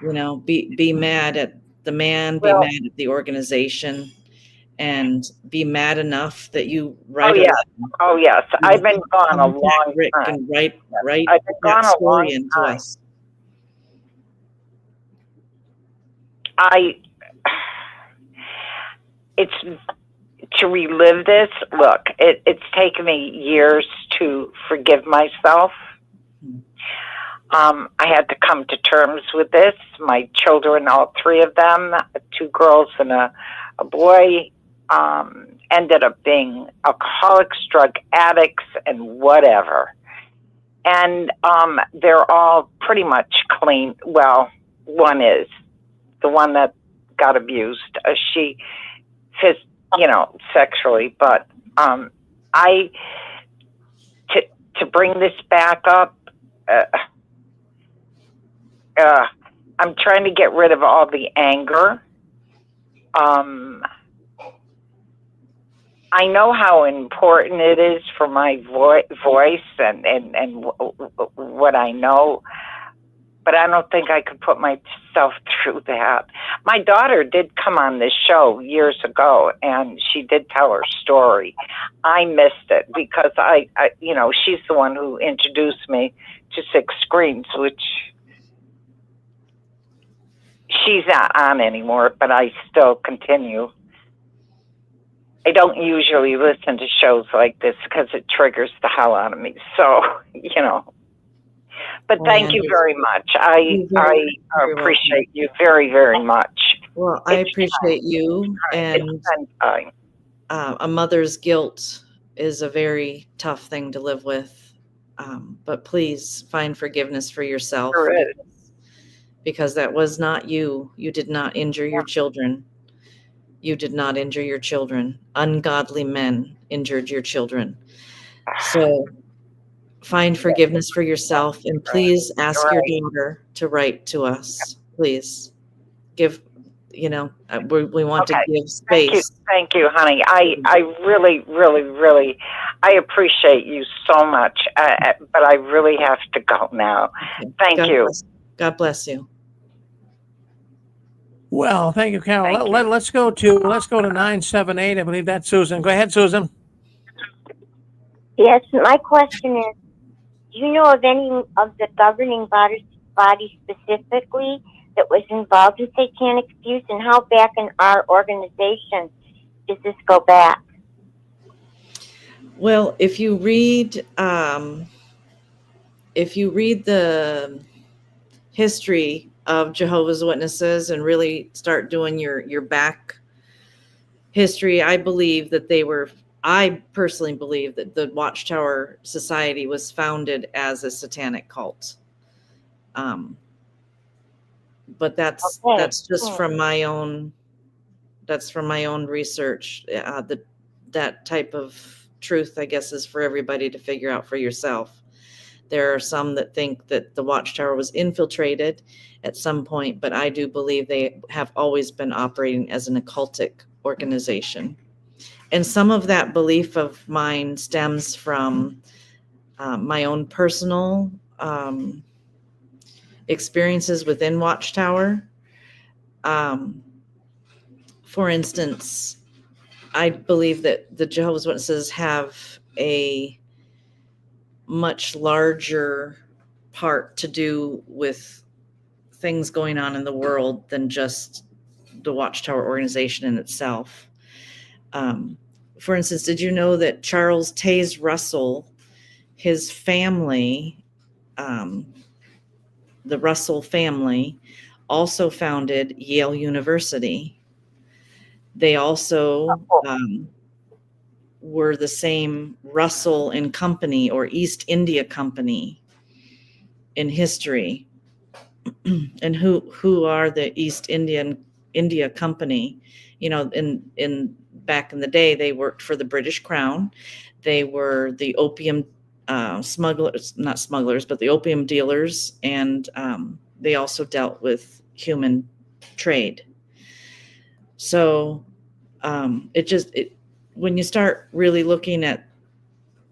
S: You know, be mad at the man, be mad at the organization, and be mad enough that you write a letter.
U: Oh yes, I've been gone a long
S: Rick
U: time.
S: and write
U: I've been gone
S: that
U: a long
S: story into
U: time.
S: us.
U: It's to relive this. Look, it's taken me years to forgive myself. I had to come to terms with this. My children, all three of them, 2 girls and a boy, ended up being alcoholics, drug addicts, and whatever. And they're all pretty much clean. Well, one is the one that got abused. She, you know, sexually. But to bring this back up. I'm trying to get rid of all the anger. I know how important it is for my voice and what I know, but I don't think I could put myself through that. My daughter did come on this show years ago, and she did tell her story. I missed it because I you know, she's the one who introduced me to 6 Screens, which she's not on anymore, but I still continue. I don't usually listen to shows like this because it triggers the hell out of me. So, you know. But thank you very much. I appreciate you very, very much.
S: Well, I appreciate you. And a mother's guilt is a very tough thing to live with. But please find forgiveness for yourself.
U: Sure is.
S: Because that was not you. You did not injure your children. You did not injure your children. Ungodly men injured your children. So find forgiveness for yourself, and please ask your daughter to write to us. Please give, you know, we want to give space.
U: Thank you, honey. I really, really, really, I appreciate you so much. But I really have to go now. Thank you.
S: God bless you.
B: Well, thank you, Carol. Let's go to 978. I believe that's Susan. Go ahead, Susan.
O: Yes, my question is, do you know of any of the governing bodies specifically that was involved in satanic abuse, and how back in our organization does this go back?
S: Well, if you read the history of Jehovah's Witnesses and really start doing your back history, I personally believe that the Watchtower Society was founded as a satanic cult. But that's just from my own research. That type of truth, I guess, is for everybody to figure out for yourself. There are some that think that the Watchtower was infiltrated at some point, but I do believe they have always been operating as an occultic organization. And some of that belief of mine stems from my own personal experiences within Watchtower. For instance, I believe that the Jehovah's Witnesses have a much larger part to do with things going on in the world than just the Watchtower organization in itself. for instance, did you know that Charles Taze Russell, his family, the Russell family, also founded Yale University. They also were the same Russell and Company or East India Company in history. And who are the East India Company? You know, in back in the day, they worked for the British Crown. They were the opium smugglers, not smugglers, but the opium dealers, and they also dealt with human trade. So when you start really looking at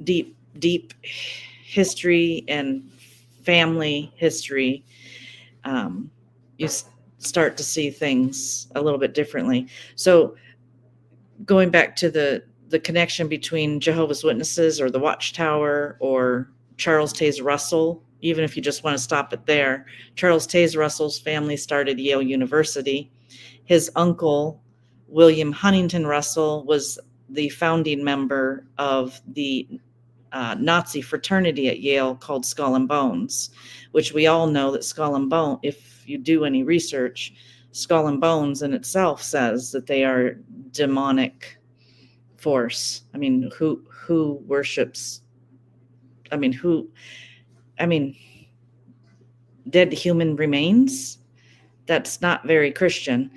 S: deep history and family history, you start to see things a little bit differently. So going back to the connection between Jehovah's Witnesses or the Watchtower or Charles Taze Russell, even if you just want to stop it there, Charles Taze Russell's family started Yale University. His uncle, William Huntington Russell, was the founding member of the Nazi fraternity at Yale called Skull and Bones, which we all know that Skull and Bone, if you do any research, Skull and Bones in itself says that they are demonic force. I mean, who worships? Dead human remains? That's not very Christian.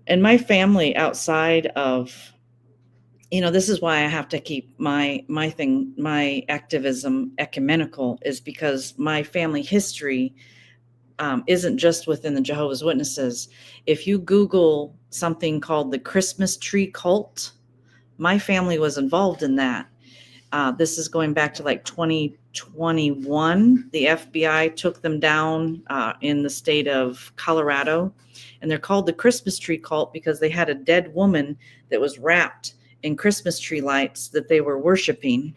S: And my family outside of, this is why I have to keep my activism ecumenical, is because my family history isn't just within the Jehovah's Witnesses. If you Google something called the Christmas tree cult, my family was involved in that. This is going back to like 2021. The FBI took them down in the state of Colorado, and they're called the Christmas tree cult because they had a dead woman that was wrapped in Christmas tree lights that they were worshiping.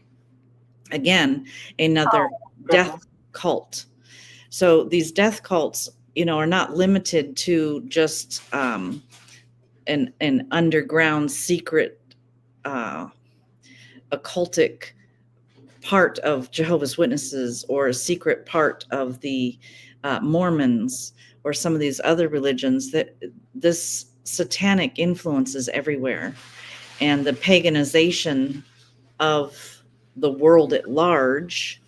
S: Again, another death cult. So these death cults, are not limited to just an underground secret occultic part of Jehovah's Witnesses or a secret part of the Mormons or some of these other religions. That this satanic influence is everywhere, and the paganization of the world at large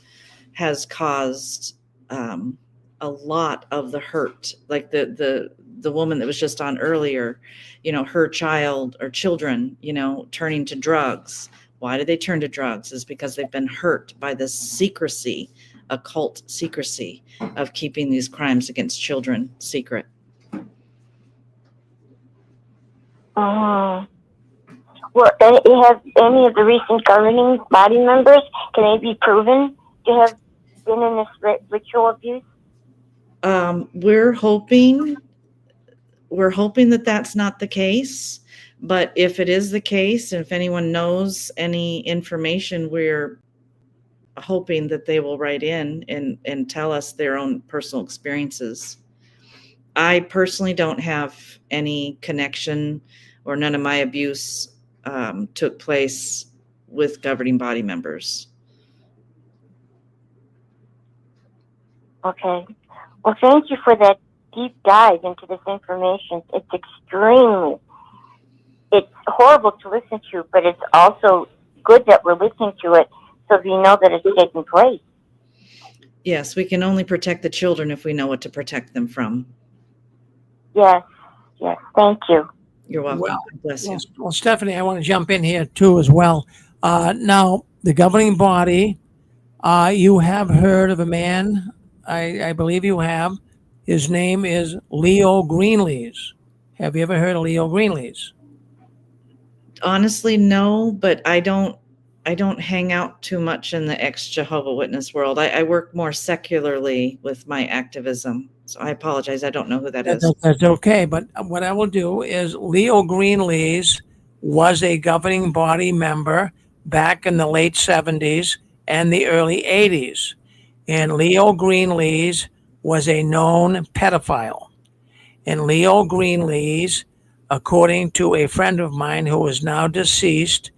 S: has caused a lot of the hurt. Like the woman that was just on earlier, her child or children, turning to drugs. Why do they turn to drugs? Is because they've been hurt by this secrecy, occult secrecy of keeping these crimes against children secret.
O: Well, have any of the recent governing body members, can they be proven to have been in this ritual abuse?
S: We're hoping that that's not the case. But if it is the case, and if anyone knows any information, we're hoping that they will write in and tell us their own personal experiences. I personally don't have any connection, or none of my abuse took place with governing body members.
O: Okay. Well, thank you for that deep dive into this information. It's horrible to listen to, but it's also good that we're listening to it so we know that it's taking place.
S: Yes, we can only protect the children if we know what to protect them from.
O: Yes. Thank you.
S: You're welcome.
B: Well,
S: God bless you.
B: Well, Stephanie, I want to jump in here too as well. Now, the governing body, you have heard of a man, I believe you have. His name is Leo Greenlees. Have you ever heard of Leo Greenlees?
S: Honestly, no, but I don't hang out too much in the ex-Jehovah Witness world. I work more secularly with my activism. So I apologize. I don't know who that is.
B: That's okay. But what I will do is Leo Greenlees was a governing body member back in the late 70s and the early 80s. And Leo Greenlees was a known pedophile. And Leo Greenlees according to a friend of mine who is now deceased,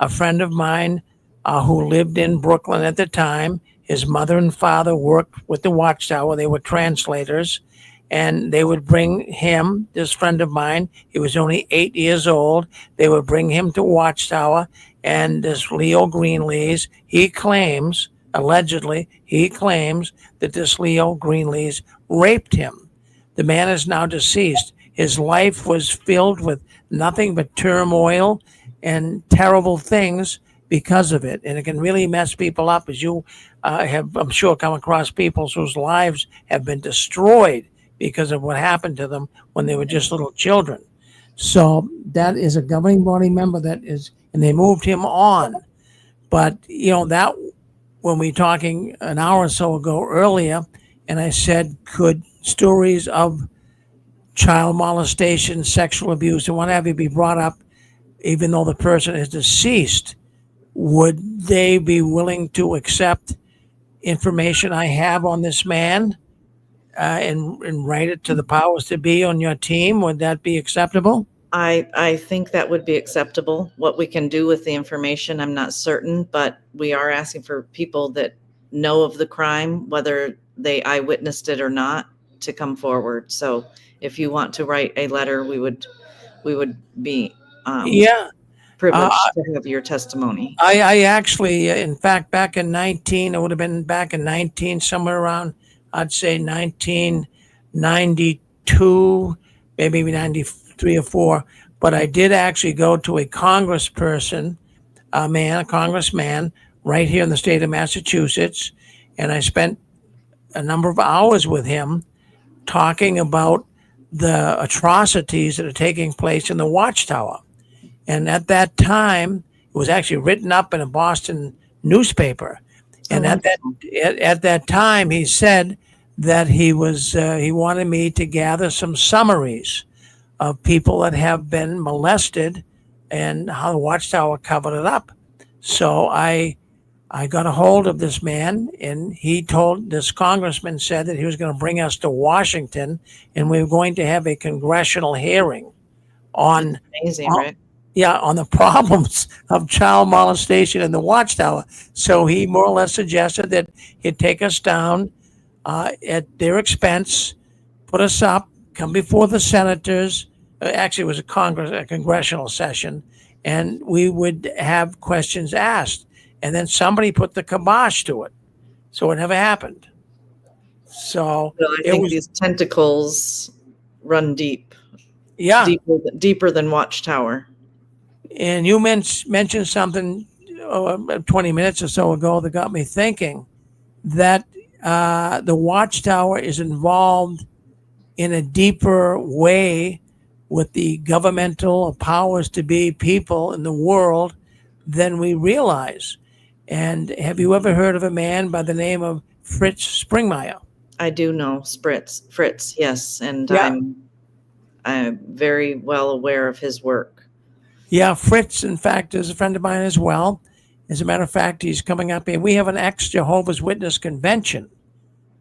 B: a friend of mine who lived in Brooklyn at the time. His mother and father worked with the Watchtower. They were translators, and they would bring him, this friend of mine, he was only 8 years old. They would bring him to Watchtower, and this Leo Greenlees, he claims, allegedly, he claims that this Leo Greenlees raped him. The man is now deceased. His life was filled with nothing but turmoil and terrible things because of it. And it can really mess people up, as you have, I'm sure, come across people whose lives have been destroyed because of what happened to them when they were just little children. So that is a governing body member that is, and they moved him on. But, you know, that when we were talking an hour or so ago earlier, and I said, could stories of child molestation, sexual abuse, and what have you be brought up even though the person is deceased? Would they be willing to accept information I have on this man and write it to the powers to be on your team? Would that be acceptable?
S: I think that would be acceptable. What we can do with the information, I'm not certain, but we are asking for people that know of the crime, whether they eyewitnessed it or not, to come forward. So if you want to write a letter, we would be
B: Yeah.
S: privileged to have your testimony.
B: I actually, in fact, back in 19, it would have been back in 19, somewhere around, I'd say 1992, maybe 93 or 4. But I did actually go to a congressperson, a congressman right here in the state of Massachusetts. And I spent a number of hours with him talking about the atrocities that are taking place in the Watchtower. And at that time, it was actually written up in a Boston newspaper. And at that time, he said that he wanted me to gather some summaries of people that have been molested and how the Watchtower covered it up. So I got a hold of this man, and this congressman said that he was going to bring us to Washington, and we were going to have a congressional hearing on
S: Amazing, right?
B: Yeah, on the problems of child molestation in the Watchtower. So he more or less suggested that he'd take us down at their expense, put us up, come before the senators. Actually, it was a congressional session, and we would have questions asked. And then somebody put the kibosh to it. So it never happened. So
S: Well, I think these tentacles run deep.
B: Yeah.
S: Deeper than Watchtower.
B: And you mentioned something 20 minutes or so ago that got me thinking that the Watchtower is involved in a deeper way with the governmental powers to be people in the world than we realize. And have you ever heard of a man by the name of Fritz Springmeier?
S: I do know Fritz, yes. And
B: Yeah.
S: I'm very well aware of his work.
B: Yeah, Fritz, in fact, is a friend of mine as well. As a matter of fact, he's coming up, and we have an ex-Jehovah's Witness convention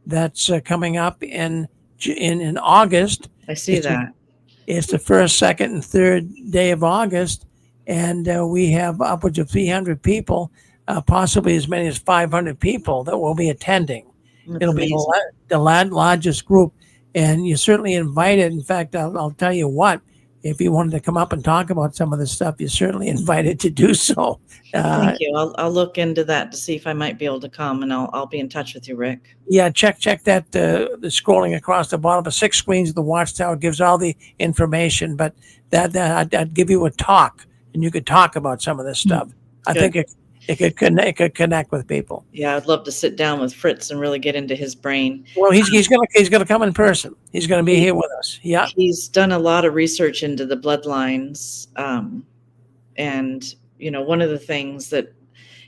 B: that's coming up in August.
S: I see that.
B: It's the first, second, and third day of August, and we have upwards of 300 people, possibly as many as 500 people that will be attending.
S: That's
B: It'll be the largest group, and you're certainly invited. In fact, I'll tell you what. If you wanted to come up and talk about some of this stuff, you're certainly invited to do so.
S: Thank you. I'll look into that to see if I might be able to come, and I'll be in touch with you, Rick.
B: Yeah, check that. The scrolling across the bottom of 6 screens of the Watchtower gives all the information. But that I'd give you a talk, and you could talk about some of this stuff. I think it could connect with people.
S: Yeah, I'd love to sit down with Fritz and really get into his brain.
B: Well, he's gonna come in person. He's gonna be here with us. Yeah,
S: he's done a lot of research into the bloodlines, and one of the things that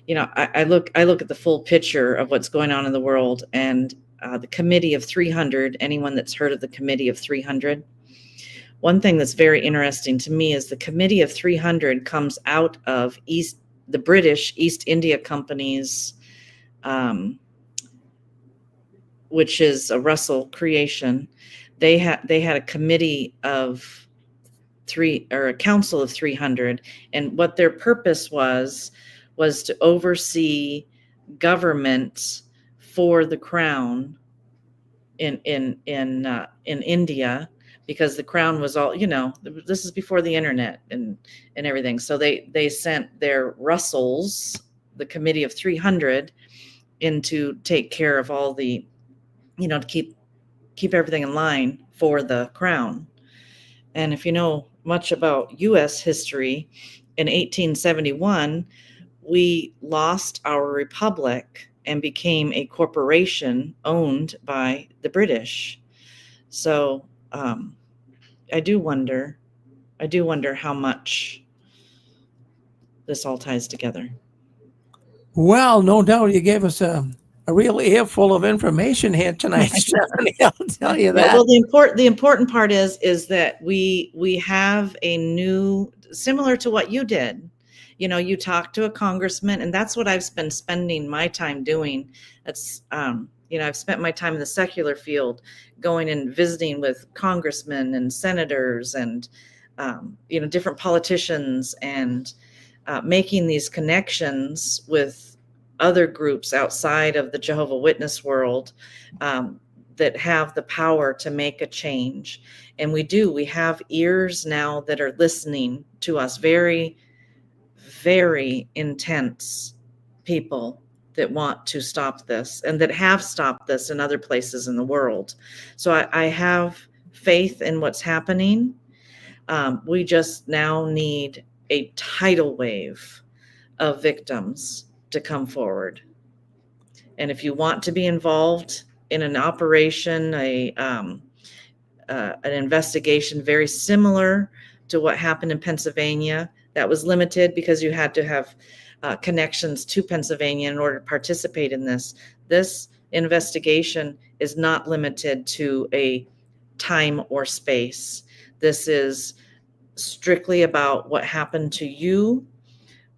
S: I look at the full picture of what's going on in the world, and the Committee of 300. Anyone that's heard of the Committee of 300? One thing that's very interesting to me is the Committee of 300 comes out of the British East India Company's, which is a Russell creation. They had a committee of a council of 300, and what their purpose was to oversee government for the crown in India, because the crown was all, this is before the internet and everything. So they sent their Russells, the committee of 300, in to take care of all the, to keep everything in line for the crown. And if you know much about U.S. history, in 1871, we lost our republic and became a corporation owned by the British. So I do wonder how much this all ties together.
B: Well, no doubt you gave us a real earful of information here tonight, Stephanie. I'll tell you that.
S: Well, the important part is that we have a new, similar to what you did. You talk to a congressman, and that's what I've been spending my time doing. That's I've spent my time in the secular field, going and visiting with congressmen and senators and different politicians, and making these connections with other groups outside of the Jehovah's Witness world that have the power to make a change. And we have ears now that are listening to us, very, very intense people that want to stop this and that have stopped this in other places in the world. So I have faith in what's happening. We just now need a tidal wave of victims to come forward. And if you want to be involved in an operation, an investigation very similar to what happened in Pennsylvania, that was limited because you had to have connections to Pennsylvania in order to participate in this. This investigation is not limited to a time or space. This is strictly about what happened to you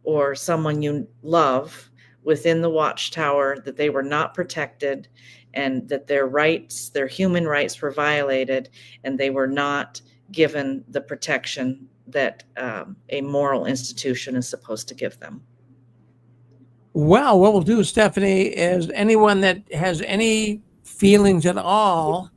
S: or someone you love within the Watchtower, that they were not protected, and that their rights, their human rights, were violated, and they were not given the protection that a moral institution is supposed to give them.
B: Well, what we'll do, Stephanie, is anyone that has any feelings at all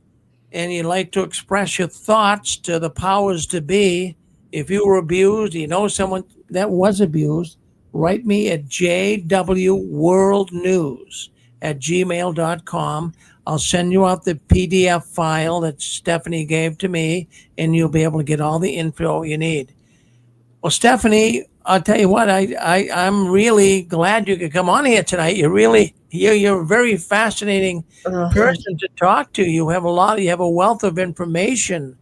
B: and you'd like to express your thoughts to the powers to be, if you were abused, you know someone that was abused, write me at jwworldnews@gmail.com. I'll send you out the PDF file that Stephanie gave to me, and you'll be able to get all the info you need. Well, Stephanie, I'll tell you what, I'm really glad you could come on here tonight. You're a very fascinating person to talk to. You have a wealth of information,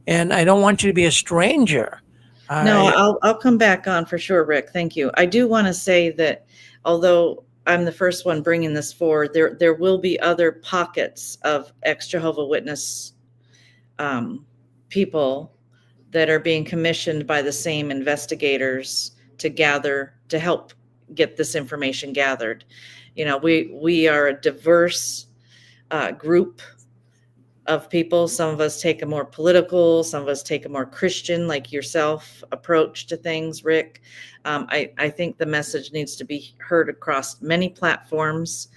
B: and I don't want you to be a stranger.
S: No, I'll come back on for sure, Rick. Thank you. I do want to say that although I'm the first one bringing this forward, there will be other pockets of ex-Jehovah's Witness people that are being commissioned by the same investigators to help get this information gathered. We are a diverse group of people. Some of us take a more political, some of us take a more Christian, like yourself, approach to things, Rick. I think the message needs to be heard across many platforms.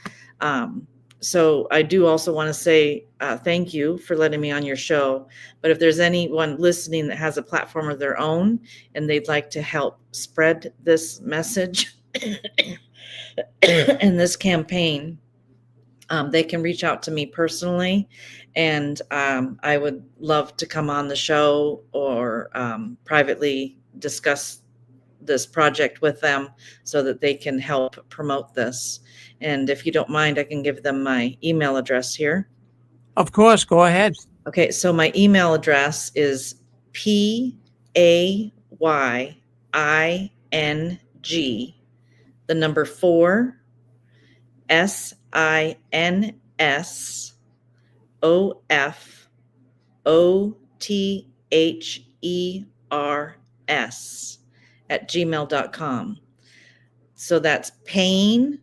S: So I do also want to say thank you for letting me on your show. But if there's anyone listening that has a platform of their own and they'd like to help spread this message and this campaign, they can reach out to me personally, and I would love to come on the show or privately discuss this project with them so that they can help promote this. And if you don't mind, I can give them my email address here.
B: Of course, go ahead.
S: Okay, so my email address is PAYING, 4 SINSOFOTHERS@gmail.com. So that's pain,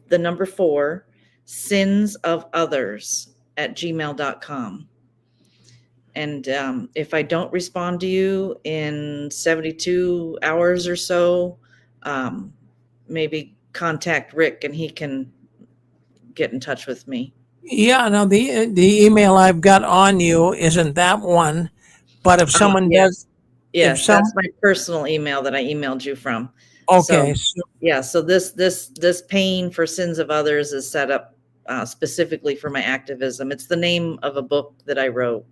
S: 4, sins of others @gmail.com. And if I don't respond to you in 72 hours or so, maybe contact Rick and he can get in touch with me.
B: Yeah, no, the email I've got on you isn't that one, but if someone does,
S: yes, that's my personal email that I emailed you from.
B: Okay.
S: So this paying for sins of others is set up specifically for my activism. It's the name of a book that I wrote.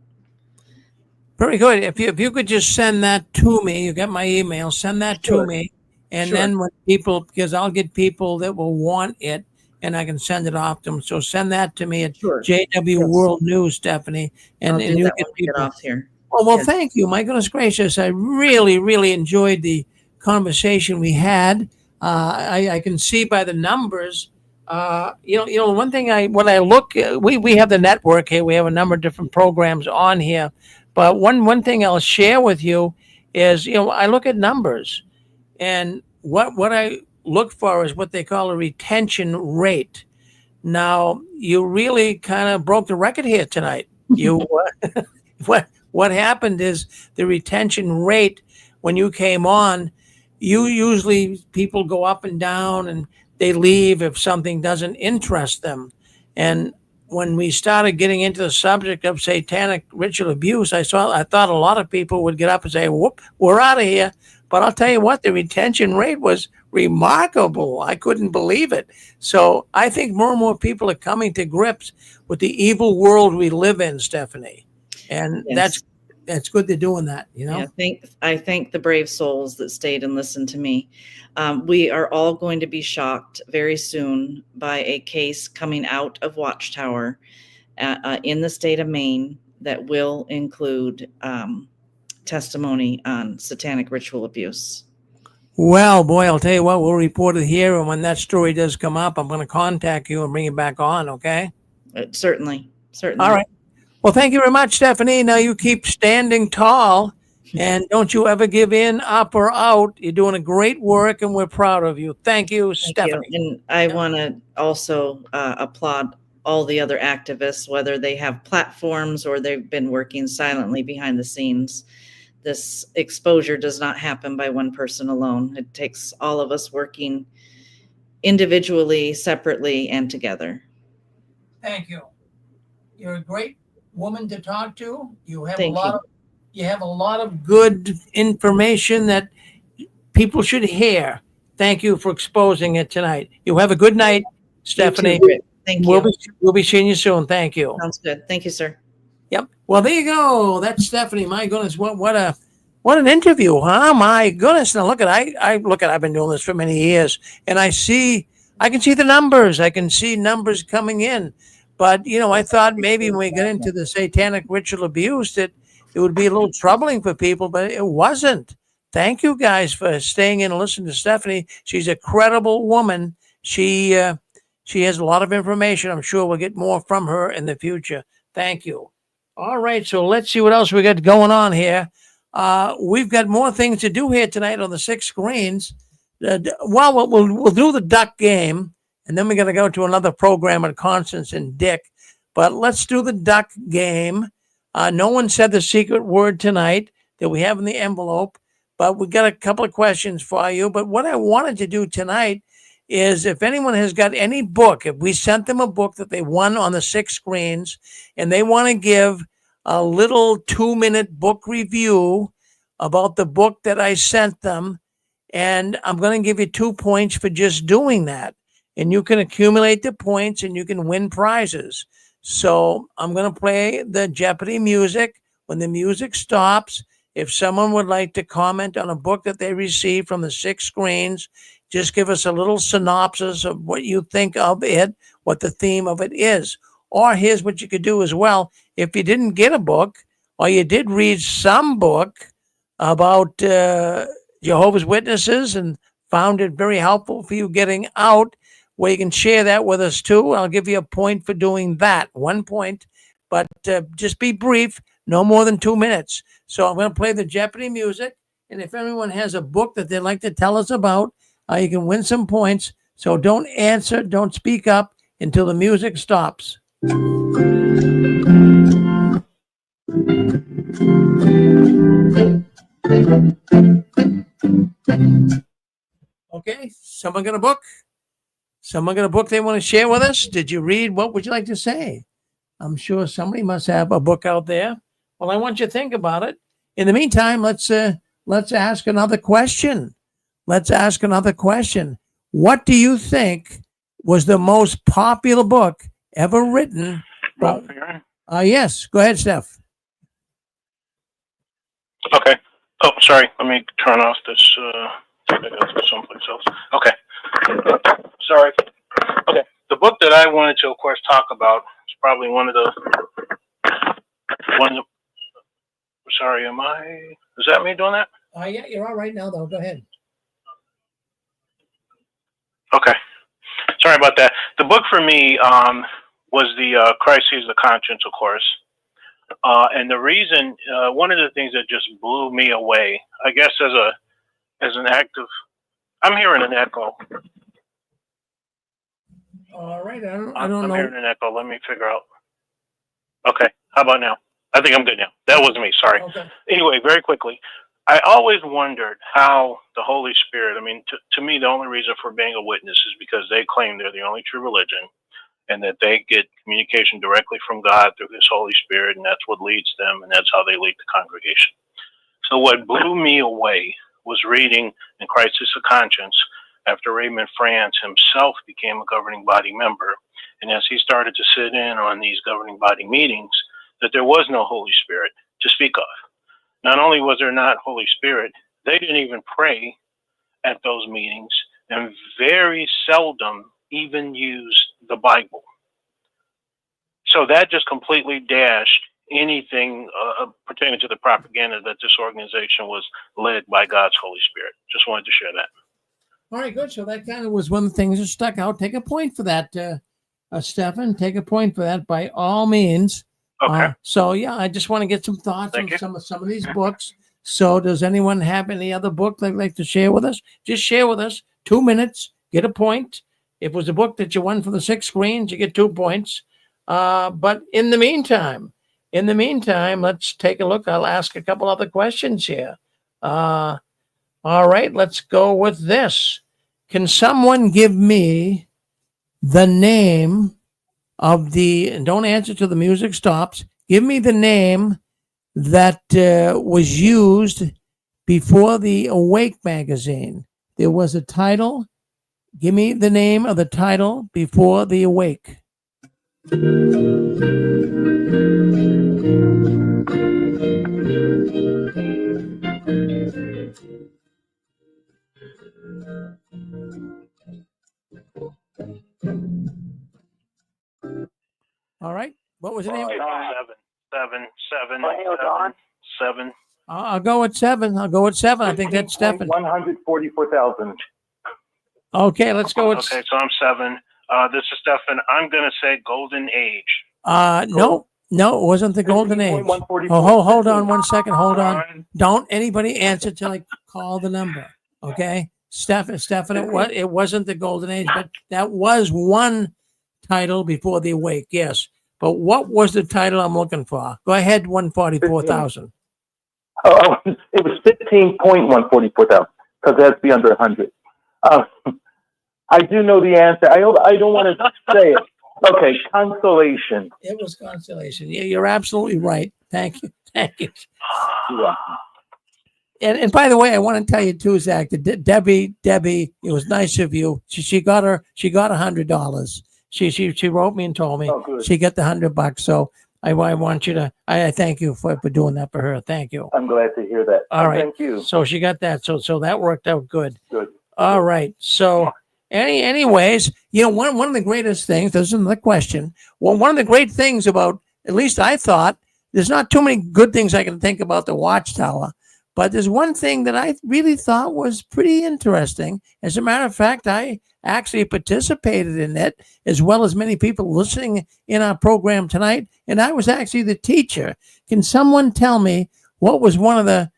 B: Very good. If you could just send that to me, you got my email, send that to me. And then when people, because I'll get people that will want it and I can send it off to them. So send that to me at JW World News, Stephanie. And,
S: I'll
B: and
S: do
B: you
S: that
B: get
S: when we get off here.
B: Well, thank you. My goodness gracious. I really, really enjoyed the conversation we had. I can see by the numbers, one thing when I look, we have the network here. We have a number of different programs on here. But one thing I'll share with you is, I look at numbers, and what I look for is what they call a retention rate. Now, you really kind of broke the record here tonight. You what happened is the retention rate when you came on, people go up and down and they leave if something doesn't interest them. And when we started getting into the subject of satanic ritual abuse, I thought a lot of people would get up and say, whoop, we're out of here. But I'll tell you what, the retention rate was remarkable. I couldn't believe it. So I think more and more people are coming to grips with the evil world we live in, Stephanie. And that's good they're doing that,
S: Yeah, I thank the brave souls that stayed and listened to me. We are all going to be shocked very soon by a case coming out of Watchtower in the state of Maine that will include testimony on satanic ritual abuse.
B: Well, boy, I'll tell you what, we'll report it here. And when that story does come up, I'm going to contact you and bring it back on, okay?
S: Certainly.
B: All right. Well, thank you very much, Stephanie. Now you keep standing tall and don't you ever give in, up or out. You're doing a great work and we're proud of you. Thank you, Stephanie.
S: And I want to also applaud all the other activists, whether they have platforms or they've been working silently behind the scenes. This exposure does not happen by one person alone. It takes all of us working individually, separately, and together.
B: Thank you. You're a great woman to talk to. You have
S: Thank
B: a lot of good information that people should hear. Thank you for exposing it tonight. You have a good night, Stephanie.
S: You too, Thank you.
B: We'll be seeing you soon. Thank you.
S: Sounds good. Thank you, sir.
B: Yep. Well, there you go. That's Stephanie. My goodness, what an interview, huh? My goodness. Now look at I've been doing this for many years, and I can see the numbers. I can see numbers coming in. But I thought maybe when we get into the satanic ritual abuse that it would be a little troubling for people, but it wasn't. Thank you guys for staying in and listening to Stephanie. She's a credible woman. She has a lot of information. I'm sure we'll get more from her in the future. Thank you. All right, so let's see what else we got going on here. We've got more things to do here tonight on the 6 screens. Well, we'll do the duck game, and then we're going to go to another program at Constance and Dick. But let's do the duck game. No one said the secret word tonight that we have in the envelope, but we got a couple of questions for you. But what I wanted to do tonight is if anyone has got any book, if we sent them a book that they won on the 6 screens and they want to give a little 2-minute book review about the book that I sent them, and I'm going to give you 2 points for just doing that. And you can accumulate the points and you can win prizes. So I'm going to play the Jeopardy music. When the music stops, if someone would like to comment on a book that they received from the 6 screens, just give us a little synopsis of what you think of it, what the theme of it is. Or here's what you could do as well. If you didn't get a book, or you did read some book about Jehovah's Witnesses and found it very helpful for you getting out, well, you can share that with us too. I'll give you a point for doing that. 1 point, but just be brief, no more than 2 minutes. So I'm going to play the Jeopardy music. And if anyone has a book that they'd like to tell us about, you can win some points. So don't answer, don't speak up until the music stops. Okay, someone got a book? Someone got a book they want to share with us? Did you read? What would you like to say? I'm sure somebody must have a book out there. Well, I want you to think about it. In the meantime, let's ask another question. Let's ask another question. What do you think was the most popular book ever written? Yes, go ahead, Steph.
F: Okay. Oh, sorry. Let me turn off this. I gotta go someplace else. Okay. Sorry. Okay. The book that I wanted to, of course, talk about is probably one of the. Sorry, is that me doing that?
B: Yeah, you're all right now, though. Go ahead.
F: Okay. Sorry about that. The book for me was the Crises of Conscience, of course. And the reason, one of the things that just blew me away, I guess as an active, I'm hearing an echo.
B: All right, I don't
F: I'm
B: know.
F: hearing an echo. Let me figure out. Okay, how about now? I think I'm good now. That was me, sorry.
B: Okay.
F: Anyway, very quickly, I always wondered how the Holy Spirit, I mean, to me, the only reason for being a witness is because they claim they're the only true religion and that they get communication directly from God through His Holy Spirit, and that's what leads them, and that's how they lead the congregation. So what blew me away was reading in Crisis of Conscience after Raymond France himself became a governing body member, and as he started to sit in on these governing body meetings, that there was no Holy Spirit to speak of. Not only was there not Holy Spirit, they didn't even pray at those meetings, and very seldom even used the Bible. So that just completely dashed anything pertaining to the propaganda that this organization was led by God's Holy Spirit. Just wanted to share that.
B: All right, good. So that kind of was one of the things that stuck out. Take a point for that, Stefan. Take a point for that by all means.
F: Okay.
B: So yeah, I just want to get some thoughts on some of these books. So does anyone have any other book they'd like to share with us? Just share with us. 2 minutes, get a point. If it was a book that you won for the 6 screens, you get 2 points. But in the meantime, let's take a look. I'll ask a couple other questions here. All right, let's go with this. Can someone give me the name of and don't answer till the music stops. Give me the name that was used before the Awake magazine. There was a title. Give me the name of the title before the Awake. All right. What was the name?
F: 7.
B: I'll go with 7. I think that's Stefan.
A: 144,000.
B: Okay, let's go with.
F: Okay, so I'm 7. This is Stefan. I'm going to say Golden Age.
B: No, it wasn't the Golden Age. Oh, hold on 1 second. Hold on. Don't anybody answer till I call the number. Okay, Stefan. It wasn't the Golden Age, but that was one title before the Awake. Yes, but what was the title I'm looking for? Go ahead. 144,000.
A: Oh, it was 15.144,000 because it has to be under 100. I do know the answer. I don't want to say it. Okay, Consolation.
B: It was Consolation. Yeah, you're absolutely right. Thank you. And by the way, I want to tell you too, Zach, that Debbie, it was nice of you. She got $100. She wrote me and told me she got the $100. So I want you to. I thank you for doing that for her. Thank you.
A: I'm glad to hear that.
B: All right.
A: Thank you.
B: So she got that. So that worked out good.
A: Good.
B: All right. So anyways, one of the greatest things, this is another question. Well, one of the great things about, at least I thought, there's not too many good things I can think about the Watchtower, but there's one thing that I really thought was pretty interesting. As a matter of fact, I actually participated in it, as well as many people listening in our program tonight, and I was actually the teacher. Can someone tell me what was one of the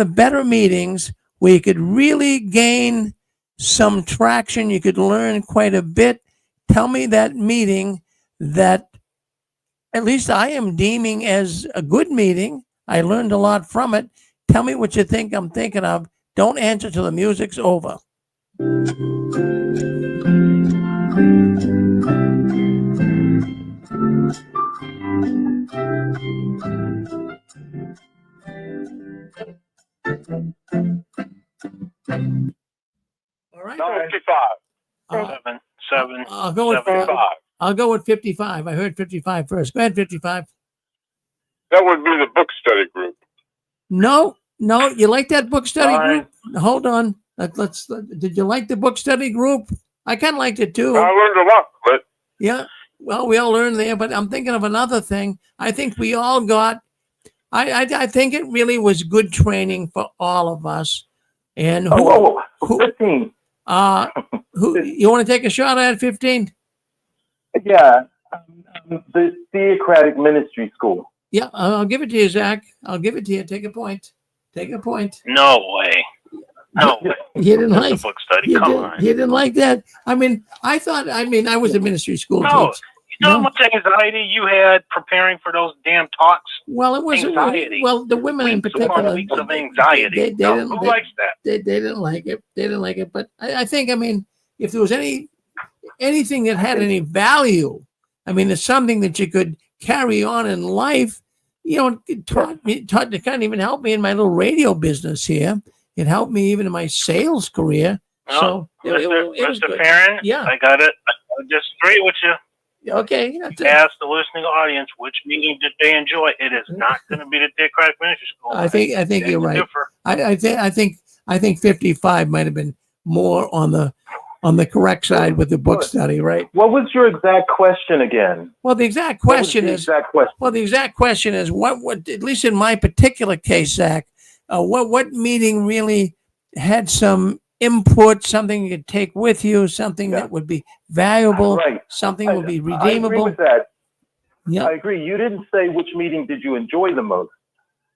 B: better meetings where you could really gain some traction, you could learn quite a bit? Tell me that meeting that at least I am deeming as a good meeting. I learned a lot from it. Tell me what you think I'm thinking of. Don't answer till the music's over. All right.
J: 55.
F: Seven.
B: I'll go with
J: 75.
B: I'll go with 55. I heard 55 first. Go ahead, 55.
J: That would be the book study group.
B: No, you like that book study group? Hold on. Did you like the book study group? I kind of liked it too.
J: I learned a lot from it.
B: Yeah. Well, we all learned there, but I'm thinking of another thing. I think we all got, I think it really was good training for all of us. And who
A: 15.
B: Who you want to take a shot at 15?
A: Yeah. The Theocratic Ministry School.
B: Yeah, I'll give it to you, Zach. I'll give it to you. Take a point. Take a point.
F: No way. No way.
B: You didn't
F: That's
B: like
F: a book study. Come on.
B: You didn't like that. I mean, I was a ministry school
F: No.
B: teacher.
F: You know how much anxiety you had preparing for those damn talks?
B: Well, it was
F: anxiety.
B: Well, the women in particular.
F: Weeks of anxiety.
B: They didn't,
F: who likes that?
B: They didn't like it. They didn't like it. But I think, I mean, if there was anything that had any value, I mean, it's something that you could carry on in life. You know, it taught to kind of even help me in my little radio business here. It helped me even in my sales career.
F: No,
B: So it was
F: Mr.
B: good.
F: Farron,
B: Yeah.
F: I got it. I just agree with you.
B: Okay.
F: Ask the listening audience which meeting did they enjoy. It is not going to be the Theocratic Ministry School.
B: I think you're right. I think 55 might have been more on the correct side with the book study, right?
A: What was your exact question again?
B: Well, the exact question is what at least in my particular case, Zach, what meeting really had some input, something you could take with you, something that would be valuable, something would be redeemable.
A: I agree with that.
B: Yeah.
A: I agree. You didn't say which meeting did you enjoy the most.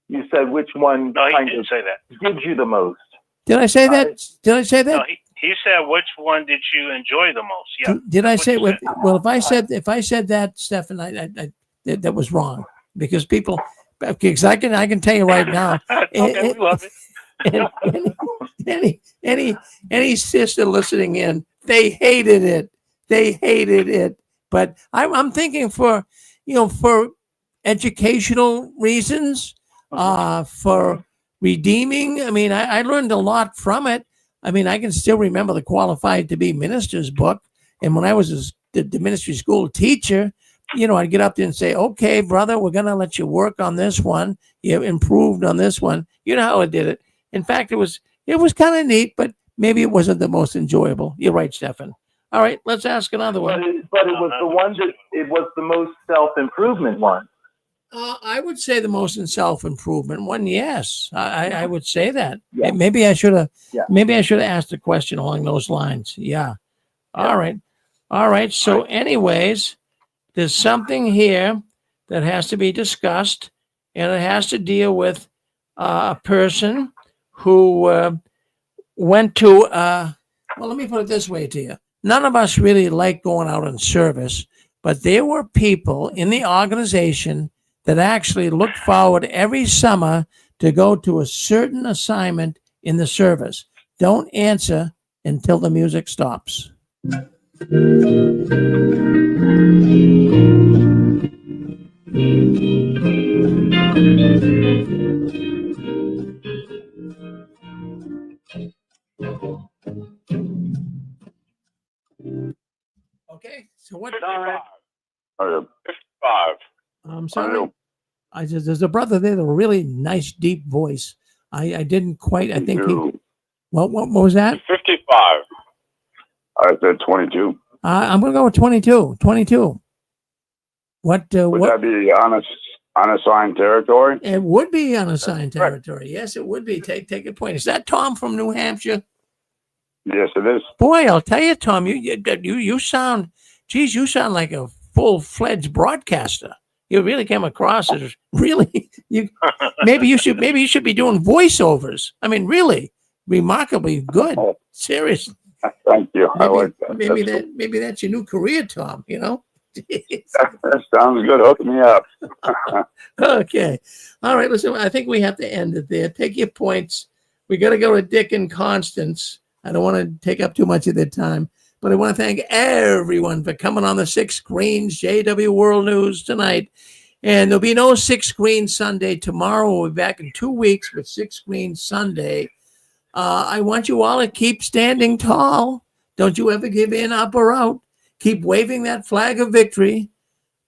A: You said which one
F: No, he didn't say that.
A: gives you the most.
B: Did I say that? Did I say that?
F: No, he said which one did you enjoy the most? Yeah.
B: Did I say well? If I said that, Stefan, that was wrong because people. Because I can tell you right now.
F: Okay, we love
B: it. Any sister listening in, they hated it. They hated it. But I'm thinking for educational reasons, for redeeming. I mean, I learned a lot from it. I mean, I can still remember the Qualified to Be Ministers book. And when I was the ministry school teacher, I'd get up there and say, okay, brother, we're going to let you work on this one. You improved on this one. You know how I did it. In fact, it was kind of neat, but maybe it wasn't the most enjoyable. You're right, Stefan. All right, let's ask another one.
A: But it was the one that it was the most self-improvement one.
B: I would say the most in self-improvement one. Yes, I would say that. Yeah. Maybe I should have. Yeah. Maybe I should have asked a question along those lines. Yeah. All right. So, anyways, there's something here that has to be discussed, and it has to deal with a person who went to. Well, let me put it this way to you. None of us really like going out in service, but there were people in the organization that actually looked forward every summer to go to a certain assignment in the service. Don't answer until the music stops. Okay, so what?
J: 55.
B: I'm sorry. There's a brother there with a really nice, deep voice. I didn't quite. I think he. What was that?
J: 55. I said 22.
B: I'm going to go with 22. 22. Would
J: that be unassigned territory?
B: It would be unassigned territory. Yes, it would be. Take a point. Is that Tom from New Hampshire?
J: Yes, it is.
B: Boy, I'll tell you, Tom, you sound, geez, you sound like a full-fledged broadcaster. You really came across as really maybe you should be doing voiceovers. I mean, really remarkably good. Seriously.
J: Thank you. I like that.
B: Maybe that's your new career, Tom.
C: That sounds good. Hook me up.
B: Okay. All right. Listen, I think we have to end it there. Take your points. We got to go to Dick and Constance. I don't want to take up too much of their time, but I want to thank everyone for coming on the Six Screens JW World News tonight. And there'll be no Six Screen Sunday tomorrow. We'll be back in 2 weeks with Six Screen Sunday. I want you all to keep standing tall. Don't you ever give in, up, or out. Keep waving that flag of victory.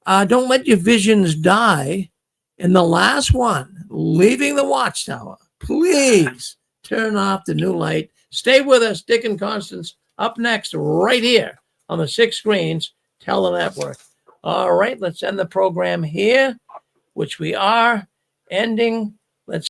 B: Don't let your visions die. And the last one, leaving the Watchtower, please turn off the new light. Stay with us, Dick and Constance, up next, right here on the Six Screens Tele Network. All right, let's end the program here, which we are ending